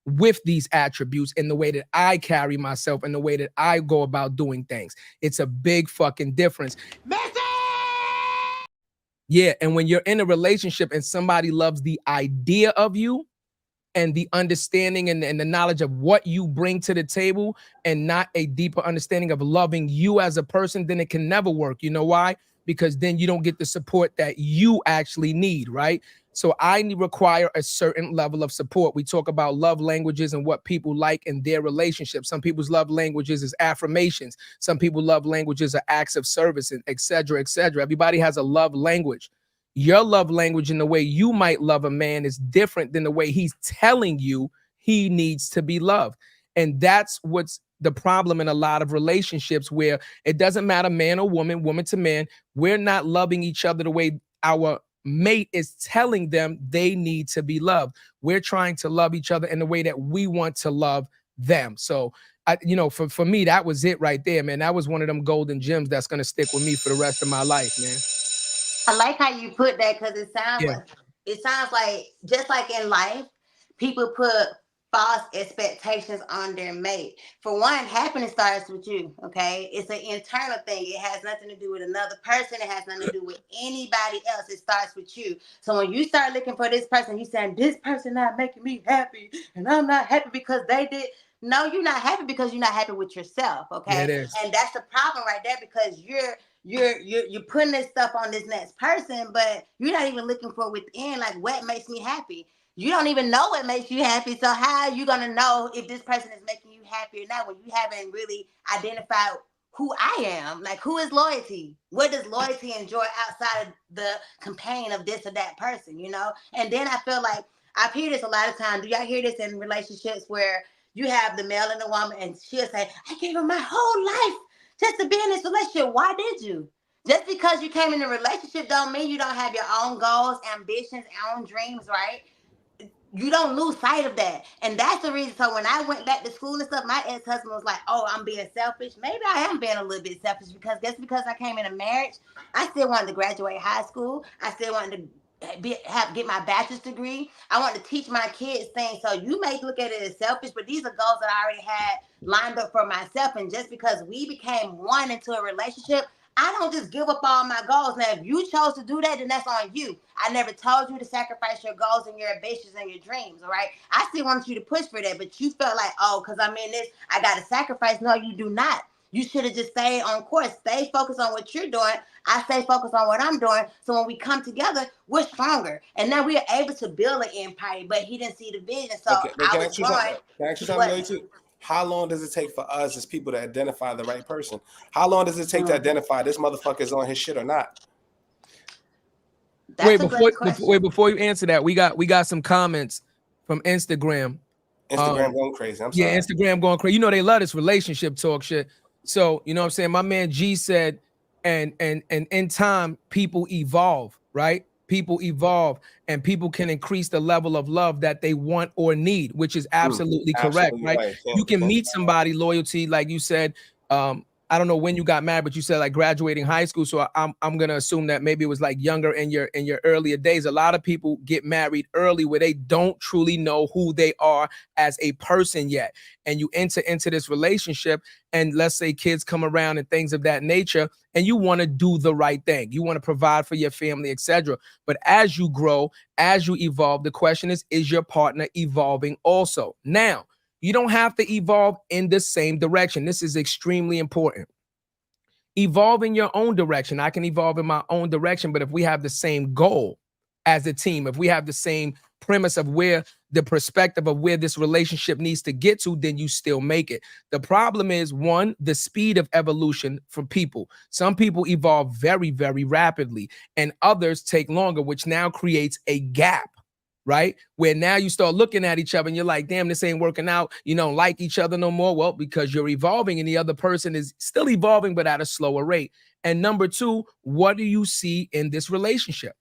with these attributes in the way that I carry myself and the way that I go about doing things? It's a big fucking difference. Yeah, and when you're in a relationship and somebody loves the idea of you and the understanding and the knowledge of what you bring to the table and not a deeper understanding of loving you as a person, then it can never work. You know why? Because then you don't get the support that you actually need, right? So I require a certain level of support. We talk about love languages and what people like in their relationships. Some people's love languages is affirmations. Some people love languages are acts of service, and et cetera, et cetera. Everybody has a love language. Your love language and the way you might love a man is different than the way he's telling you he needs to be loved. And that's what's the problem in a lot of relationships, where it doesn't matter man or woman, woman to man. We're not loving each other the way our mate is telling them they need to be loved. We're trying to love each other in the way that we want to love them. So for me, that was it right there, man. That was one of them golden gems that's going to stick with me for the rest of my life, man. I like how you put that, because it sounds like just like in life, people put false expectations on their mate. For one, happiness starts with you, okay? It's an internal thing. It has nothing to do with another person. It has nothing to do with anybody else. It starts with you. So when you start looking for this person, you saying, this person not making me happy, and I'm not happy because they did. No, you're not happy because you're not happy with yourself, okay? Yeah, it is. And that's the problem right there, because you're putting this stuff on this next person, but you're not even looking for within, like, what makes me happy? You don't even know what makes you happy. So how are you going to know if this person is making you happy or not when you haven't really identified who I am. Like, who is loyalty? What does loyalty enjoy outside of the companion of this or that person, you know? And then I feel like I've heard this a lot of times. Do y'all hear this in relationships where you have the male and the woman, and she'll say, I gave him my whole life just to be in this relationship. Why did you? Just because you came in a relationship don't mean you don't have your own goals, ambitions, own dreams, right? You don't lose sight of that. And that's the reason. So when I went back to school and stuff, my ex-husband was like, oh, I'm being selfish. Maybe I am being a little bit selfish because just because I came in a marriage, I still wanted to graduate high school. I still wanted to get my bachelor's degree. I want to teach my kids things. So you may look at it as selfish, but these are goals that I already had lined up for myself. And just because we became one into a relationship, I don't just give up all my goals. Now, if you chose to do that, then that's on you. I never told you to sacrifice your goals and your ambitions and your dreams, all right? I still want you to push for that, but you felt like, oh, because I'm in this, I got to sacrifice. No, you do not. You should have just stayed on course. Stay focused on what you're doing. I stay focused on what I'm doing. So when we come together, we're stronger. And now we are able to build an empire, but he didn't see the vision. So I was growing. Can I ask you something? How long does it take for us as people to identify the right person? How long does it take to identify this motherfucker's on his shit or not? Wait, before you answer that, we got some comments from Instagram. Instagram going crazy. I'm sorry. Yeah, Instagram going crazy. You know, they love this relationship talk shit. So, you know what I'm saying? My man G said, and in time, people evolve, right? People evolve and people can increase the level of love that they want or need, which is absolutely correct, right? You can meet somebody, loyalty, like you said. I don't know when you got married, but you said like graduating high school. So I'm gonna assume that maybe it was like younger in your earlier days. A lot of people get married early where they don't truly know who they are as a person yet. And you enter into this relationship, and let's say kids come around and things of that nature, and you want to do the right thing. You want to provide for your family, etc. But as you grow, as you evolve, the question is your partner evolving also? Now, you don't have to evolve in the same direction. This is extremely important. Evolve in your own direction. I can evolve in my own direction, but if we have the same goal as a team, if we have the same premise of where the perspective of where this relationship needs to get to, then you still make it. The problem is, one, the speed of evolution for people. Some people evolve very, very rapidly, and others take longer, which now creates a gap. Right? Where now you start looking at each other and you're like, damn, this ain't working out. You don't like each other no more. Well, because you're evolving and the other person is still evolving, but at a slower rate. And number two, what do you see in this relationship?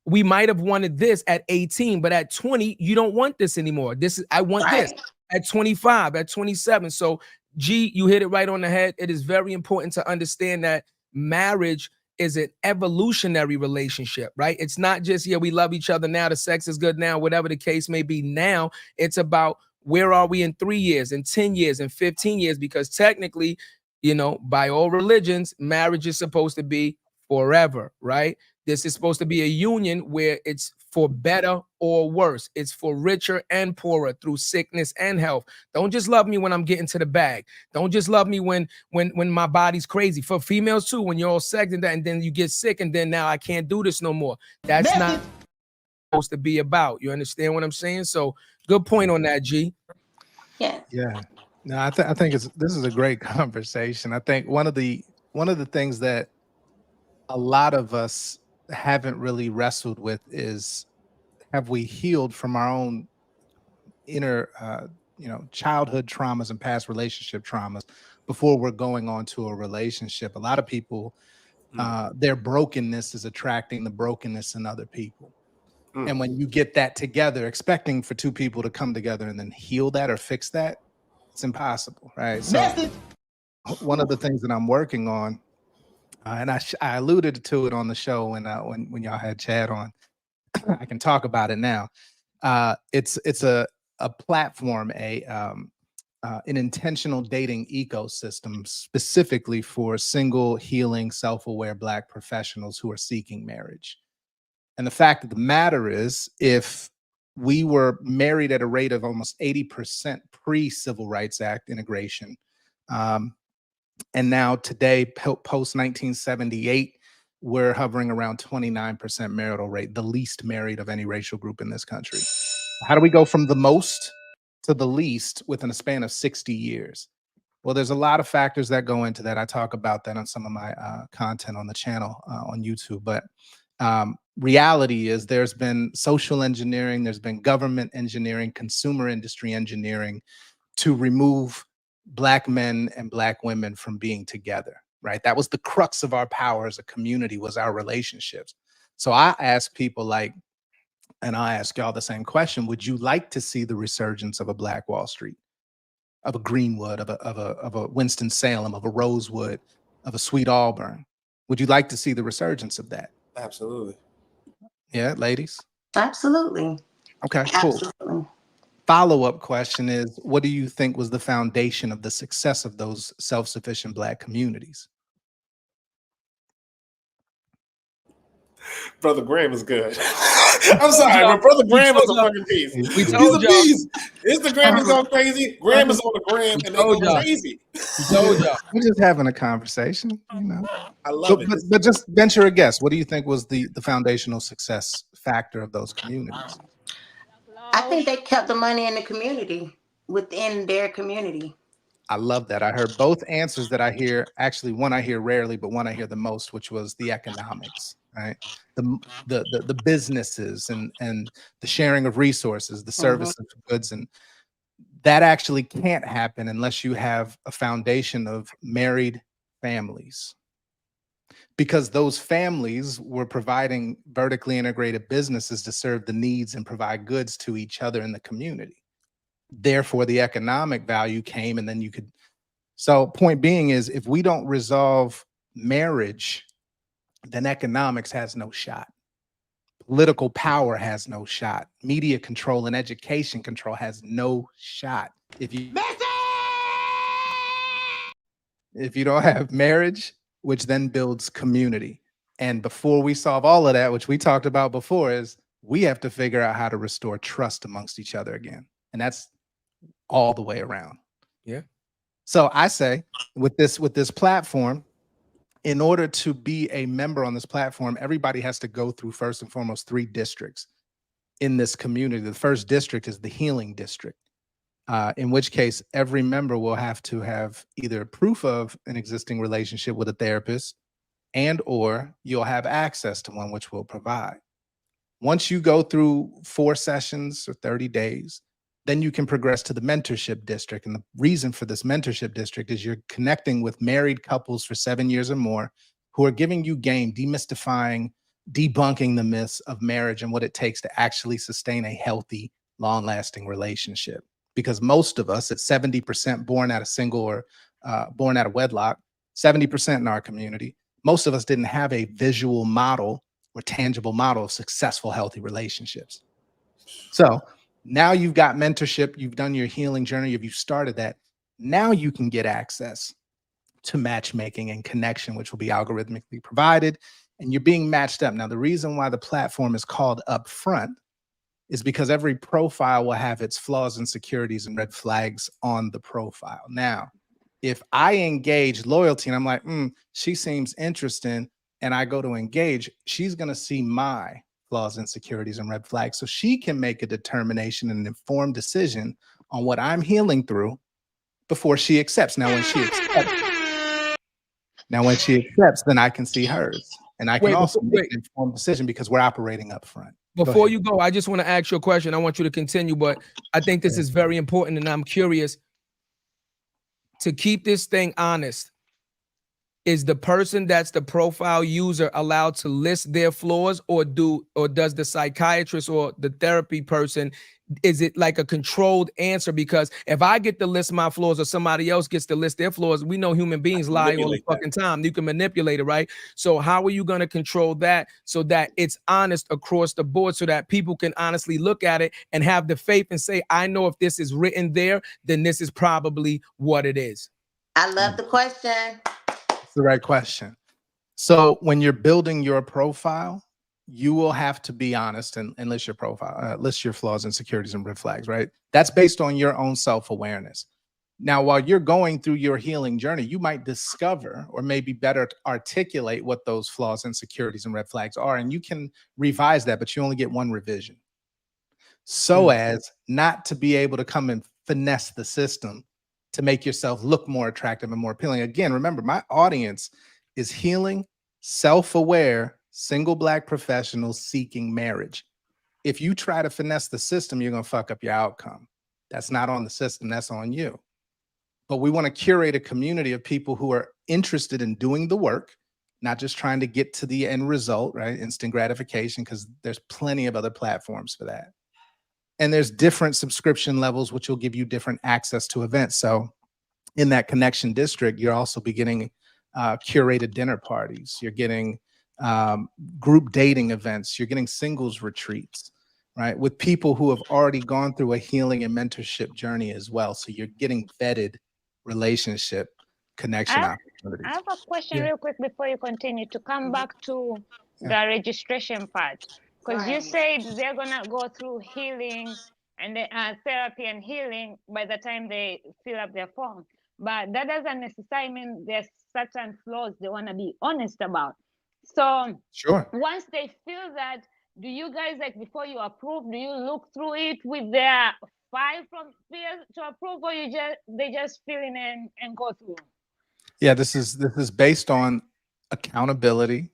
We might have wanted this at 18, but at 20, you don't want this anymore. I want this at 25, at 27. So G, you hit it right on the head. It is very important to understand that marriage is an evolutionary relationship, right? It's not just, yeah, we love each other now, the sex is good now, whatever the case may be now. It's about where are we in 3 years, in 10 years, in 15 years, because technically, you know, by all religions, marriage is supposed to be forever, right? This is supposed to be a union where it's for better or worse. It's for richer and poorer through sickness and health. Don't just love me when I'm getting to the bag. Don't just love me when my body's crazy. For females too, when you're all sex and that, and then you get sick and then now I can't do this no more. That's not supposed to be about. You understand what I'm saying? So good point on that, G. Yeah. Yeah. No, I think this is a great conversation. I think one of the things that a lot of us haven't really wrestled with is, have we healed from our own inner childhood traumas and past relationship traumas before we're going on to a relationship? A lot of people, their brokenness is attracting the brokenness in other people. And when you get that together, expecting for two people to come together and then heal that or fix that, it's impossible, right? So one of the things that I'm working on, and I alluded to it on the show when y'all had Chad on. I can talk about it now. It's a platform, an intentional dating ecosystem specifically for single, healing, self-aware Black professionals who are seeking marriage. And the fact of the matter is, if we were married at a rate of almost 80% pre-Civil Rights Act integration, and now today, post 1978, we're hovering around 29% marital rate, the least married of any racial group in this country. How do we go from the most to the least within a span of 60 years? Well, there's a lot of factors that go into that. I talk about that on some of my content on the channel on YouTube. But reality is there's been social engineering, there's been government engineering, consumer industry engineering to remove Black men and Black women from being together, right? That was the crux of our power as a community, was our relationships. So I ask people like, and I ask y'all the same question, would you like to see the resurgence of a Black Wall Street, of a Greenwood, of a Winston-Salem, of a Rosewood, of a Sweet Auburn? Would you like to see the resurgence of that? Absolutely. Yeah, ladies? Absolutely. Okay, cool. Absolutely. Follow-up question is, what do you think was the foundation of the success of those self-sufficient Black communities? Brother Graham is good. I'm sorry, but Brother Graham is a fucking beast. He's a beast. Instagram is going crazy. Graham is on the gram, and they go crazy. We're just having a conversation, you know. I love it. But just venture a guess. What do you think was the foundational success factor of those communities? I think they kept the money in the community, within their community. I love that. I heard both answers that I hear. Actually, one I hear rarely, but one I hear the most, which was the economics, right? The businesses and the sharing of resources, the service of goods, and that actually can't happen unless you have a foundation of married families, because those families were providing vertically integrated businesses to serve the needs and provide goods to each other in the community. Therefore, the economic value came, and then you could. So point being is, if we don't resolve marriage, then economics has no shot. Political power has no shot. Media control and education control has no shot. If you don't have marriage, which then builds community. And before we solve all of that, which we talked about before, is we have to figure out how to restore trust amongst each other again. And that's all the way around. Yeah. So I say with this platform, in order to be a member on this platform, everybody has to go through, first and foremost, 3 districts in this community. The first district is the healing district, in which case every member will have to have either proof of an existing relationship with a therapist, and or you'll have access to one, which we'll provide. Once you go through 4 sessions or 30 days, then you can progress to the mentorship district. And the reason for this mentorship district is you're connecting with married couples for 7 years or more who are giving you game, demystifying, debunking the myths of marriage and what it takes to actually sustain a healthy, long-lasting relationship. Because most of us, at 70% born out of single or born out of wedlock, 70% in our community, most of us didn't have a visual model or tangible model of successful, healthy relationships. So now you've got mentorship, you've done your healing journey, you've started that. Now you can get access to matchmaking and connection, which will be algorithmically provided, and you're being matched up. Now, the reason why the platform is called Upfront is because every profile will have its flaws, insecurities, and red flags on the profile. Now, if I engage loyalty and I'm like, she seems interesting, and I go to engage, she's going to see my flaws, insecurities, and red flags. So she can make a determination and an informed decision on what I'm healing through before she accepts. Now, when she accepts, then I can see hers. And I can also make an informed decision because we're operating up front. Before you go, I just want to ask you a question. I want you to continue, but I think this is very important, and I'm curious. To keep this thing honest, is the person that's the profile user allowed to list their flaws, or does the psychiatrist or the therapy person, is it like a controlled answer? Because if I get to list my flaws or somebody else gets to list their flaws, we know human beings lie all the fucking time. You can manipulate it, right? So how are you going to control that so that it's honest across the board, so that people can honestly look at it and have the faith and say, I know if this is written there, then this is probably what it is? I love the question. It's the right question. So when you're building your profile, you will have to be honest and list your profile, list your flaws, insecurities, and red flags, right? That's based on your own self-awareness. Now, while you're going through your healing journey, you might discover or maybe better articulate what those flaws, insecurities, and red flags are, and you can revise that, but you only get one revision. So as not to be able to come and finesse the system to make yourself look more attractive and more appealing. Again, remember, my audience is healing, self-aware, single Black professionals seeking marriage. If you try to finesse the system, you're going to fuck up your outcome. That's not on the system, that's on you. But we want to curate a community of people who are interested in doing the work, not just trying to get to the end result, right? Instant gratification, because there's plenty of other platforms for that. And there's different subscription levels, which will give you different access to events. So in that connection district, you're also beginning curated dinner parties. You're getting group dating events. You're getting singles retreats, right? With people who have already gone through a healing and mentorship journey as well. So you're getting vetted relationship connection opportunities. I have a question real quick before you continue, to come back to the registration part. Because you said they're going to go through healing and therapy and healing by the time they fill up their form. But that doesn't necessarily mean there's certain flaws they want to be honest about. So once they feel that, do you guys, like, before you approve, do you look through it with their file from peers to approve, or they just fill in and go through? Yeah, this is based on accountability,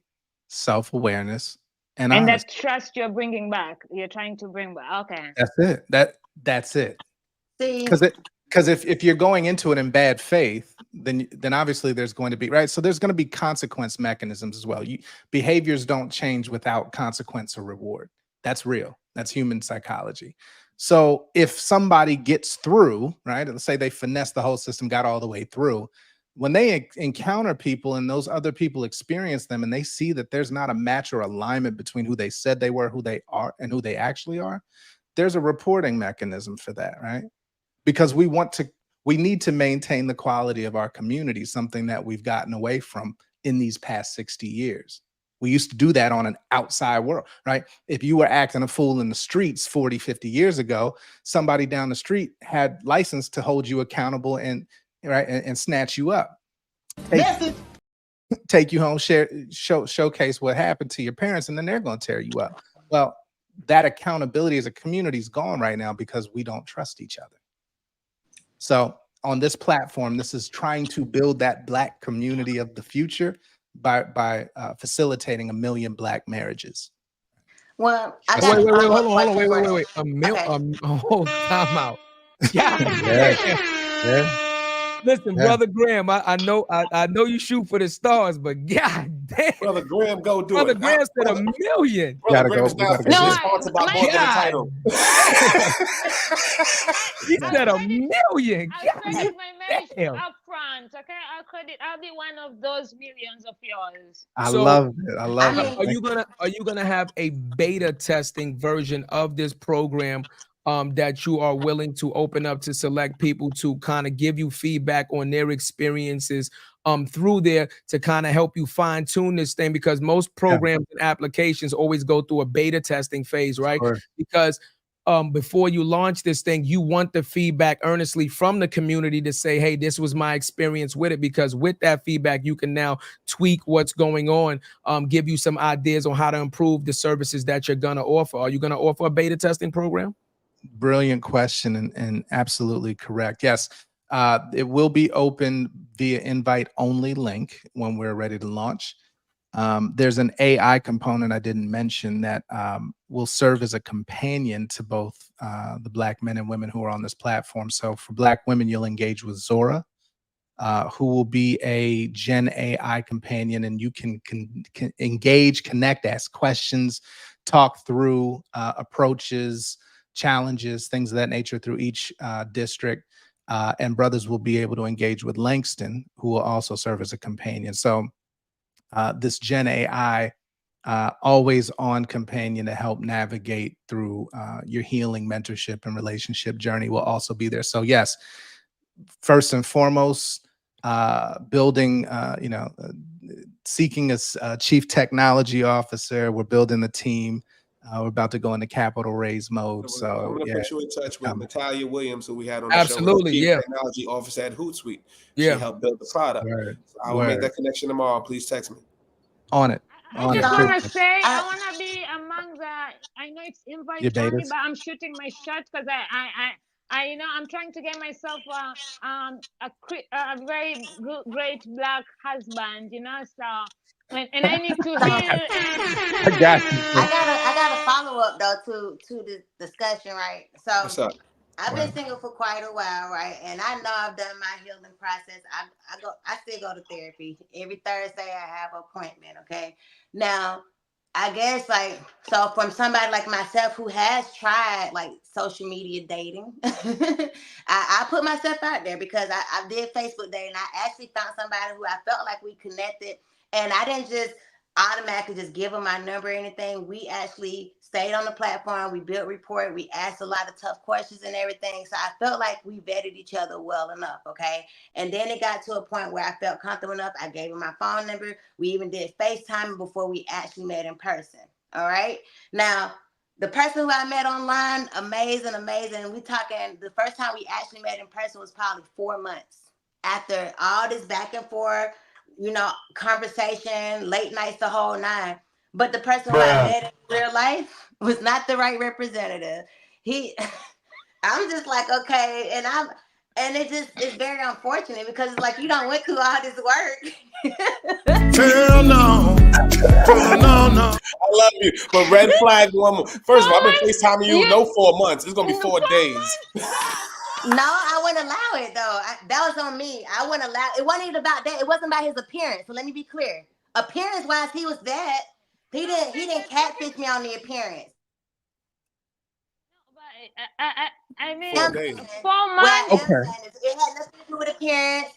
self-awareness, and that trust you're bringing back. You're trying to bring back. Okay. That's it. That's it. Because if you're going into it in bad faith, then obviously there's going to be, right? So there's going to be consequence mechanisms as well. Behaviors don't change without consequence or reward. That's real. That's human psychology. So if somebody gets through, right? Let's say they finessed the whole system, got all the way through. When they encounter people and those other people experience them and they see that there's not a match or alignment between who they said they were, who they are, and who they actually are, there's a reporting mechanism for that, right? Because we need to maintain the quality of our community, something that we've gotten away from in these past 60 years. We used to do that on an outside world, right? If you were acting a fool in the streets 40, 50 years ago, somebody down the street had license to hold you accountable and snatch you up. Take you home, showcase what happened to your parents, and then they're going to tear you up. Well, that accountability as a community is gone right now because we don't trust each other. So on this platform, this is trying to build that Black community of the future by facilitating 1 million Black marriages. Well, wait, hold on. Whole time out. Yeah. Listen, Brother Graham, I know you shoot for the stars, but god damn. Brother Graham, go do Brother it. Graham said 1 million. Brother Graham is not officially sponsored by Born with a Title. He said 1 million. I'll credit my marriage up front, okay? I'll be one of those millions of yours. I love it. Are you gonna have a beta testing version of this program that you are willing to open up to select people to kind of give you feedback on their experiences through there to kind of help you fine tune this thing? Because most programs and applications always go through a beta testing phase, right? Sure. Because before you launch this thing, you want the feedback earnestly from the community to say, hey, this was my experience with it. Because with that feedback, you can now tweak what's going on, give you some ideas on how to improve the services that you're going to offer. Are you going to offer a beta testing program? Brilliant question and absolutely correct. Yes, it will be open via invite only link when we're ready to launch. There's an AI component I didn't mention that will serve as a companion to both the Black men and women who are on this platform. So for Black women, you'll engage with Zora, who will be a Gen AI companion, and you can engage, connect, ask questions, talk through approaches, challenges, things of that nature through each district. And brothers will be able to engage with Langston, who will also serve as a companion. So this Gen AI always on companion to help navigate through your healing, mentorship, and relationship journey will also be there. So yes, first and foremost, building, seeking a chief technology officer. We're building the team. We're about to go into capital raise mode. So I'm going to put you in touch with Natalia Williams, who we had on the Absolutely, show. yeah. Technology officer at Hootsuite. Yeah. She helped build the product. So I will make that connection tomorrow. Please text me. On it. I just want to say, I want to be among the, I know it's invite only, but I'm shooting my shot because I'm trying to get myself a very good, great black husband, so and I need to heal. I got you. I gotta follow up though to the discussion, right? So what's up? I've been single for quite a while, right? And I know I've done my healing process. I still go to therapy. Every Thursday I have an appointment, okay? Now, I guess so from somebody like myself who has tried like social media dating, I put myself out there because I did Facebook dating. I actually found somebody who I felt like we connected, and I didn't just automatically just give them my number or anything. We actually stayed on the platform. We built rapport. We asked a lot of tough questions and everything. So I felt like we vetted each other well enough. Okay. And then it got to a point where I felt comfortable enough. I gave him my phone number. We even did FaceTime before we actually met in person. All right. Now, the person who I met online, amazing. We talking, the first time we actually met in person was probably 4 months after all this back and forth, conversation, late nights, the whole nine. But the person who I met in real life was not the right representative. I'm just like, okay, and it's very unfortunate because it's like you don't went through all this work. Hell no. No. I love you. But red flag one more. First of all, I've been FaceTiming you no 4 months. It's gonna be 4 days. No, I wouldn't allow it though. That was on me. I wouldn't allow it. Wasn't even about that. It wasn't about his appearance. So let me be clear. Appearance wise, he was that. He didn't catfish me on the appearance. I mean, 4 days. 4 months. Okay. It had nothing to do with appearance.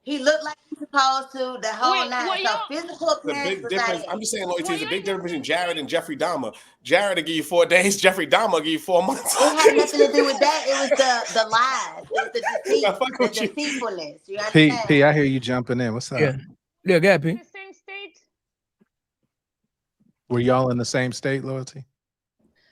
He looked like he's supposed to, the whole nine. So physical appearance was difference. not I'm just saying, loyalty is a big difference between Jarrett and Jeffrey Dahmer. Jarrett will give you 4 days. Jeffrey Dahmer will give you 4 months. It had nothing to do with that. It was the lies. It was the deceit, the deceitfulness. You understand? P, I hear you jumping in. What's up? Yeah, go ahead, P. The same state. Were y'all in the same state, loyalty?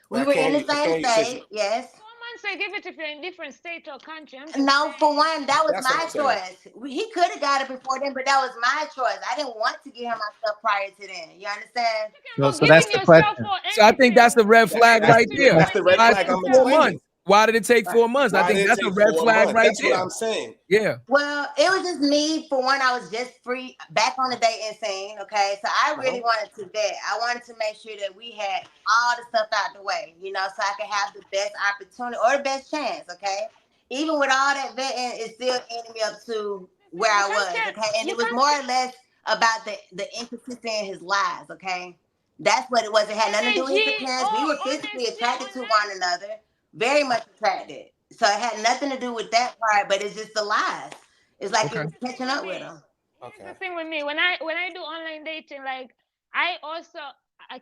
We were in the same state, yes. 4 months, I give it if you're in different state or country. No, for one, that was my choice. He could have got it before then, but that was my choice. I didn't want to give him my stuff prior to then. You understand? So that's the question. So I think that's the red flag right there. That's the red flag. I'm 4 months. Why did it take 4 months? I think that's a red flag right there. That's what I'm saying. Yeah. Well, it was just me. For one, I was just free back on the dating scene. Okay. So I really wanted to vet. I wanted to make sure that we had all the stuff out the way, so I could have the best opportunity or the best chance. Okay. Even with all that vetting, it still ended me up to where I was. Okay. And it was more or less about the inconsistency in his lies. Okay. That's what it was. It had nothing to do with his appearance. We were physically attracted to one another. Very much attracted. So it had nothing to do with that part, but it's just the lies. It's like he was catching up with them. Here's the thing with me. When I do online dating, like I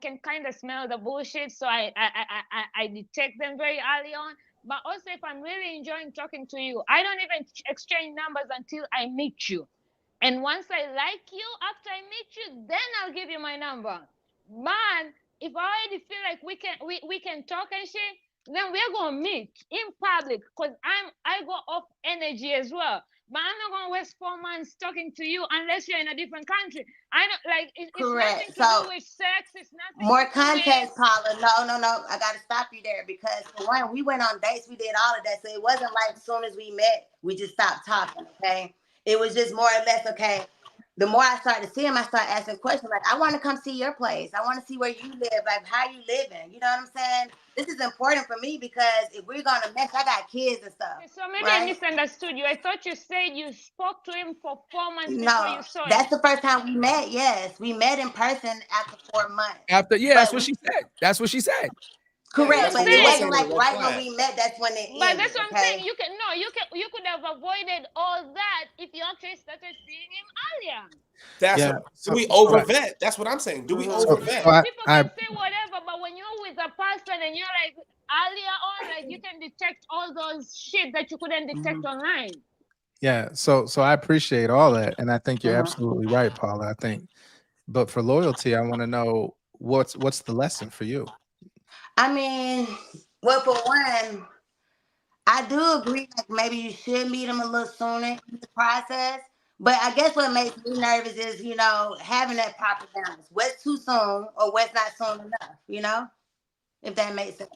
can kind of smell the bullshit, so I detect them very early on. But also, if I'm really enjoying talking to you, I don't even exchange numbers until I meet you. And once I like you, after I meet you, then I'll give you my number. Man, if I already feel like we can talk and shit, then we're gonna meet in public because I go off energy as well. But I'm not gonna waste 4 months talking to you unless you're in a different country. I don't like it's nothing to do with sex. It's nothing. More context, Paula. No. I gotta stop you there because for one, we went on dates. We did all of that, so it wasn't like as soon as we met, we just stopped talking. Okay, it was just more or less okay. The more I started to see him, I started asking questions like, I want to come see your place. I want to see where you live, like how you living. You know what I'm saying? This is important for me because if we're going to mesh, I got kids and stuff. So maybe I misunderstood you. I thought you said you spoke to him for 4 months before you saw him. That's the first time we met, yes. We met in person after 4 months. That's what she said. That's what she said. Correct, but it wasn't like right when we met. That's when it ended. But that's what I'm saying. You could have avoided all that if you actually started seeing him earlier. So we over vet. That's what I'm saying. Do we over vet? People can say whatever, but when you're with a person and you're like earlier on, like you can detect all those shit that you couldn't detect online. Yeah. So I appreciate all that, and I think you're absolutely right, Paula. I think, but for loyalty, I want to know what's the lesson for you. I mean, well, for one, I do agree. Like maybe you should meet him a little sooner in the process. But I guess what makes me nervous is, having that proper balance. What's too soon or what's not soon enough, if that makes sense.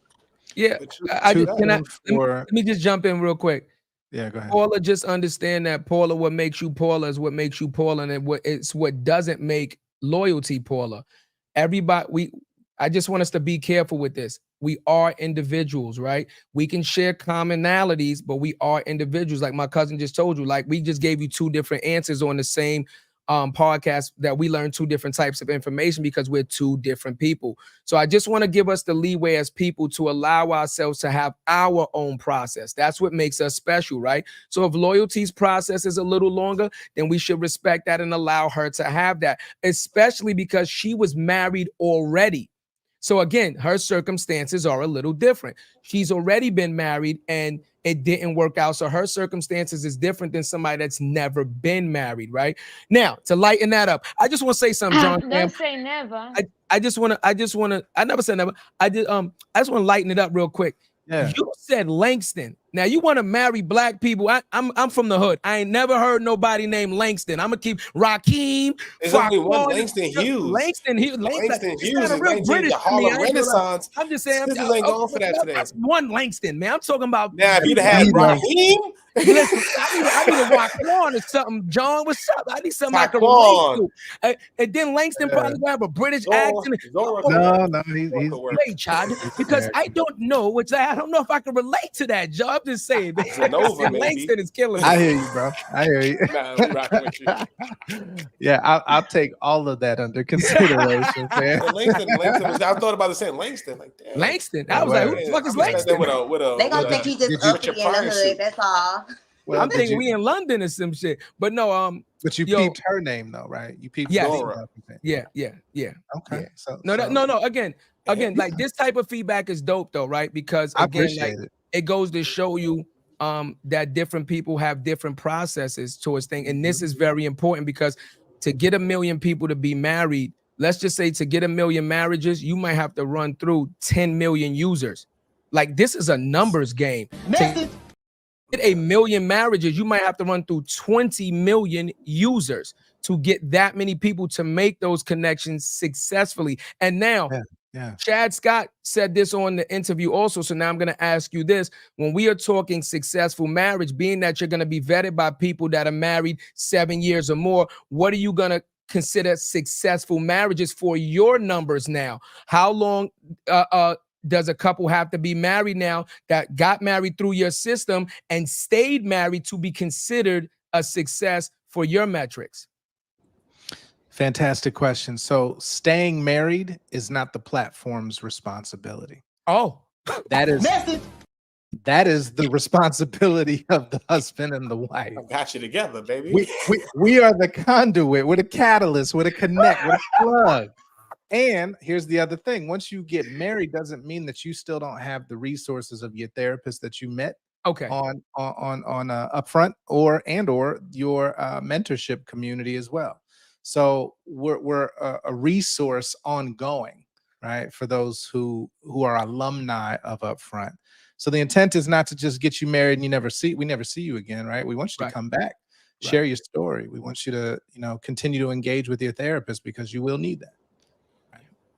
Yeah, let me just jump in real quick. Yeah, go ahead. Paula, just understand that Paula, what makes you Paula is what makes you Paula, and it's what doesn't make loyalty Paula. I just want us to be careful with this. We are individuals, right? We can share commonalities, but we are individuals. Like my cousin just told you, like we just gave you two different answers on the same podcast that we learned two different types of information because we're two different people. So I just want to give us the leeway as people to allow ourselves to have our own process. That's what makes us special, right? So if loyalty's process is a little longer, then we should respect that and allow her to have that, especially because she was married already. So again, her circumstances are a little different. She's already been married and it didn't work out. So her circumstances is different than somebody that's never been married, right? Now, to lighten that up, I just want to say something, John. Don't say never. I never said never. I just want to lighten it up real quick. Yeah. You said Langston. Now you want to marry black people. I'm from the hood. I ain't never heard nobody named Langston. I'm gonna keep Raheem. There's only one Langston Hughes. Langston Hughes. Langston Hughes is real British the Harlem Renaissance. I'm just saying. Sisters ain't going for that today. That's one Langston, man. I'm talking about. Now, if you'd have had Raheem. Listen, I need a Raquan or something. John, what's up? I need something I can relate to. And then Langston probably have a British accent. No, he's wait, child, because I don't know I don't know if I can relate to that, Joe. I'm just saying. Langston is killing me. I hear you, bro. I hear you. Yeah, I'll take all of that under consideration, man. Langston I thought about the same Langston. Like, damn. Langston. I was like, who the fuck is Langston? They gonna think he just uppy in the hood. That's all. Well, I'm thinking we in London or some shit, but no. But you peeped her name though, right? You peeped Dora. Yeah. Okay. Yeah. So no. Again, like this type of feedback is dope though, right? Because again, like it goes to show you that different people have different processes towards things, and this is very important because to get 1 million people to be married, let's just say to get 1 million marriages, you might have to run through 10 million users. Like this is a numbers game. To get 1 million marriages, you might have to run through 20 million users to get that many people to make those connections successfully. And now, Chad Scott said this on the interview also. So now I'm going to ask you this. When we are talking successful marriage, being that you're going to be vetted by people that are married 7 years or more, what are you going to consider successful marriages for your numbers now? How long does a couple have to be married now that got married through your system and stayed married to be considered a success for your metrics? Fantastic question. So staying married is not the platform's responsibility. Oh, that is the responsibility of the husband and the wife. I got you together, baby. We are the conduit. We're the catalyst. We're the connect. We're the plug. And here's the other thing. Once you get married, doesn't mean that you still don't have the resources of your therapist that you met on upfront or your mentorship community as well. So we're a resource ongoing, right? For those who are alumni of Upfront. So the intent is not to just get you married and we never see you again, right? We want you to come back, share your story. We want you to, continue to engage with your therapist because you will need that.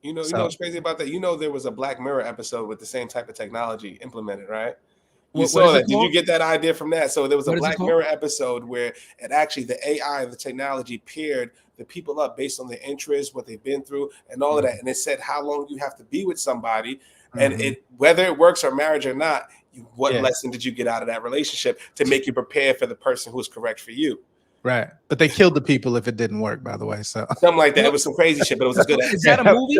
You know what's crazy about that? There was a Black Mirror episode with the same type of technology implemented, right? You saw that. Did you get that idea from that? So there was a Black Mirror episode where it actually the AI, the technology paired the people up based on their interests, what they've been through, and all of that. And it said how long you have to be with somebody, and whether it works or marriage or not, what lesson did you get out of that relationship to make you prepare for the person who's correct for you? Right. But they killed the people if it didn't work, by the way. So something like that. It was some crazy shit, but it was a good episode. Is that a movie?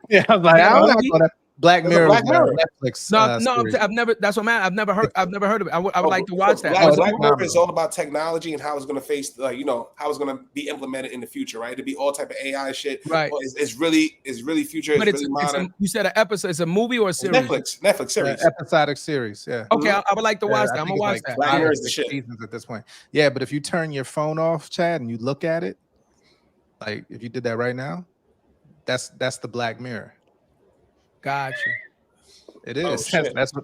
Yeah, I was like, I'm not gonna Black Mirror. Netflix. No, I've never. That's what I've never heard of it. I would like to watch that. Black Mirror is all about technology and how it's going to face, how it's going to be implemented in the future, right? To be all type of AI shit. Right. It's really future. But it's modern. You said an episode. It's a movie or a series? Netflix series. Episodic series. Yeah. Okay, I would like to watch that. I'm gonna watch that. Black Mirror is the shit. Seasons at this point. Yeah, but if you turn your phone off, Chad, and you look at it, like if you did that right now, that's the Black Mirror. Gotcha. It is. That's where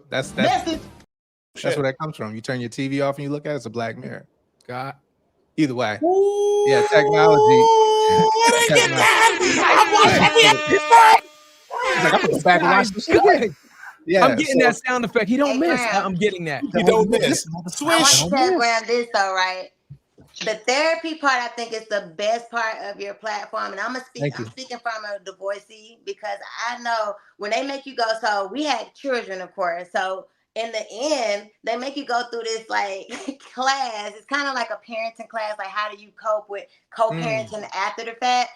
that comes from. You turn your TV off and you look at it, it's a Black Mirror. Either way. Yeah, technology. He's like, I'm gonna go back and watch this shit. Yeah, I'm getting that sound effect. He don't miss. Graham. I'm getting that. He don't miss. I want Swish. to tell Graham this though, right? The therapy part, I think, is the best part of your platform. And I'm speaking from a divorcee because I know when they make you go, so we had children, of course. So in the end, they make you go through this like class. It's kind of like a parenting class, like how do you cope with co-parenting after the fact.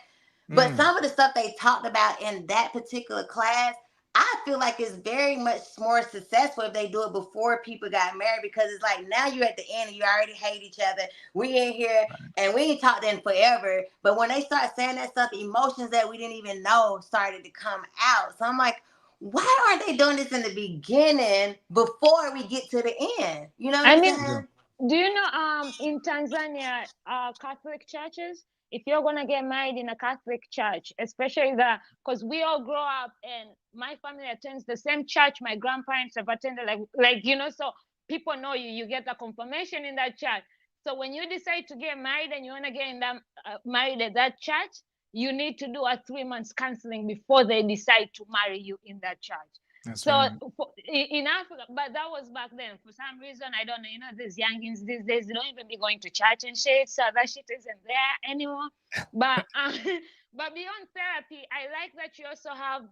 But some of the stuff they talked about in that particular class, I feel like it's very much more successful if they do it before people got married, because it's like now you're at the end and you already hate each other. We in here and we ain't talked in forever. But when they start saying that stuff, emotions that we didn't even know started to come out. So I'm like, why aren't they doing this in the beginning before we get to the end? You know what I'm saying? Do you know in Tanzania, Catholic churches, if you're gonna get married in a Catholic church, especially because we all grow up and my family attends the same church my grandparents have attended, so people know you get a confirmation in that church. So when you decide to get married and you want to get married at that church, you need to do a 3 months counseling before they decide to marry you in that church. That's so right. In Africa, but that was back then. For some reason, I don't know. These youngins these days, they don't even be going to church and shit. So that shit isn't there anymore. But but beyond therapy, I like that you also have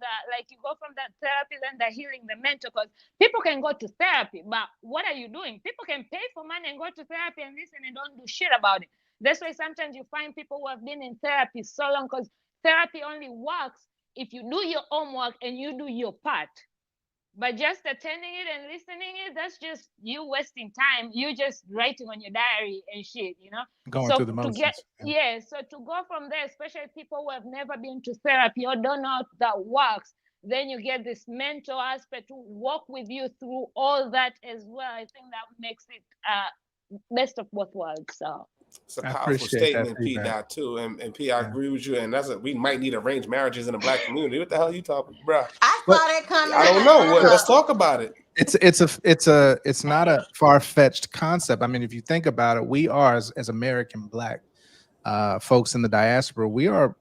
you go from that therapy, then the healing, the mental. Because people can go to therapy, but what are you doing? People can pay for money and go to therapy and listen and don't do shit about it. That's why sometimes you find people who have been in therapy so long, because therapy only works if you do your homework and you do your part. But just attending it and listening it, that's just you wasting time. You just writing on your diary and shit, Going through the motions. So to go from there, especially people who have never been to therapy or don't know how that works, then you get this mental aspect to walk with you through all that as well. I think that makes it best of both worlds. So it's a powerful statement, P. Dot too, and P. I agree with you, and we might need arranged marriages in the Black community. What the hell are you talking, bro? I saw that coming. I don't know. Let's talk about it. It's not a far-fetched concept. I mean, if you think about it, we are as American Black folks in the diaspora, we are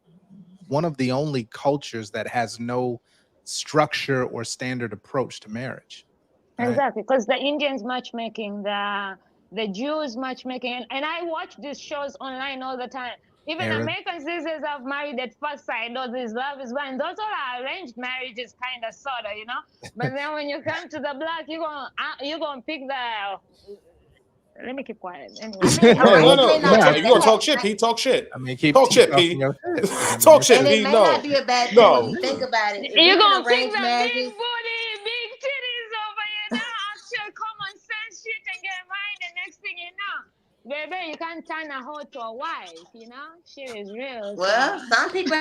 one of the only cultures that has no structure or standard approach to marriage. Right? Exactly, because the Indians matchmaking, the Jews matchmaking, and I watch these shows online all the time. Even Americans these days have married at first sight, or this love is blind. Those all are arranged marriages, kind of, sort of, But then when you come to the Black, you're gonna pick the. Let me keep quiet. Anyway. If you gonna talk shit, P, talk shit. I mean, talk shit, P. Talk shit, P. It may not be a bad thing when you think about it. You're gonna pick the big booty, big titties over actual common sense shit and get married. The next thing you know, baby, you can't turn a hoe to a wife. Shit is real. Well, some people.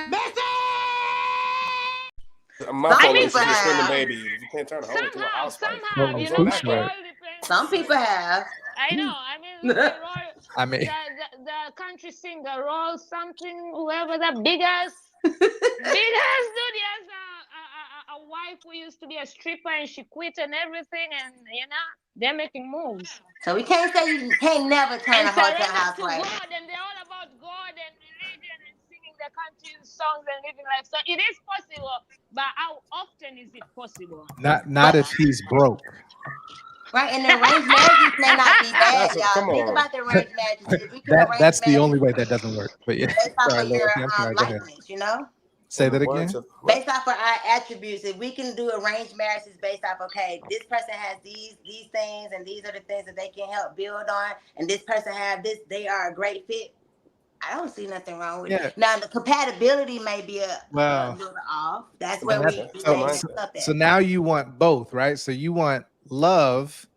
My phone is a screaming baby. You can't turn a hoe into a housewife. Some people have. I know. I mean, the country singer, Roll something, whoever that big ass dude, he has a wife who used to be a stripper and she quit and everything, and they're making moves. So we can't say you can't never turn a hoe to a housewife. God, and they're all about God and religion and singing their country songs and living life. So it is possible, but how often is it possible? Not if he's broke. Right, and the arranged marriages may not be bad, y'all. Think about the arranged marriages. If we could that's the only way that doesn't work. But yeah, based off of your likeness, Say that again. Based off of our attributes, if we can do arranged marriages based off, okay, this person has these things, and these are the things that they can help build on, and this person have this, they are a great fit. I don't see nothing wrong with it. Now the compatibility may be a little off. That's where so now you want both, right? So you want love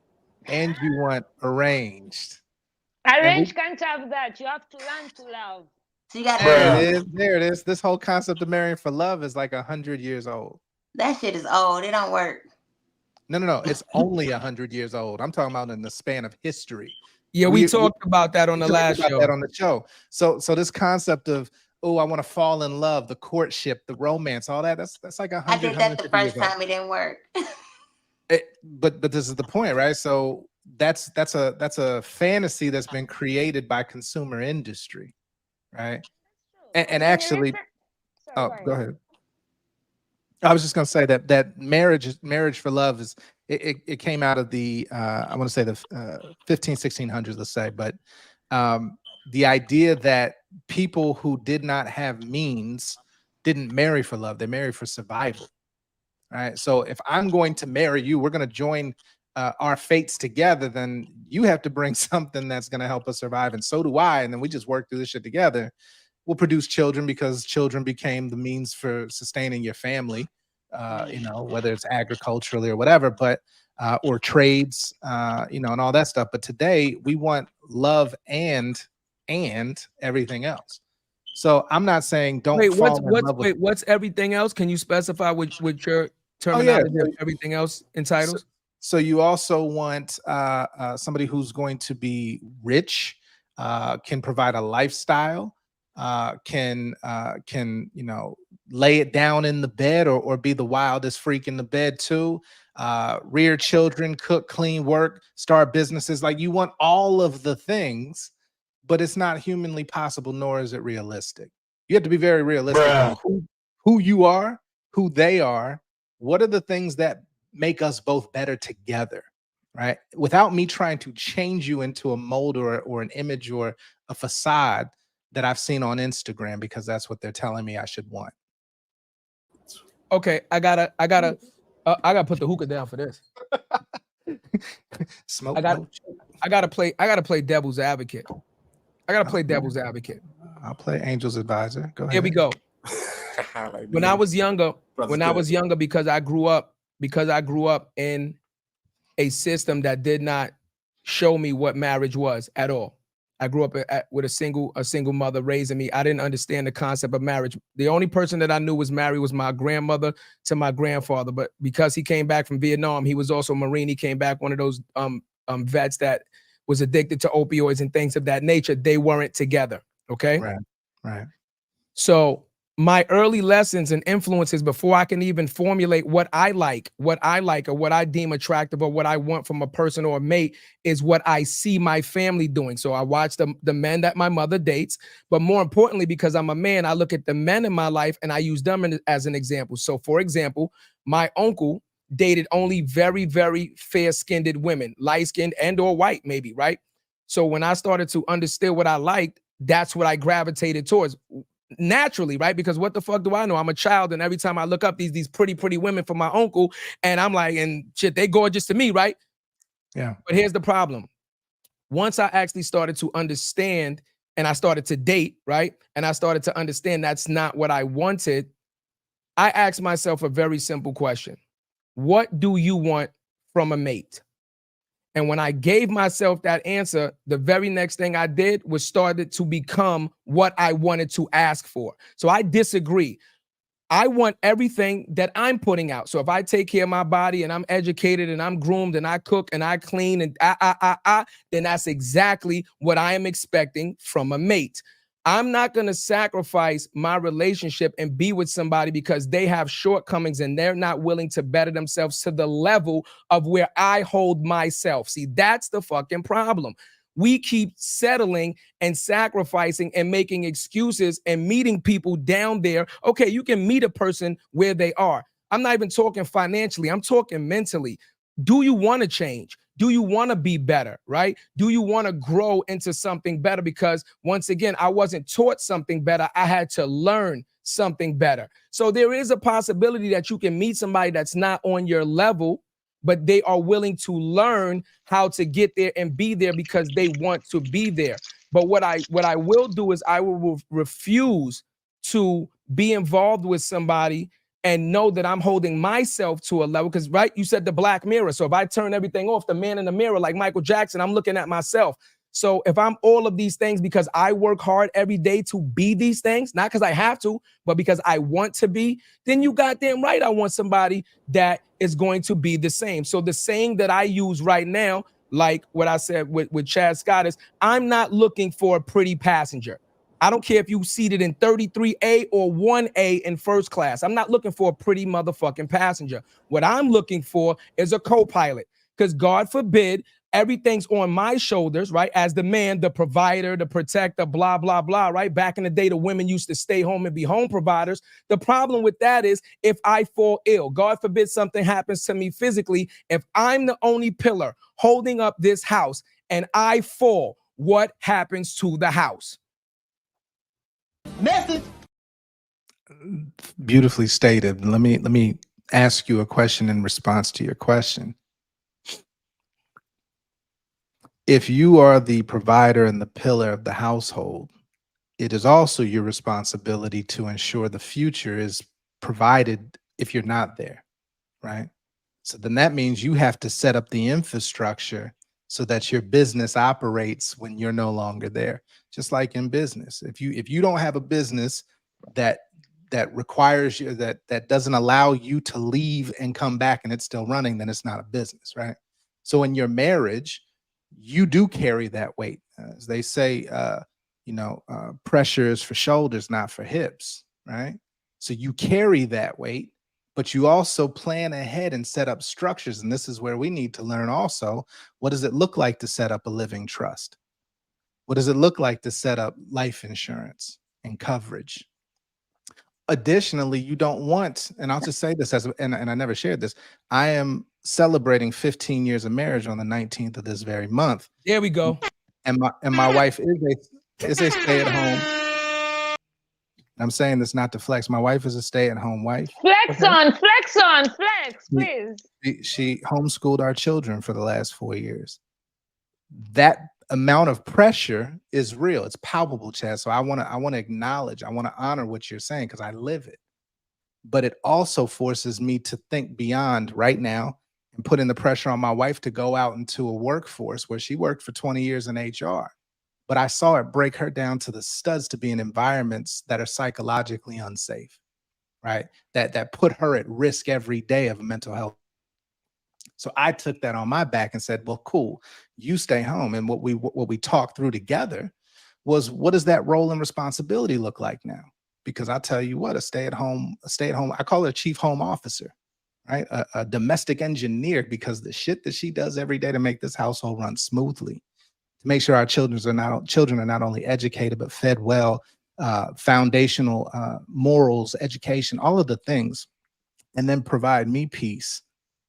and you want arranged. Arranged can't have that. You have to learn to love. So you got there it is. This whole concept of marrying for love is like 100 years old. That shit is old. It don't work. No. It's only 100 years old. I'm talking about in the span of history. Yeah, we talked about that on the last show. That on the show. So this concept of, oh, I want to fall in love, the courtship, the romance, all that. That's like 100. I did that the first time. It didn't work. But this is the point, right? So that's a fantasy that's been created by consumer industry, right? And actually, go ahead. I was just going to say that marriage for love is it came out of the I want to say the 1600s, let's say, but the idea that people who did not have means didn't marry for love; they married for survival. Right. So if I'm going to marry you, we're going to join our fates together. Then you have to bring something that's going to help us survive, and so do I. And then we just work through this shit together. We'll produce children because children became the means for sustaining your family, whether it's agriculturally or whatever, but or trades, and all that stuff. But today we want love and everything else. So I'm not saying don't fall in love with. What's everything else? Can you specify what your terminology of everything else entitles? So you also want somebody who's going to be rich, can provide a lifestyle, can lay it down in the bed or be the wildest freak in the bed too, rear children, cook, clean, work, start businesses. Like, you want all of the things, but it's not humanly possible, nor is it realistic. You have to be very realistic on who you are, who they are. What are the things that make us both better together, right? Without me trying to change you into a mold or an image or a facade that I've seen on Instagram, because that's what they're telling me I should want. Okay, I gotta put the hookah down for this. Smoke. I gotta play devil's advocate. I'll play angel's advisor. Go ahead. Here we go. When I was younger, because I grew up in a system that did not show me what marriage was at all. I grew up with a single mother raising me. I didn't understand the concept of marriage. The only person that I knew was married was my grandmother to my grandfather. But because he came back from Vietnam, he was also a Marine. He came back one of those vets that was addicted to opioids and things of that nature. They weren't together. Okay. Right. So my early lessons and influences, before I can even formulate what I like or what I deem attractive or what I want from a person or a mate, is what I see my family doing. So I watch the men that my mother dates, but more importantly, because I'm a man, I look at the men in my life and I use them as an example. So for example, my uncle dated only very, very fair-skinned women, light-skinned and or white maybe, right? So when I started to understand what I liked, that's what I gravitated towards. Naturally, right? Because what the fuck do I know? I'm a child, and every time I look up these pretty women for my uncle, and I'm like, and shit, they gorgeous to me, right? Yeah. But here's the problem. Once I actually started to understand and I started to date, right? And I started to understand that's not what I wanted, I asked myself a very simple question. What do you want from a mate? And when I gave myself that answer, the very next thing I did was started to become what I wanted to ask for. So I disagree. I want everything that I'm putting out. So if I take care of my body and I'm educated and I'm groomed and I cook and I clean and then that's exactly what I am expecting from a mate. I'm not going to sacrifice my relationship and be with somebody because they have shortcomings and they're not willing to better themselves to the level of where I hold myself. See, that's the fucking problem. We keep settling and sacrificing and making excuses and meeting people down there. Okay, you can meet a person where they are. I'm not even talking financially. I'm talking mentally. Do you want to change? Do you want to be better, right? Do you want to grow into something better? Because once again, I wasn't taught something better. I had to learn something better. So there is a possibility that you can meet somebody that's not on your level, but they are willing to learn how to get there and be there because they want to be there. But what I will do is I will refuse to be involved with somebody and know that I'm holding myself to a level, because, right, you said the black mirror. So if I turn everything off, the man in the mirror, like Michael Jackson, I'm looking at myself. So if I'm all of these things because I work hard every day to be these things, not because I have to, but because I want to be, then you goddamn right I want somebody that is going to be the same. So the saying that I use right now, like what I said with Chad Scott, is I'm not looking for a pretty passenger. I don't care if you seated in 33A or 1A in first class. I'm not looking for a pretty motherfucking passenger. What I'm looking for is a co-pilot, because God forbid everything's on my shoulders, right? As the man, the provider, the protector, blah, blah, blah, right? Back in the day, the women used to stay home and be home providers. The problem with that is if I fall ill, God forbid something happens to me physically, if I'm the only pillar holding up this house and I fall, what happens to the house? Message. Beautifully stated. Let me ask you a question in response to your question. If you are the provider and the pillar of the household, it is also your responsibility to ensure the future is provided if you're not there, right? So then that means you have to set up the infrastructure so that your business operates when you're no longer there. Just like in business, if you don't have a business that requires you, that doesn't allow you to leave and come back and it's still running, then it's not a business, right? So in your marriage, you do carry that weight. As they say, pressure is for shoulders, not for hips, right? So you carry that weight, but you also plan ahead and set up structures. And this is where we need to learn also, what does it look like to set up a living trust? What does it look like to set up life insurance and coverage? Additionally, you don't want, and I'll just say this and I never shared this, I am celebrating 15 years of marriage on the 19th of this very month. There we go. And my wife is a stay-at-home. I'm saying this not to flex. My wife is a stay-at-home wife. Flex, please. She homeschooled our children for the last 4 years. That amount of pressure is real. It's palpable, Chad. So I want to acknowledge, I want to honor what you're saying because I live it. But it also forces me to think beyond right now and putting the pressure on my wife to go out into a workforce where she worked for 20 years in HR. But I saw it break her down to the studs to be in environments that are psychologically unsafe, right? That put her at risk every day of mental health. So I took that on my back and said, well, cool, you stay home. And what we talked through together was, what does that role and responsibility look like now? Because I'll tell you what, a stay-at-home, I call it a chief home officer, right? A domestic engineer, because the shit that she does every day to make this household run smoothly, to make sure our children are not only educated, but fed well, foundational morals, education, all of the things, and then provide me peace.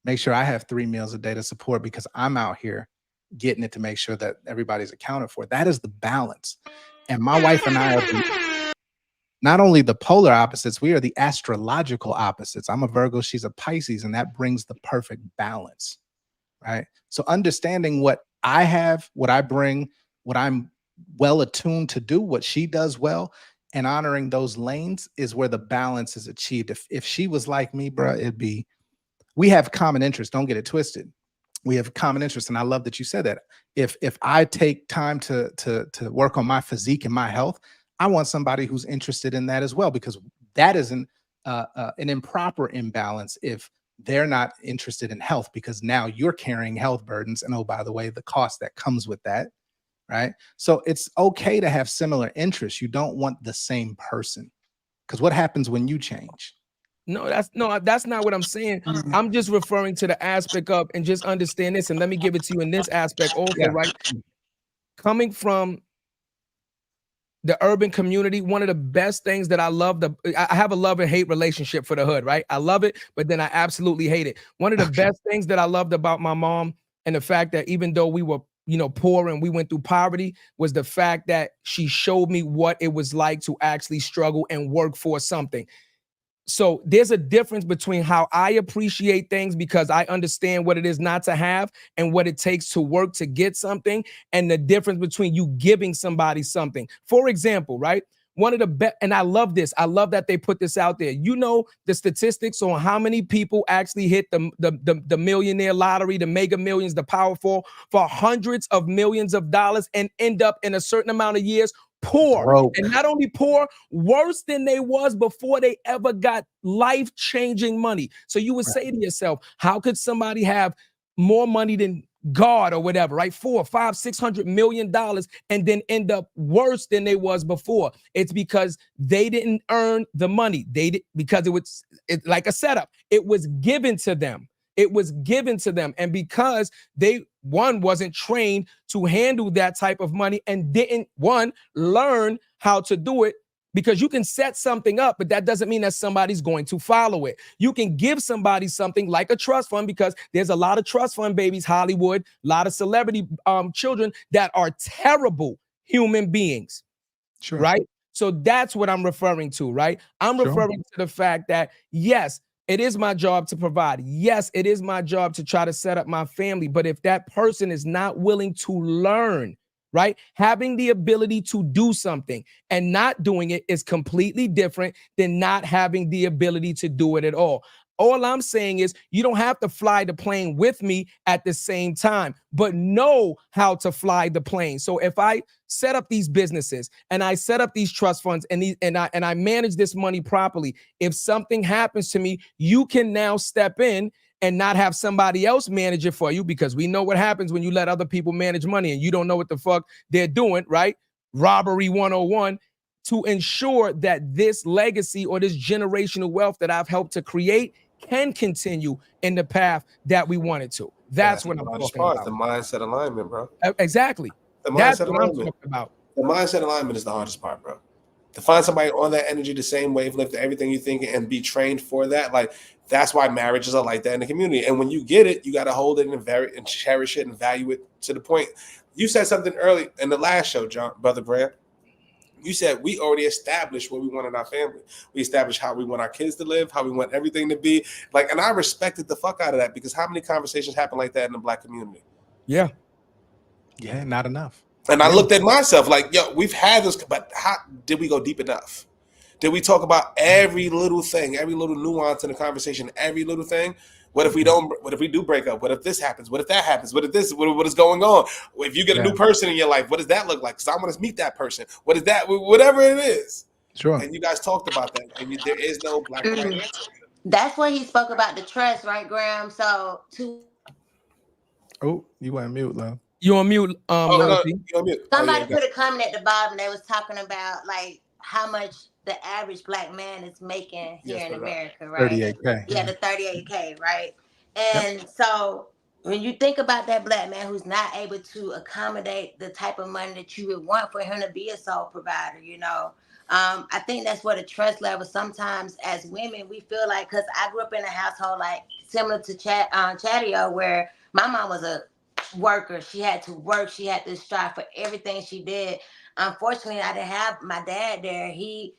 Make sure I have 3 meals a day to support because I'm out here getting it to make sure that everybody's accounted for. That is the balance. And my wife and I are not only the polar opposites, we are the astrological opposites. I'm a Virgo, she's a Pisces, and that brings the perfect balance, right? So understanding what I have, what I bring, what I'm well attuned to do, what she does well, and honoring those lanes is where the balance is achieved. If she was like me, bro, it'd be, we have common interests. Don't get it twisted. We have common interests. And I love that you said that. If I take time to work on my physique and my health, I want somebody who's interested in that as well, because that isn't an improper imbalance if they're not interested in health, because now you're carrying health burdens. And oh, by the way, the cost that comes with that, right? So it's okay to have similar interests. You don't want the same person, because what happens when you change? No, that's not what I'm saying. I'm just referring to the aspect of, and just understand this, and let me give it to you in this aspect also, right? Coming from the urban community, one of the best things that I love, I have a love and hate relationship for the hood, right? I love it, but then I absolutely hate it. One of the best things that I loved about my mom, and the fact that even though we were, poor and we went through poverty, was the fact that she showed me what it was like to actually struggle and work for something. So there's a difference between how I appreciate things because I understand what it is not to have and what it takes to work to get something, and the difference between you giving somebody something. For example, right? One of the best, and I love this. I love that they put this out there. You know the statistics on how many people actually hit the millionaire lottery, the mega millions, the Powerball for hundreds of millions of dollars and end up in a certain amount of years poor. Broke. And not only poor, worse than they was before they ever got life-changing money. So you would say to yourself, how could somebody have more money than God or whatever, right? $400, $500, $600 million and then end up worse than they was before? It's because they didn't earn the money. Because it was like a setup. It was given to them. It was given to them. And because they, one, wasn't trained to handle that type of money and didn't, one, learn how to do it, because you can set something up, but that doesn't mean that somebody's going to follow it. You can give somebody something like a trust fund, because there's a lot of trust fund babies, Hollywood, a lot of celebrity children that are terrible human beings, right? So that's what I'm referring to, right? I'm referring to the fact that, yes, it is my job to provide. Yes, it is my job to try to set up my family. But if that person is not willing to learn, right? Having the ability to do something and not doing it is completely different than not having the ability to do it at all. All I'm saying is you don't have to fly the plane with me at the same time, but know how to fly the plane. So if I set up these businesses and I set up these trust funds and I manage this money properly, if something happens to me, you can now step in and not have somebody else manage it for you, because we know what happens when you let other people manage money and you don't know what the fuck they're doing, right? Robbery 101, to ensure that this legacy or this generational wealth that I've helped to create can continue in the path that we want it to. That's what I'm talking about. The mindset alignment, bro. Exactly. That's what I'm talking about. The mindset alignment is the hardest part, bro. To find somebody on that energy, the same wavelength, everything you think, and be trained for that, like, that's why marriages are like that in the community. And when you get it, you got to hold it and cherish it and value it to the point. You said something early in the last show, Brother Graham. You said we already established what we want in our family. We established how we want our kids to live, how we want everything to be. Like, and I respected the fuck out of that, because how many conversations happen like that in the Black community? Yeah. Yeah, not enough. And I looked at myself like, yo, we've had this, but how did we go deep enough? Did we talk about every little thing, every little nuance in the conversation, every little thing? What if we don't? What if we do break up? What if this happens? What if that happens? What if this? What is going on? If you get a new person in your life, what does that look like? Because I want to meet that person. What is that? Whatever it is. Sure. And you guys talked about that. And there is no black and white answer. That's what he spoke about, the trust, right, Graham? So Oh, you went mute, love. You on mute, you on mute. Somebody put a comment at the bottom. They was talking about like how much the average Black man is making here in America, right? 38K. Yeah, the 38K, right? And so when you think about that Black man who's not able to accommodate the type of money that you would want for him to be a sole provider, you know, I think that's where the trust level sometimes as women, we feel like, because I grew up in a household like similar to Chadeo, where my mom was a worker. She had to work. She had to strive for everything she did. Unfortunately, I didn't have my dad there. He,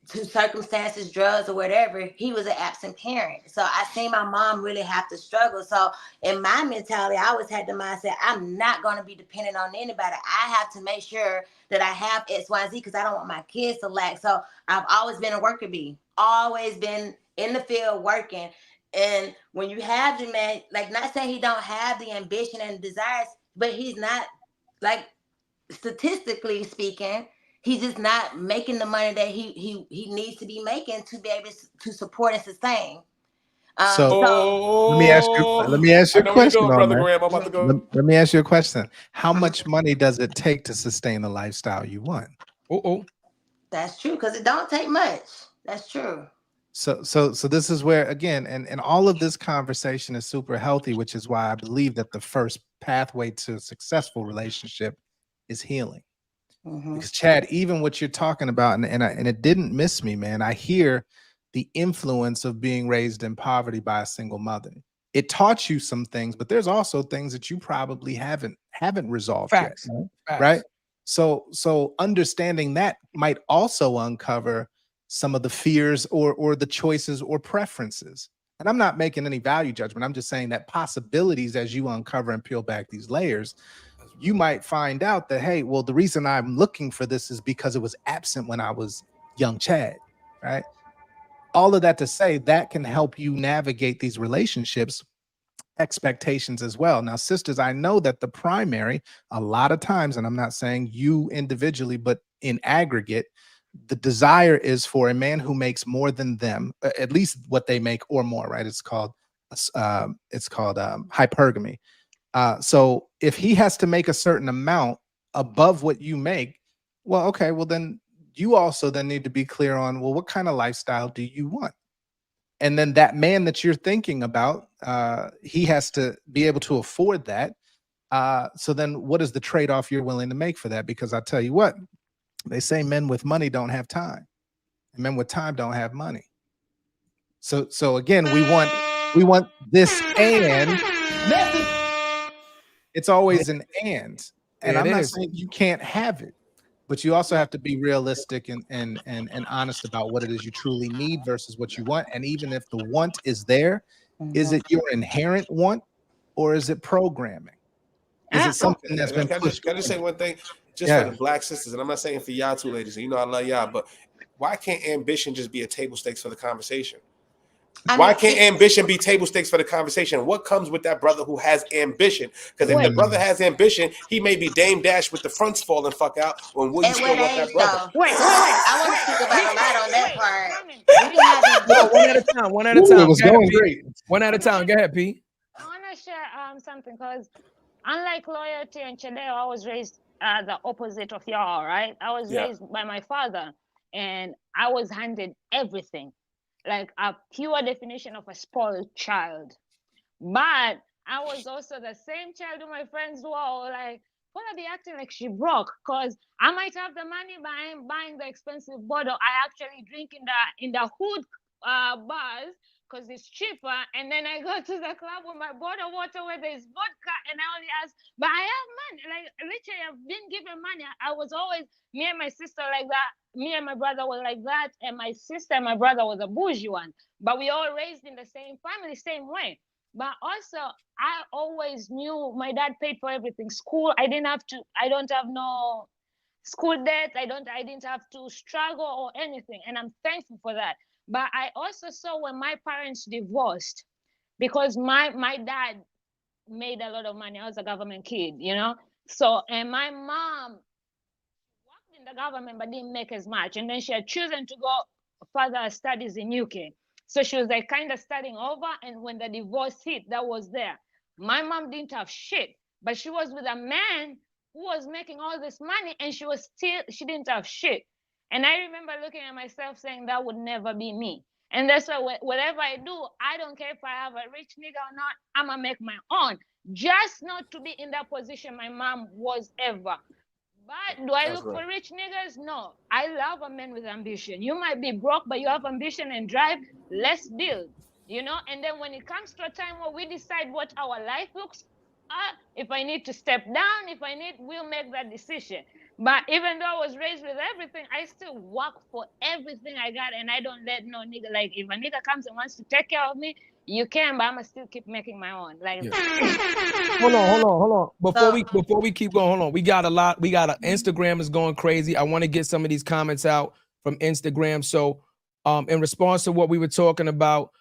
to circumstances, drugs or whatever, he was an absent parent. So I seen my mom really have to struggle. So in my mentality, I always had the mindset, I'm not going to be dependent on anybody. I have to make sure that I have X, Y, Z, because I don't want my kids to lack. So I've always been a worker bee, always been in the field working. And when you have the man, like, not saying he don't have the ambition and desires, but he's not, like, statistically speaking, he's just not making the money that he needs to be making to be able to support and sustain. Let me ask you a question on that. Let me ask you a question. How much money does it take to sustain the lifestyle you want? That's true, because it don't take much. That's true. So this is where, again, and all of this conversation is super healthy, which is why I believe that the first pathway to a successful relationship is healing. Because Chad, even what you're talking about, and it didn't miss me, man. I hear the influence of being raised in poverty by a single mother. It taught you some things, but there's also things that you probably haven't resolved yet, right? So understanding that might also uncover some of the fears or the choices or preferences. And I'm not making any value judgment. I'm just saying that possibilities, as you uncover and peel back these layers, you might find out that, hey, well, the reason I'm looking for this is because it was absent when I was young Chad, right? All of that to say that can help you navigate these relationships expectations as well. Now, sisters, I know that the primary, a lot of times, and I'm not saying you individually, but in aggregate, the desire is for a man who makes more than them, at least what they make or more, right? It's called hypergamy. So if he has to make a certain amount above what you make, well, okay, well then you also then need to be clear on, well, what kind of lifestyle do you want? And then that man that you're thinking about, he has to be able to afford that. So then what is the trade-off you're willing to make for that? Because I tell you what, they say men with money don't have time, and men with time don't have money. So again, we want this and it's always an and I'm not saying you can't have it, but you also have to be realistic and honest about what it is you truly need versus what you want. And even if the want is there, is it your inherent want or is it programming? Is it something that's been pushed? Can I just say one thing? Just for the black sisters, and I'm not saying for y'all two ladies, you know I love y'all, but why can't ambition just be a table stakes for the conversation? Why can't ambition be table stakes for the conversation? What comes with that brother who has ambition? Because if the brother has ambition, he may be Dame Dash with the fronts falling fuck out. When will you still want that brother? Wait. I want to speak about a lot on that part. One at a time. One at a time. It was going great. One at a time. Go ahead, P. I want to share something because unlike Loyalty and Chadeo, I was raised the opposite of y'all, right? I was raised by my father, and I was handed everything. Like a pure definition of a spoiled child. But I was also the same child who my friends were like, why are they acting like she broke? Because I might have the money, but I ain't buying the expensive bottle. I actually drink in the hood bars because it's cheaper. And then I go to the club with my bottle of water where there's vodka, and I only ask, but I have money. Like literally, I've been given money. I was always, me and my sister like that. Me and my brother were like that, and my sister and my brother was a bougie one. But we all raised in the same family, same way. But also, I always knew my dad paid for everything. School, I don't have no school debt. I didn't have to struggle or anything, and I'm thankful for that. But I also saw when my parents divorced, because my dad made a lot of money. I was a government kid, you know. So, and my mom in the government but didn't make as much, and then she had chosen to go further studies in UK, so she was like kind of starting over. And when the divorce hit, that was there. My mom didn't have shit, but she was with a man who was making all this money, and she didn't have shit. And I remember looking at myself saying that would never be me. And that's why whatever I do, I don't care if I have a rich nigga or not, I'm gonna make my own, just not to be in that position my mom was ever. But do I look for rich niggas? No. I love a man with ambition. You might be broke, but you have ambition and drive. Let's build, you know? And then when it comes to a time where we decide what our life looks if I need to step down, we'll make that decision. But even though I was raised with everything, I still work for everything I got, and I don't let no nigga, like, if a nigga comes and wants to take care of me, you can, but I'm gonna still keep making my own. Like, Hold on. Before we keep going, hold on. We got Instagram is going crazy. I want to get some of these comments out from Instagram. So, in response to what we were talking about,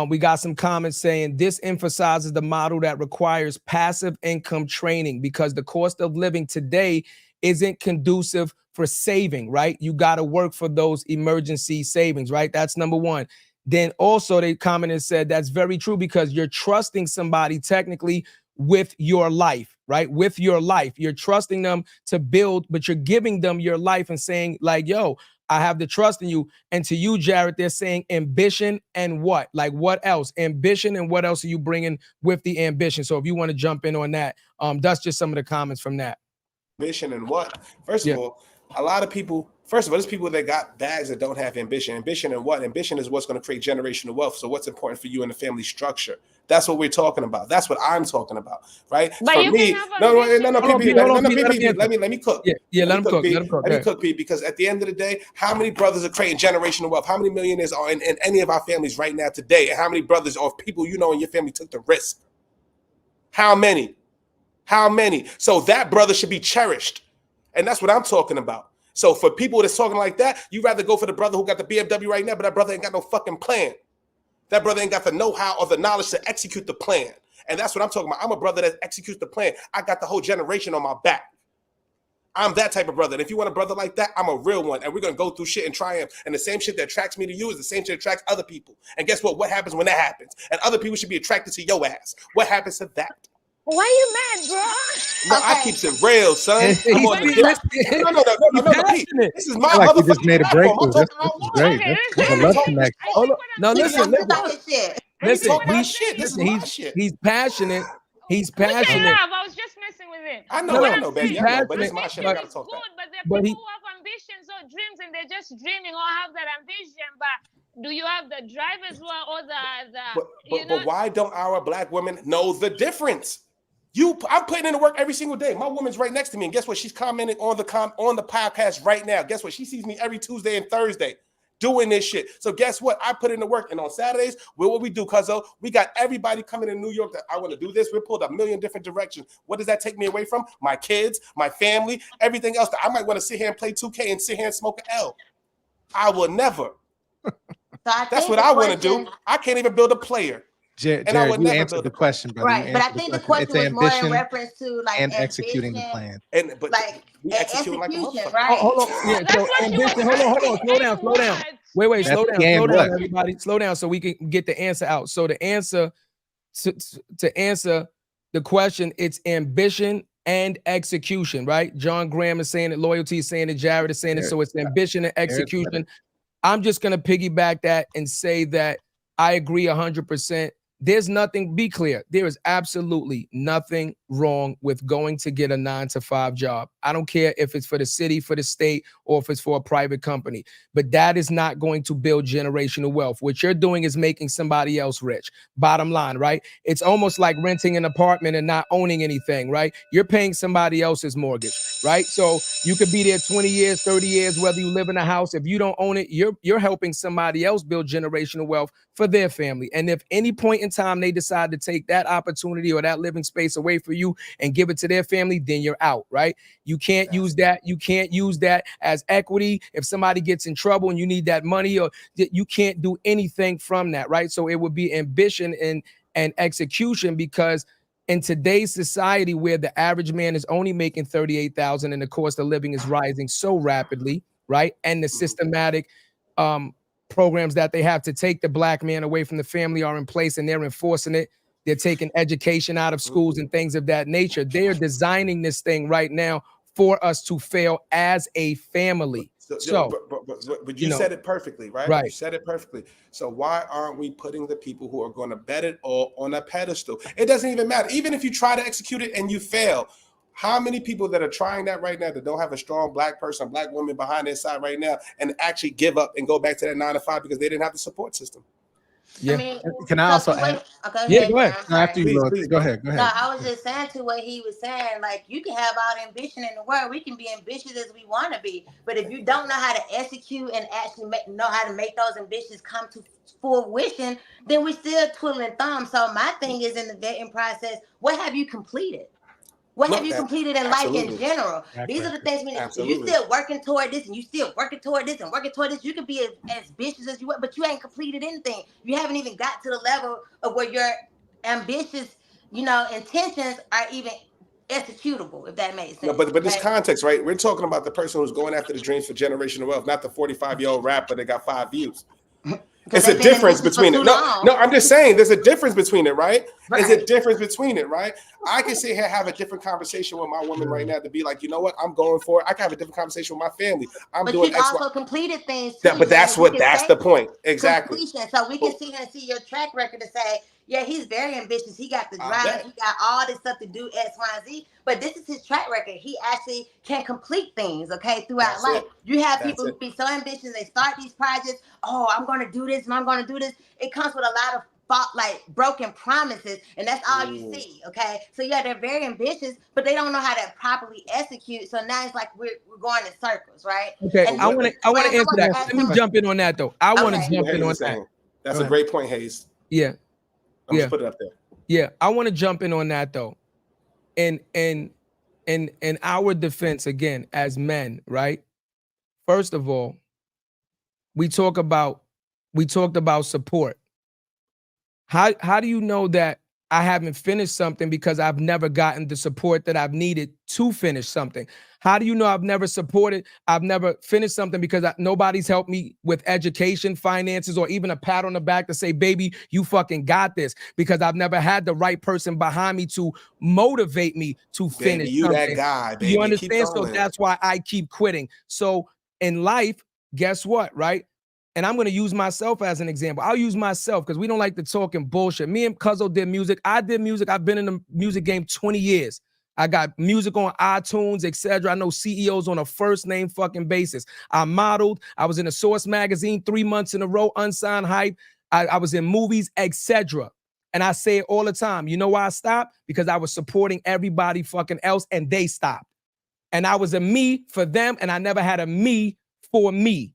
we got some comments saying this emphasizes the model that requires passive income training because the cost of living today isn't conducive for saving, right? You got to work for those emergency savings, right? That's number one. Then also they commented and said that's very true because you're trusting somebody technically with your life, right? With your life, you're trusting them to build, but you're giving them your life and saying like, yo, I have the trust in you. And to you, Jarrett, they're saying ambition and what? Like what else? Ambition and what else are you bringing with the ambition? So if you want to jump in on that, that's just some of the comments from that. Ambition and what? First of all, a lot of people, there's people that got bags that don't have ambition. Ambition and what? Ambition is what's going to create generational wealth. So what's important for you in the family structure? That's what we're talking about. That's what I'm talking about, right? But for me, no, PP, let me cook. Yeah, let him cook, P, because at the end of the day, how many brothers are creating generational wealth? How many millionaires are in any of our families right now today? And how many brothers or people you know in your family took the risk? How many? How many? So that brother should be cherished. And that's what I'm talking about. So for people that's talking like that, you rather go for the brother who got the BMW right now, but that brother ain't got no fucking plan. That brother ain't got the know-how or the knowledge to execute the plan. And that's what I'm talking about. I'm a brother that executes the plan. I got the whole generation on my back. I'm that type of brother. And if you want a brother like that, I'm a real one. And we're going to go through shit and triumph. And the same shit that attracts me to you is the same shit that attracts other people. And guess what? What happens when that happens? And other people should be attracted to your ass. What happens to that? Why you mad, bro? No, I keep it real, son. I'm on the no, Pete. This is my like you motherfucking just made a platform. breakthrough. I'm This talking is about great. Okay, There's a love connection. Hold on. Now listen, listen. This is my shit. He's passionate. He's We can passionate. laugh. I was just messing with it. I know, No, baby. he's I know, but this is my ambition shit. I gotta is talk good, but there are But people he- who have ambitions or dreams and they're just dreaming or have that ambition. But do you have the drive as well or But why don't our black women know the difference? I'm putting in the work every single day. My woman's right next to me, and guess what? She's commenting on the podcast right now. Guess what? She sees me every Tuesday and Thursday doing this shit. So guess what? I put in the work, and on Saturdays, what we do, cuzzo? We got everybody coming in New York that I want to do this. We're pulled a million different directions. What does that take me away from? My kids, my family, everything else that I might want to sit here and play 2K and sit here and smoke an L. I will never. That's what I want to do. I can't even build a player. Jared, and I would you never answered build the question, brother. Right, but I think the question was more in reference to like and executing the plan. But like executing like a execution, motherfucker. right? Hold on. Yeah, so ambition. Hold on. Slow down. Wait. Slow down, everybody. Slow down so we can get the answer out. So the answer to answer the question, it's ambition and execution, right? John Graham is saying it. Loyalty is saying it. Jarrett is saying it. So it's ambition and execution. I'm just gonna piggyback that and say that I agree 100%. There's nothing, be clear, there is absolutely nothing wrong with going to get a 9-to-5 job. I don't care if it's for the city, for the state, or if it's for a private company, but that is not going to build generational wealth. What you're doing is making somebody else rich. Bottom line, right? It's almost like renting an apartment and not owning anything, right? You're paying somebody else's mortgage, right? So you could be there 20 years, 30 years, whether you live in a house. If you don't own it, you're helping somebody else build generational wealth for their family. And if any point in time they decide to take that opportunity or that living space away from you and give it to their family, then you're out, right? You can't use that. You can't use that as equity. If somebody gets in trouble and you need that money, or you can't do anything from that, right? So it would be ambition and execution, because in today's society where the average man is only making $38,000 and the cost of living is rising so rapidly, right? And the systematic programs that they have to take the black man away from the family are in place, and they're enforcing it. They're taking education out of schools and things of that nature. They're designing this thing right now for us to fail as a family. But you said it perfectly, right? Right. You said it perfectly. So why aren't we putting the people who are going to bet it all on a pedestal? It doesn't even matter. Even if you try to execute it and you fail, how many people that are trying that right now that don't have a strong black person, black woman behind their side right now, and actually give up and go back to that 9-to-5 because they didn't have the support system? Yeah. I mean, can I also add? Yeah, go ahead. After you, please, go ahead. Go ahead. No, I was just saying to what he was saying, like, you can have all the ambition in the world. We can be ambitious as we want to be. But if you don't know how to execute and actually know how to make those ambitions come to fruition, then we're still twiddling thumbs. So my thing is, in the vetting process, what have you completed? What have you completed in life in general? These are the things we need. If you're still working toward this and you still working toward this and working toward this, you can be as ambitious as you want, but you ain't completed anything. You haven't even got to the level of where your ambitious, intentions are even executable, if that makes sense. No, but this context, right? We're talking about the person who's going after the dreams for generational wealth, not the 45-year-old rapper that got 5 views. It's a difference between it. No, I'm just saying there's a difference between it, right? There's a difference between it, right? I can sit here have a different conversation with my woman right now to be like, you know what? I'm going for it. I can have a different conversation with my family. I'm doing you've also completed things too. But that's the point. Exactly. Completion. So we can sit here and see your track record to say, yeah, he's very ambitious. He got the drive. He got all this stuff to do X, Y, and Z. But this is his track record. He actually can complete things, okay, throughout life. You have people who be so ambitious. They start these projects. Oh, I'm going to do this and I'm going to do this. It comes with a lot of broken promises, and that's all you see, okay? So yeah, they're very ambitious, but they don't know how to properly execute. So now it's like we're going in circles, right? Okay, I want to answer that. Let me jump in on that though. I want to jump in on that. That's a great point, Hayes. Yeah. I'm just put it up there. Yeah, I want to jump in on that though. In our defense, again, as men, right? First of all, we talked about support. How do you know that I haven't finished something because I've never gotten the support that I've needed to finish something. How do you know I've never finished something? Because nobody's helped me with education, finances, or even a pat on the back to say, baby, you fucking got this. Because I've never had the right person behind me to motivate me to finish you something. that guy, baby. You understand? Keep so that's why I keep quitting. So in life, guess what, right? And I'm going to use myself as an example. I'll use myself because we don't like to talk and bullshit. Me and Cuzzo did music. I did music. I've been in the music game 20 years. I got music on iTunes, etc. I know CEOs on a first name fucking basis. I modeled. I was in a Source magazine 3 months in a row, unsigned hype. I was in movies, etc. And I say it all the time. You know why I stopped? Because I was supporting everybody fucking else and they stopped. And I was a me for them and I never had a me for me.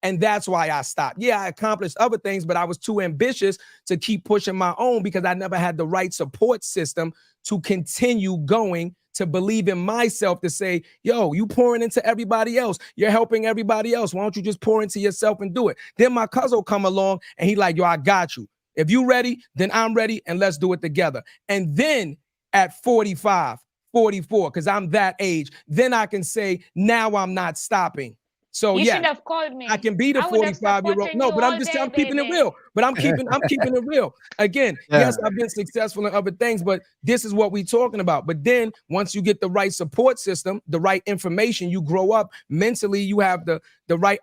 And that's why I stopped. Yeah, I accomplished other things, but I was too ambitious to keep pushing my own because I never had the right support system to continue going, to believe in myself, to say, yo, you pouring into everybody else. You're helping everybody else. Why don't you just pour into yourself and do it? Then my cousin come along and he like, yo, I got you. If you ready, then I'm ready and let's do it together. And then at 45, 44, because I'm that age, then I can say, now I'm not stopping. So you yeah, should have called me. I can be the 45-year-old. No, but I'm keeping it real. But I'm keeping it real. Again, yes, I've been successful in other things, but this is what we're talking about. But then once you get the right support system, the right information, you grow up mentally, you have the right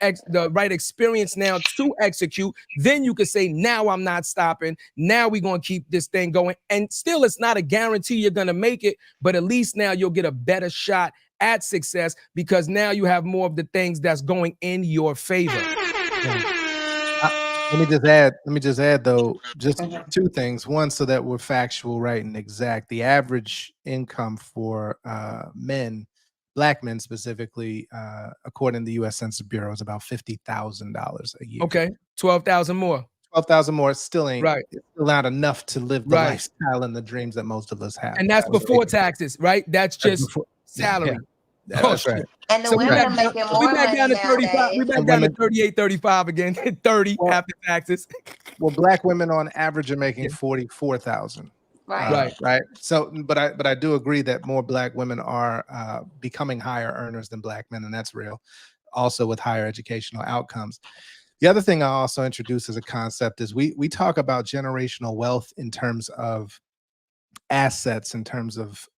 experience now to execute. Then you can say, now I'm not stopping. Now we're gonna keep this thing going. And still, it's not a guarantee you're gonna make it, but at least now you'll get a better shot at success because now you have more of the things that's going in your favor. Let me just add though, just two things. One, so that we're factual, right, and exact. The average income for men, Black men specifically, according to the U.S. Census Bureau, is about $50,000 a year. Okay, 12,000 more. 12,000 more still ain't right. It's still not enough to live the lifestyle and the dreams that most of us have. And that's before taxes, right? That's just salary. Yeah, that's right. And the women are making more money down to 35. nowadays. We back down to 38, 35 again. 30 after taxes. Well, Black women on average are making 44,000. Right. So, but I do agree that more Black women are becoming higher earners than Black men, and that's real. Also, with higher educational outcomes. The other thing I also introduce as a concept is we talk about generational wealth in terms of assets, in terms of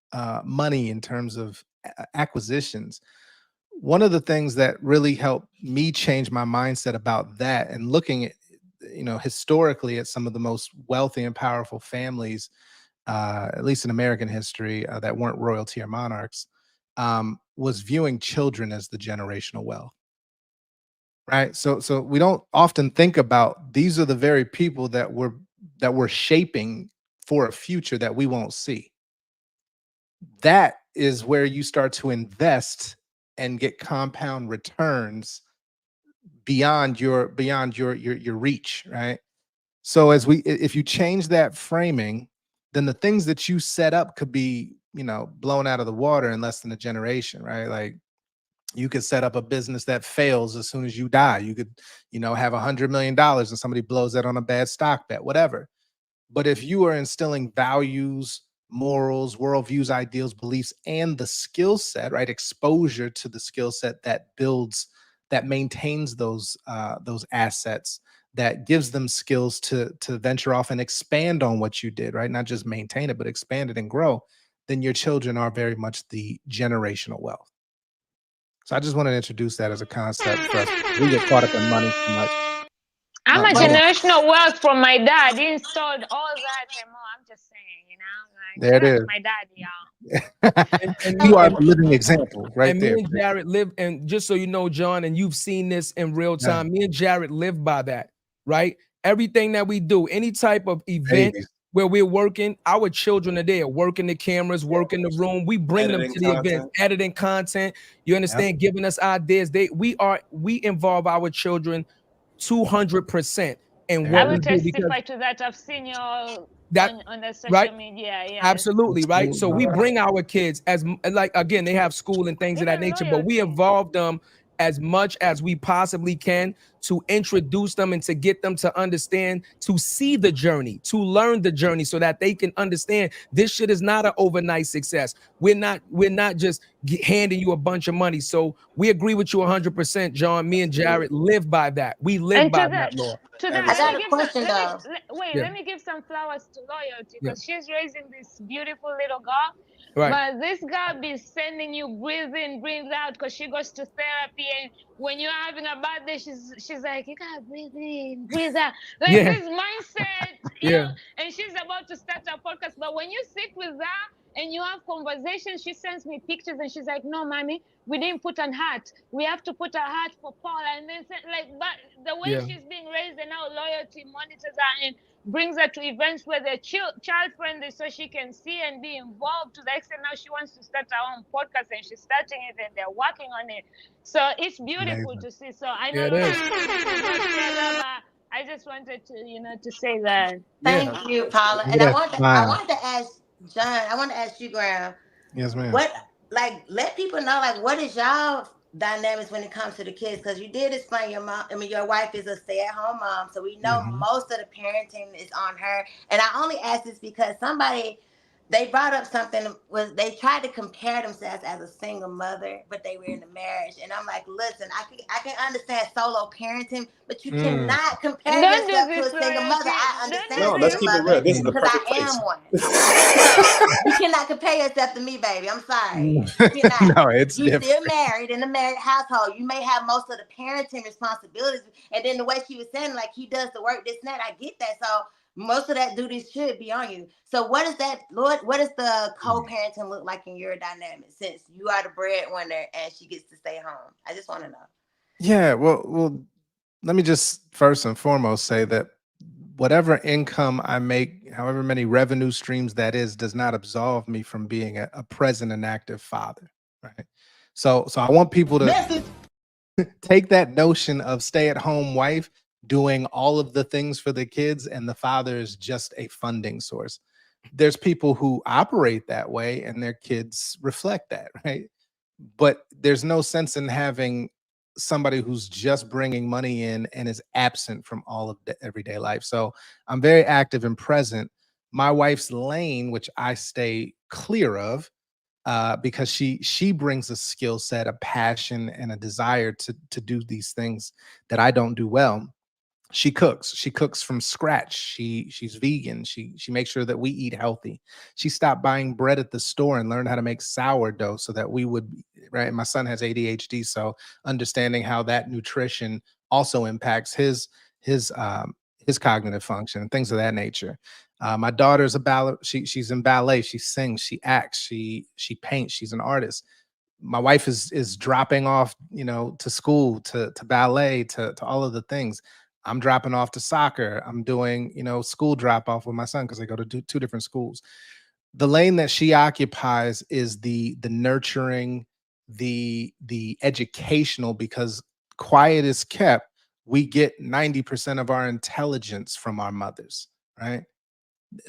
money, in terms of acquisitions. One of the things that really helped me change my mindset about that, and looking at, historically at some of the most wealthy and powerful families, at least in American history, that weren't royalty or monarchs, was viewing children as the generational wealth. Right. So we don't often think about these are the very people that we're shaping for a future that we won't see. That is where you start to invest and get compound returns beyond your reach, right? So if you change that framing, then the things that you set up could be, blown out of the water in less than a generation, right? Like, you could set up a business that fails as soon as you die. You could, have $100 million and somebody blows that on a bad stock bet, whatever. But if you are instilling values, morals, worldviews, ideals, beliefs, and the skill set, right? Exposure to the skill set that builds, that maintains those assets, that gives them skills to venture off and expand on what you did, right? Not just maintain it, but expand it and grow. Then your children are very much the generational wealth. So I just want to introduce that as a concept for us. We get caught up in money too much. I'm a generational wealth from my dad. He installed all that and more. I'm just saying, there it is. My dad, y'all. and you are a living example, right there. Me and Jarrett live, and just so you know, John, and you've seen this in real time, me and Jarrett live by that, right? Everything that we do, any type of event where we're working, our children are there, working the cameras, working the room. We bring them to the event, editing content. You understand? Giving us ideas. We involve our children 200%. And I will testify to that. I've seen you all on the social media. Yeah, absolutely, right? So we bring our kids as, like, again, they have school and things of that nature, but we involve them as much as we possibly can to introduce them and to get them to understand, to see the journey, to learn the journey, so that they can understand this shit is not an overnight success. We're not just handing you a bunch of money. So we agree with you 100%, John. Me and Jarrett live by that. We live by that law. To that, I got a question though. Let me give some flowers to Loyalty, because she's raising this beautiful little girl. Right. But this girl be sending you breathe in, breathe out, because she goes to therapy, and when you're having a bad day, she's like, you gotta breathe in, breathe out. Like this mindset, you know, and she's about to start a podcast. But when you sit with her and you have conversations, she sends me pictures and she's like, no, mommy, we didn't put an heart. We have to put a heart for Paula. And then like, but the way she's being raised and now Loyalty monitors her and brings her to events where they're child friendly, so she can see and be involved, to the extent now she wants to start her own podcast and she's starting it and they're working on it. So it's beautiful to see. So I know I just wanted to, you know, to say that. Thank you, Paula. And I wanted to ask John, I want to ask you, Graham. Yes, ma'am. What, like, let people know, like, what is y'all dynamics when it comes to the kids? Because you did explain your mom, I mean, your wife is a stay-at-home mom, so we know most of the parenting is on her. And I only ask this because they brought up something, was they tried to compare themselves as a single mother, but they were in a marriage. And I'm like, listen, I can understand solo parenting, but you cannot compare yourself to a single mother. I understand. No, let's keep it real. This is the perfect place. I am one. So you cannot compare yourself to me, baby. I'm sorry. You cannot. No, it's You're different. still married in a married household. You may have most of the parenting responsibilities, and then the way she was saying, like, he does the work, this and that. I get that. So most of that duty should be on you. So what is that, Lord? What does the co-parenting look like in your dynamic, since you are the breadwinner and she gets to stay home? I just want to know. Yeah, well, let me just first and foremost say that whatever income I make, however many revenue streams that is, does not absolve me from being a present and active father, right? So I want people to take that notion of stay-at-home wife doing all of the things for the kids and the father is just a funding source. There's people who operate that way and their kids reflect that, right? But there's no sense in having somebody who's just bringing money in and is absent from all of the everyday life. So I'm very active and present. My wife's lane, which I stay clear of, because she brings a skill set, a passion, and a desire to do these things that I don't do well. She cooks from scratch. She's vegan. She makes sure that we eat healthy. She stopped buying bread at the store and learned how to make sourdough so that we would, right? My son has ADHD, so understanding how that nutrition also impacts his cognitive function and things of that nature. My daughter's a ballet. She's in ballet. She sings. She acts. She paints. She's an artist. My wife is dropping off, you know, to school, to ballet, to all of the things. I'm dropping off to soccer. I'm doing, you know, school drop off with my son because I go to two different schools. The lane that she occupies is the nurturing, the educational, because quiet is kept. We get 90% of our intelligence from our mothers, right?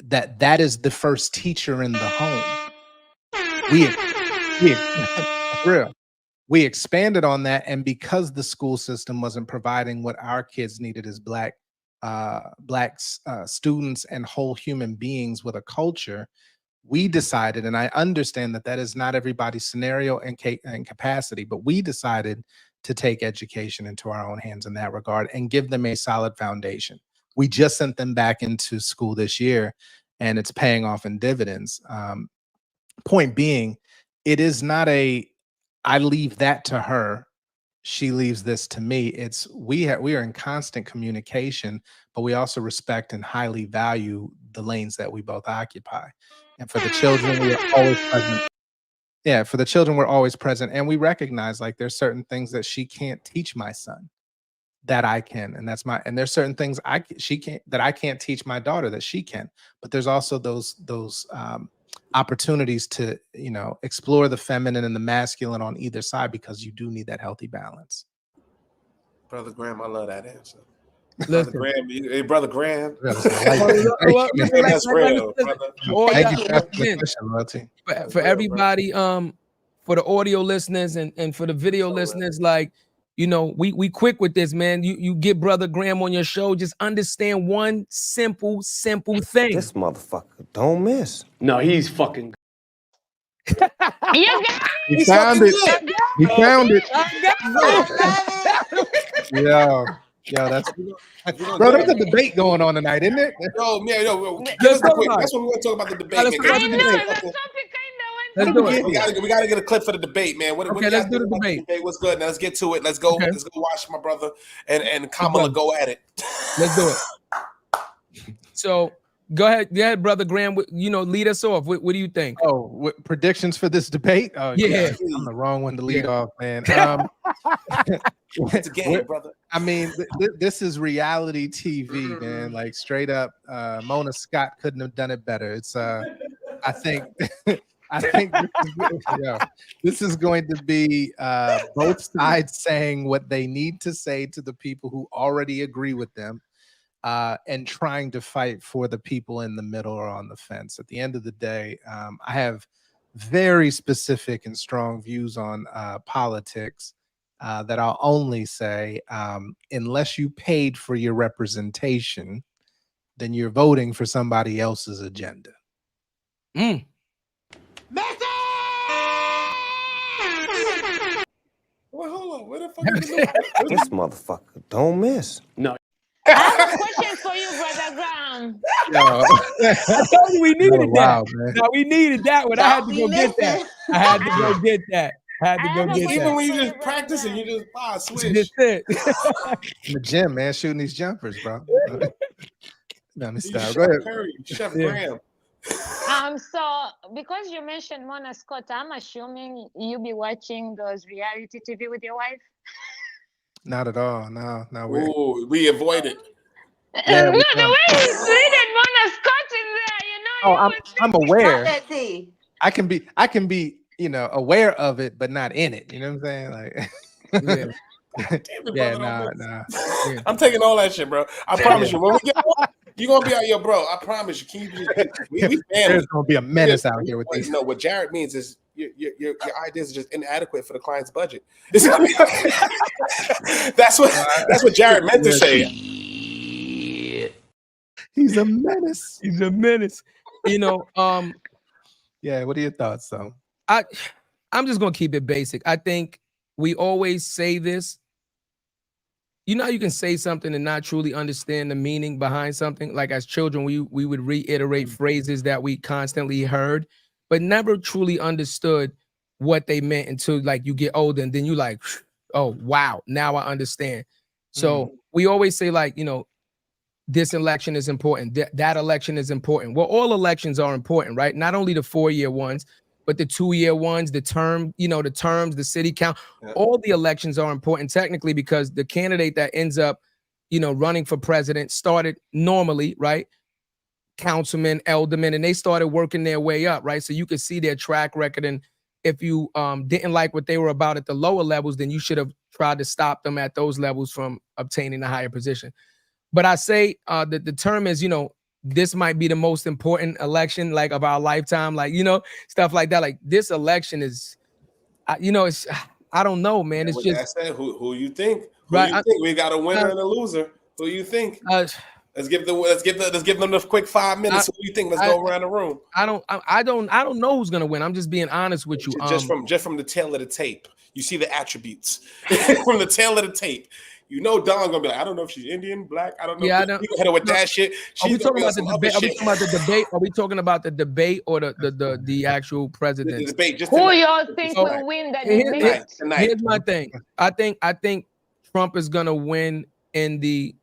That is the first teacher in the home. We expanded on that, and because the school system wasn't providing what our kids needed as black students and whole human beings with a culture, we decided, and I understand that is not everybody's scenario and capacity, but we decided to take education into our own hands in that regard and give them a solid foundation. We just sent them back into school this year, and it's paying off in dividends. Point being, it is not I leave that to her, she leaves this to me. It's we are in constant communication, but we also respect and highly value the lanes that we both occupy. And for the children, we are always present. Yeah, for the children, we're always present, and we recognize, like, there's certain things that she can't teach my son that I can, and there's certain things she can't, that I can't teach my daughter that she can. But there's also those opportunities to, you know, explore the feminine and the masculine on either side, because you do need that healthy balance. Brother Graham, I love that answer. Brother Graham, Brother Graham. That's real, brother. Thank you for the question, Loyalty. For everybody, for the audio listeners and for the video listeners, like, you know, we quick with this, man. You get Brother Graham on your show. Just understand one simple thing. This motherfucker don't miss. No, he's fucking. You got He found it. He found it. Yo, that's bro. There's a debate going on tonight, isn't it? Yo, man, that's what we want to talk about the debate. Let's man. do it. We gotta get a clip for the debate, man. What let's do the debate. What's good? Now let's get to it. Let's go. Okay. Let's go watch my brother and Kamala go at it. Let's do it. So go ahead, Brother Graham. You know, lead us off. What do you think? Oh, predictions for this debate? Oh, yeah. I'm the wrong one to lead off, man. It's a game, brother. I mean, this is reality TV, man. Like straight up, Mona Scott couldn't have done it better. It's I think this is going to be both sides saying what they need to say to the people who already agree with them, and trying to fight for the people in the middle or on the fence. At the end of the day, I have very specific and strong views on politics that I'll only say, unless you paid for your representation, then you're voting for somebody else's agenda. Well, hold on. Where the fuck is This motherfucker don't miss. No. I have a question for you, Brother Graham. I told you we needed that. Man. No, we needed that one. I had to go get that. I had to go get that. Even when you just practice and you just switch. That's it. In the gym, man, shooting these jumpers, bro. Let me stop. Go ahead. Curry, Chef Graham. So because you mentioned Mona Scott, I'm assuming you be watching those reality TV with your wife. Not at all. No. Ooh, we avoid it. Yeah, the way you treated Mona Scott in there, you know. Oh, I'm aware. That tea. I can be, you know, aware of it, but not in it. You know what I'm saying? Like, Damn it, I'm taking all that shit, bro. I promise you. When we get on, you're gonna be out here, bro. I promise you. Can you just we family. There's gonna be a menace out here with this. No, what Jarrett means is your ideas are just inadequate for the client's budget. That's what Jarrett meant to say. He's a menace. He's a menace. You know, yeah, what are your thoughts, though? I'm just gonna keep it basic. I think we always say this. You know how you can say something and not truly understand the meaning behind something? Like as children, we would reiterate phrases that we constantly heard, but never truly understood what they meant until like you get older, and then you like, oh wow, now I understand. So we always say like, you know, this election is important, that election is important. Well, all elections are important, right? Not only the 4-year ones, but the 2-year ones, the term, you know, the terms, the city count, all the elections are important technically because the candidate that ends up, you know, running for president started normally, right? Councilman, alderman, and they started working their way up, right? So you could see their track record. And if you didn't like what they were about at the lower levels, then you should have tried to stop them at those levels from obtaining a higher position. But I say that the term is, you know, this might be the most important election like of our lifetime, like, you know, stuff like that. Like this election is, you know, it's, I don't know, man. It's just who you think, right? You think? We got a winner and a loser. Who you think? Let's give them the quick 5 minutes. Who you think? Let's go around the room. I don't know who's gonna win. I'm just being honest with you. Just from the tail of the tape, you see the attributes from the tail of the tape. You know, Don gonna be like, I don't know if she's Indian, black. I don't know. Yeah, you gonna hit her with that shit. Are we talking about the debate? Are we talking about the debate? Are we talking about the debate or the actual president? The debate. Just who y'all think will win that debate? Here's my thing. I think Trump is gonna win in the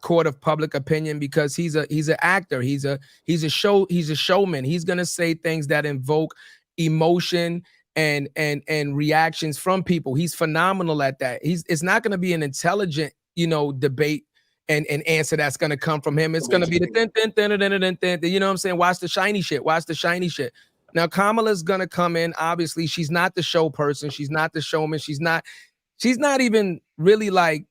court of public opinion because he's an actor. He's a showman. He's gonna say things that invoke emotion and reactions from people. He's phenomenal at that. It's not going to be an intelligent, you know, debate and answer that's going to come from him. It's going to be the you know what I'm saying? Watch the shiny shit. Watch the shiny shit. Now Kamala's going to come in. Obviously, she's not the show person. She's not the showman. She's not even really like,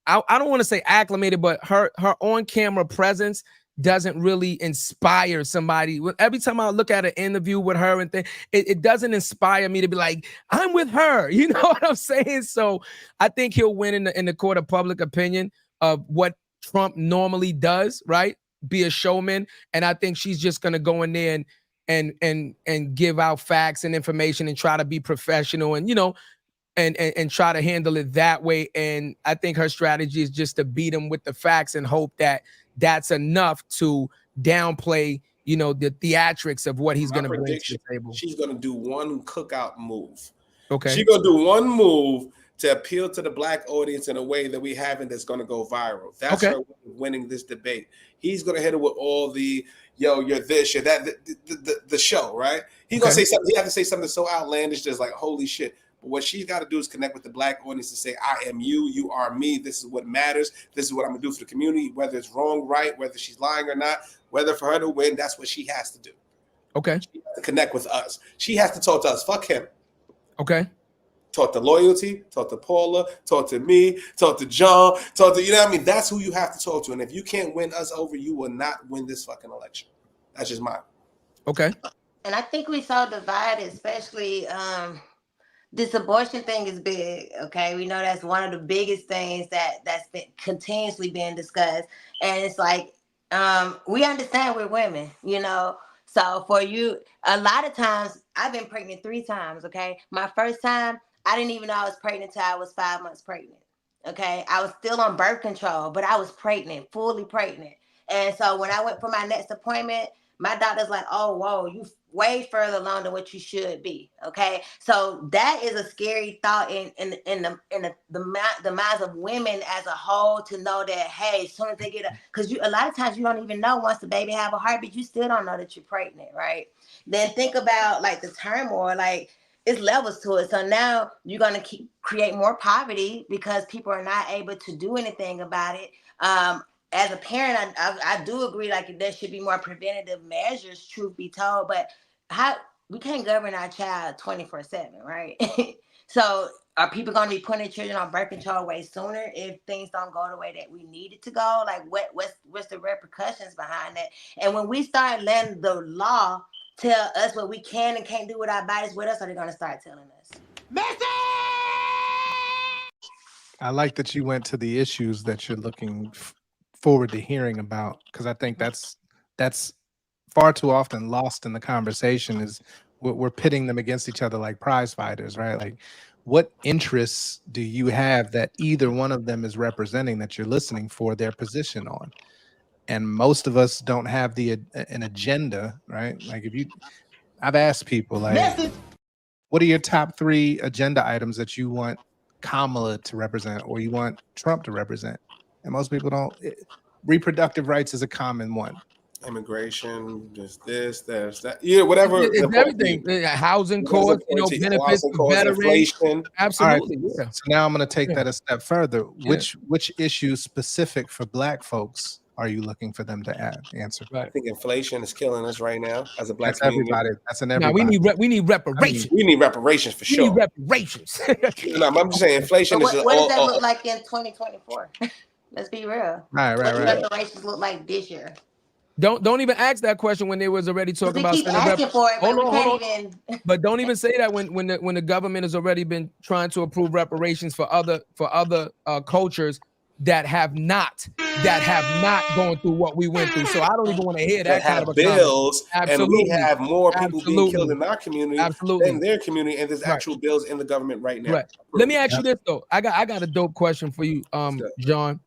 I don't want to say acclimated, but her on camera presence doesn't really inspire somebody. Every time I look at an interview with her and it doesn't inspire me to be like, I'm with her. You know what I'm saying? So I think he'll win in the court of public opinion of what Trump normally does, right? Be a showman. And I think she's just gonna go in there and give out facts and information and try to be professional and, you know, and try to handle it that way. And I think her strategy is just to beat him with the facts and hope that that's enough to downplay, you know, the theatrics of what he's going to bring to the table. She's going to do one cookout move. Okay. She's going to do one move to appeal to the Black audience in a way that we haven't that's going to go viral. That's her winning this debate. He's going to hit it with all the, yo, you're this, you're that, the show, right? He's going to say something. He has to say something so outlandish that's like, holy shit. But what she's got to do is connect with the Black audience to say, I am you, you are me. This is what matters. This is what I'm going to do for the community, whether it's wrong, right, whether she's lying or not, whether for her to win, that's what she has to do. Okay. She has to connect with us. She has to talk to us. Fuck him. Okay. Talk to Loyalty, talk to Paula, talk to me, talk to John, talk to, you know what I mean? That's who you have to talk to. And if you can't win us over, you will not win this fucking election. That's just mine. Okay. And I think we so divided, especially this abortion thing is big. Okay. We know that's one of the biggest things that's been continuously being discussed. And it's like, we understand we're women, you know. So for you, a lot of times, I've been pregnant 3 times, okay? My first time, I didn't even know I was pregnant until I was 5 months pregnant, okay? I was still on birth control, but I was pregnant, fully pregnant. And so when I went for my next appointment, my doctor's like, oh, whoa, you way further along than what you should be, okay? So that is a scary thought in the minds of women as a whole, to know that, hey, as soon as they get because a lot of times you don't even know, once the baby have a heartbeat, you still don't know that you're pregnant, right? Then think about like the turmoil, like it's levels to it. So now you're gonna create more poverty because people are not able to do anything about it. As a parent, I do agree, like there should be more preventative measures, truth be told, but how we can't govern our child 24/7, right? So are people going to be putting their children on birth control way sooner if things don't go the way that we need it to go? Like what's the repercussions behind that? And when we start letting the law tell us what we can and can't do with our bodies, what else are they going to start telling us? I like that you went to the issues that you're looking forward to hearing about, because I think that's far too often lost in the conversation. Is we're pitting them against each other like prize fighters, right? Like, what interests do you have that either one of them is representing that you're listening for their position on? And most of us don't have an agenda, right? Like I've asked people, like, what are your top 3 agenda items that you want Kamala to represent or you want Trump to represent? And most people don't. Reproductive rights is a common one. Immigration, there's this, there's that. Yeah, whatever. It's everything. Housing costs, you know, benefits, veterans. Inflation. Absolutely. Right. Yeah. So now I'm going to take that a step further. Which issues specific for Black folks are you looking for them to answer? I think inflation is killing us right now as a Black That's everybody. That's an everybody. No, we need reparations. We need reparations for sure. We need reparations. No, I'm just saying inflation is. What does that look like in 2024? Let's be real. Right. What do reparations look like this year? Don't even ask that question when they was already talking about. Keep asking for it, but we can't even. But don't even say that when the government has already been trying to approve reparations for other cultures that have not gone through what we went through. So I don't even want to hear that kind of a bills. Absolutely. And we have more people being killed in our community than their community, and there's actual bills in the government right now. Right. Let me ask you this though. I got a dope question for you, John.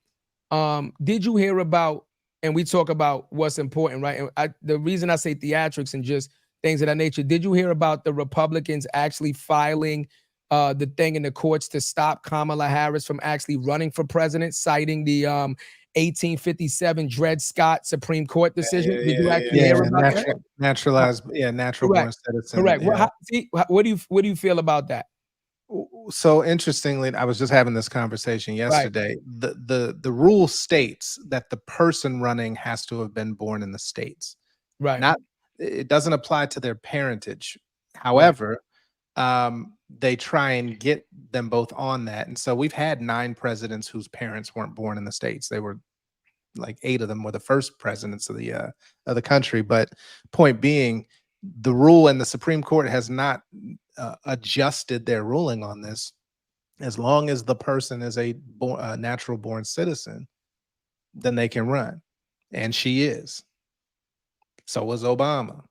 Did you hear about? And we talk about what's important, right? And the reason I say theatrics and just things of that nature. Did you hear about the Republicans actually filing the thing in the courts to stop Kamala Harris from actually running for president, citing the 1857 Dred Scott Supreme Court decision? Did you actually hear about that? Natural born citizen. Correct. Yeah. What do you feel about that? So interestingly, I was just having this conversation yesterday. Right. The rule states that the person running has to have been born in the States. Right. It doesn't apply to their parentage. However, they try and get them both on that. And so we've had 9 presidents whose parents weren't born in the States. They were like 8 of them were the first presidents of the country. But point being, the rule and the Supreme Court has not adjusted their ruling on this. As long as the person is a natural born citizen, then they can run, and she is. So was Obama,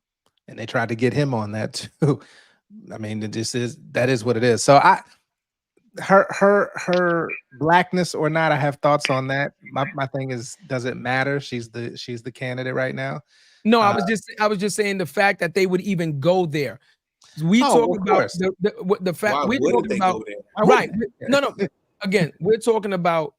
and they tried to get him on that too. I mean, that is what it is. So her blackness or not, I have thoughts on that. My thing is, does it matter? She's the candidate right now. No, I was just saying the fact that they would even go there. We talk about the fact we're talking about, right? No. Again, we're talking about,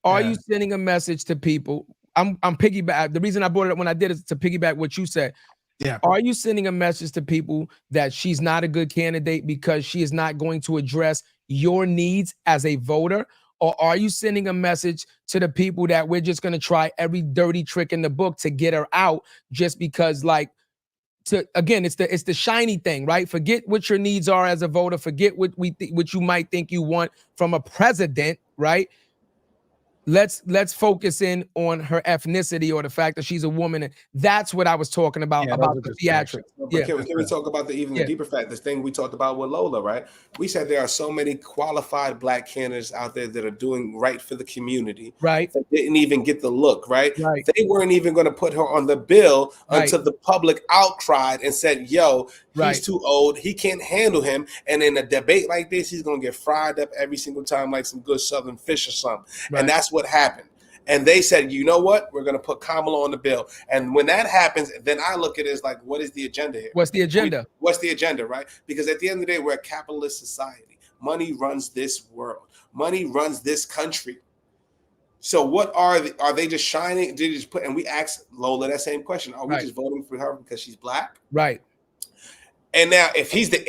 are you sending a message to people? I'm piggyback. The reason I brought it up when I did is to piggyback what you said. Yeah. Are you sending a message to people that she's not a good candidate because she is not going to address your needs as a voter? Or are you sending a message to the people that we're just going to try every dirty trick in the book to get her out just because, like, again, it's the shiny thing, right? Forget what your needs are as a voter. Forget what what you might think you want from a president, right? Let's focus in on her ethnicity or the fact that she's a woman, and that's what I was talking about the theatrics. But can we talk about the deeper fact? This thing we talked about with Lola, right? We said there are so many qualified black candidates out there that are doing right for the community, right? That didn't even get the look, right? They weren't even going to put her on the bill until the public outcried and said, "Yo, he's too old. He can't handle him." And in a debate like this, he's going to get fried up every single time like some good Southern fish or something. And that's what happened. And they said, you know what? We're going to put Kamala on the bill. And when that happens, then I look at it as like, what is the agenda here? What's the agenda? What's the agenda, right? Because at the end of the day, we're a capitalist society. Money runs this world. Money runs this country. So what are they just shining? Did they just put, and we asked Lola that same question. Are we just voting for her because she's black? Right. And now, if he's the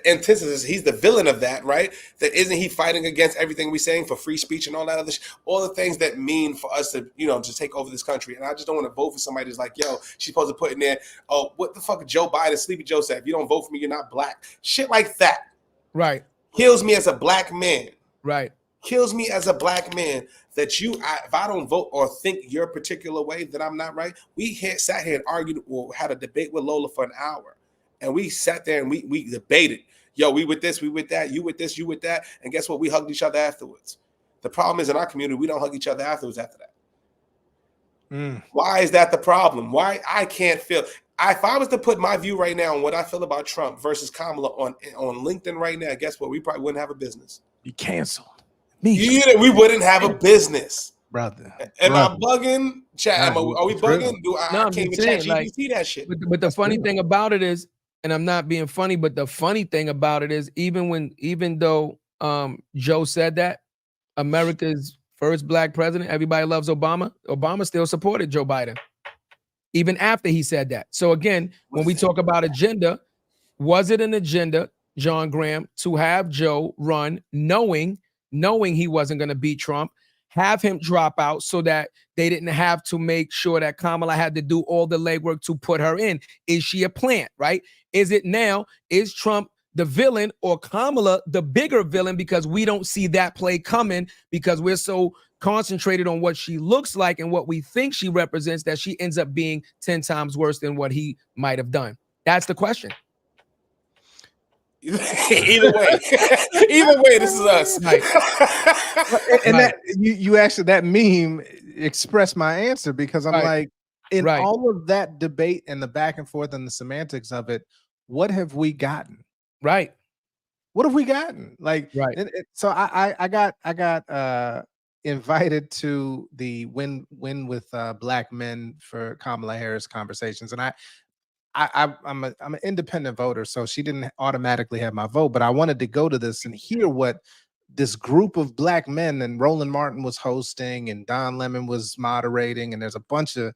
antithesis, he's the villain of that, right? That isn't he fighting against everything we're saying for free speech and all that other all the things that mean for us to, to take over this country. And I just don't want to vote for somebody that's like, yo, she's supposed to put in there, oh, what the fuck, Joe Biden, Sleepy Joe said, if you don't vote for me, you're not black. Shit like that. Right. Kills me as a black man. Right. Kills me as a black man that if I don't vote or think your particular way that I'm not right. We sat here and argued or had a debate with Lola for an hour. And we sat there and we debated. Yo, we with this, we with that, you with this, you with that. And guess what? We hugged each other afterwards. The problem is in our community, we don't hug each other afterwards after that. Why is that the problem? Why I can't feel? If I was to put my view right now on what I feel about Trump versus Kamala on LinkedIn right now, guess what? We probably wouldn't have a business. Be canceled. We wouldn't have a business. Brother. Am I bugging? Chat, are we bugging? I can't even chat GPT that shit. But the funny thing about it is, and I'm not being funny, but the funny thing about it is, even though Joe said that America's first black president, everybody loves Obama, Obama still supported Joe Biden, even after he said that. So again, when we talk about agenda, was it an agenda, John Graham, to have Joe run knowing he wasn't going to beat Trump, have him drop out so that they didn't have to make sure that Kamala had to do all the legwork to put her in? Is she a plant, right? Is Trump the villain or Kamala the bigger villain, because we don't see that play coming because we're so concentrated on what she looks like and what we think she represents that she ends up being 10 times worse than what he might have done? That's the question. Either way, this is us. Right. And that you actually, that meme expressed my answer, because I'm like, in all of that debate and the back and forth and the semantics of it, what have we gotten? Right. What have we gotten? Like, so I got invited to the Win with Black Men for Kamala Harris conversations, and I'm an independent voter, so she didn't automatically have my vote, but I wanted to go to this and hear what this group of black men, and Roland Martin was hosting and Don Lemon was moderating, and there's a bunch of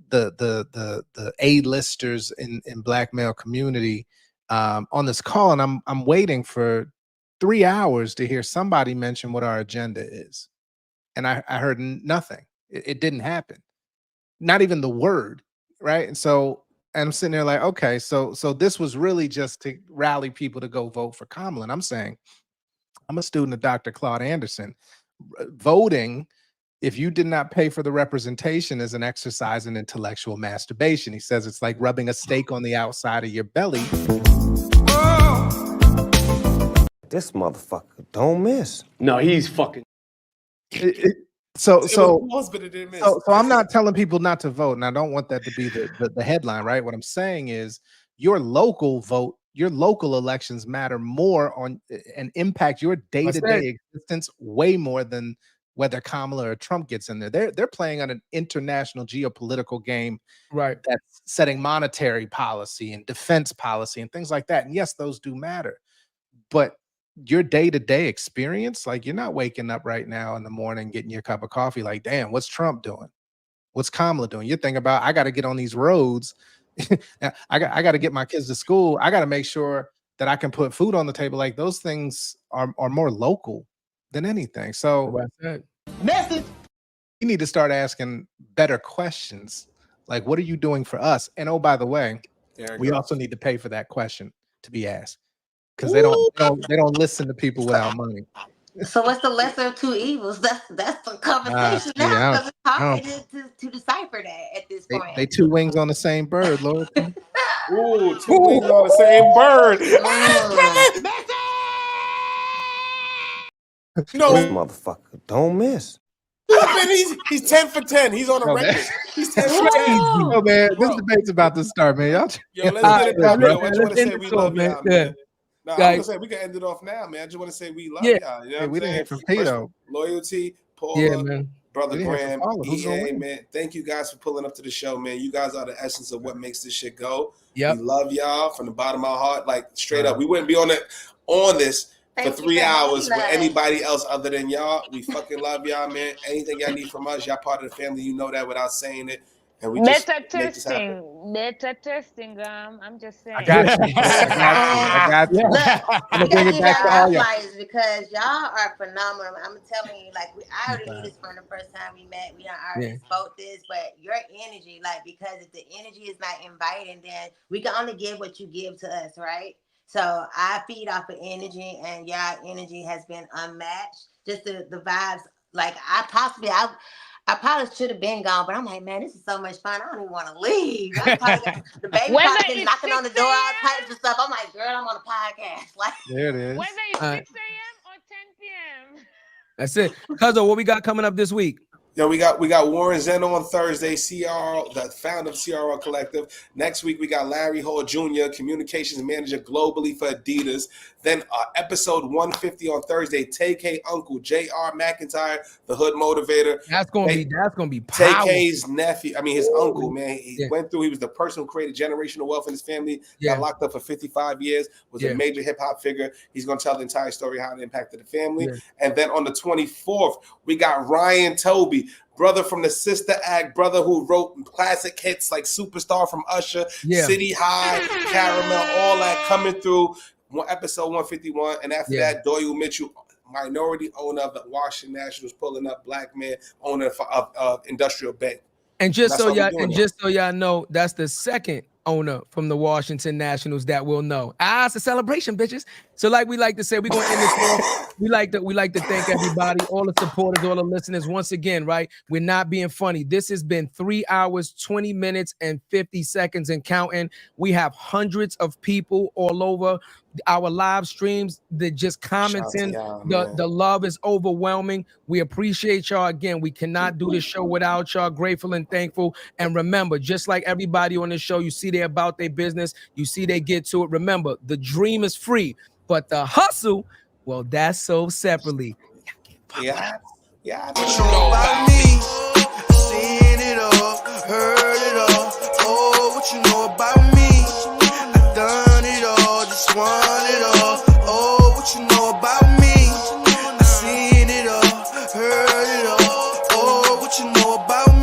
the A-listers in black male community on this call, and I'm waiting for 3 hours to hear somebody mention what our agenda is, and I heard nothing. It didn't happen, not even the word, right? And so I'm sitting there like, okay, so this was really just to rally people to go vote for Kamala. And I'm saying, I'm a student of Dr. Claude Anderson. Voting if you did not pay for the representation as an exercise in intellectual masturbation. He says it's like rubbing a steak on the outside of your belly. This motherfucker don't miss. No, he's fucking. So I'm not telling people not to vote, and I don't want that to be the headline, right? What I'm saying is your local vote, your local elections matter more on and impact your day-to-day existence way more than whether Kamala or Trump gets in there. They're playing on an international geopolitical game, right? That's setting monetary policy and defense policy and things like that. And yes, those do matter, but your day-to-day experience, like you're not waking up right now in the morning getting your cup of coffee like, damn, what's Trump doing? What's Kamala doing? You're thinking about, I got to get on these roads. I got to get my kids to school. I got to make sure that I can put food on the table. Like those things are more local than anything. So Message. You need to start asking better questions. Like, what are you doing for us? And oh, by the way, we also need to pay for that question to be asked. Because they don't listen to people without money. So what's the lesser of two evils? That's the conversation now, because it's hard to decipher that at this point. They two wings on the same bird, Lord. Ooh, two wings on the same bird. No, this motherfucker don't miss. He's 10 for 10. He's on a record. He's 10 for 10. Oh man, this debate's about to start, man. Y'all. Yo, let's get it done, bro. I just want to say we love y'all, man. No, I'm gonna say we can end it off now, man. I just want to say we love y'all. You know what we I'm didn't hear saying? from Tito. Loyalty, Paula, man. Brother Graham, EA, man. Thank you guys for pulling up to the show, man. You guys are the essence of what makes this shit go. We love y'all from the bottom of our heart, like straight up. We wouldn't be on this for 3 hours with anybody else other than y'all. We fucking love y'all, man. Anything y'all need from us, y'all part of the family. You know that without saying it. And we just better testing. I'm just saying. I got you. I'm gonna bring it back to all y'all because y'all are phenomenal. I'm telling you, like I already knew this from the first time we met. We already spoke this, but your energy, like because if the energy is not inviting, then we can only give what you give to us, right? So I feed off of energy, and y'all energy has been unmatched. Just the vibes, like I probably should have been gone, but I'm like, man, this is so much fun. I don't even want to leave. The baby probably been knocking on the door, all types of stuff. I'm like, girl, I'm on a podcast. Like, there it is. Whether it's 6 a.m. or 10 p.m. That's it. Cuzzo, what we got coming up this week? Yeah, we got Warren Zeno on Thursday, CRL, the founder of CRL Collective. Next week, we got Larry Hall Jr., Communications Manager globally for Adidas. Then episode 150 on Thursday, TK Uncle, J.R. McIntyre, the Hood Motivator. That's gonna be powerful. TK's nephew, his uncle, man. He was the person who created generational wealth in his family, got locked up for 55 years, was a major hip-hop figure. He's gonna tell the entire story, how it impacted the family. And then on the 24th, we got Ryan Toby, brother from the Sister Act, brother who wrote classic hits like Superstar from Usher, City High, Caramel, all that coming through. Episode 151, and after that, Doyle Mitchell, minority owner of the Washington Nationals, pulling up, black man owner of Industrial Bank. And just so y'all know, that's the second owner from the Washington Nationals that we'll know. It's a celebration, bitches. So like we like to say, we're gonna end this off. We like to thank everybody, all the supporters, all the listeners. Once again, right? We're not being funny. This has been 3 hours, 20 minutes, and 50 seconds and counting. We have hundreds of people all over our live streams that just commenting. The love is overwhelming. We appreciate y'all. Again, we cannot do this show without y'all. Grateful and thankful. And remember, just like everybody on this show, you see they're about their business. You see they get to it. Remember, the dream is free, but the hustle, well, that's sold separately. What you know about me? Seen it all, heard it all. Oh, what you know about me? I've done it all, just one.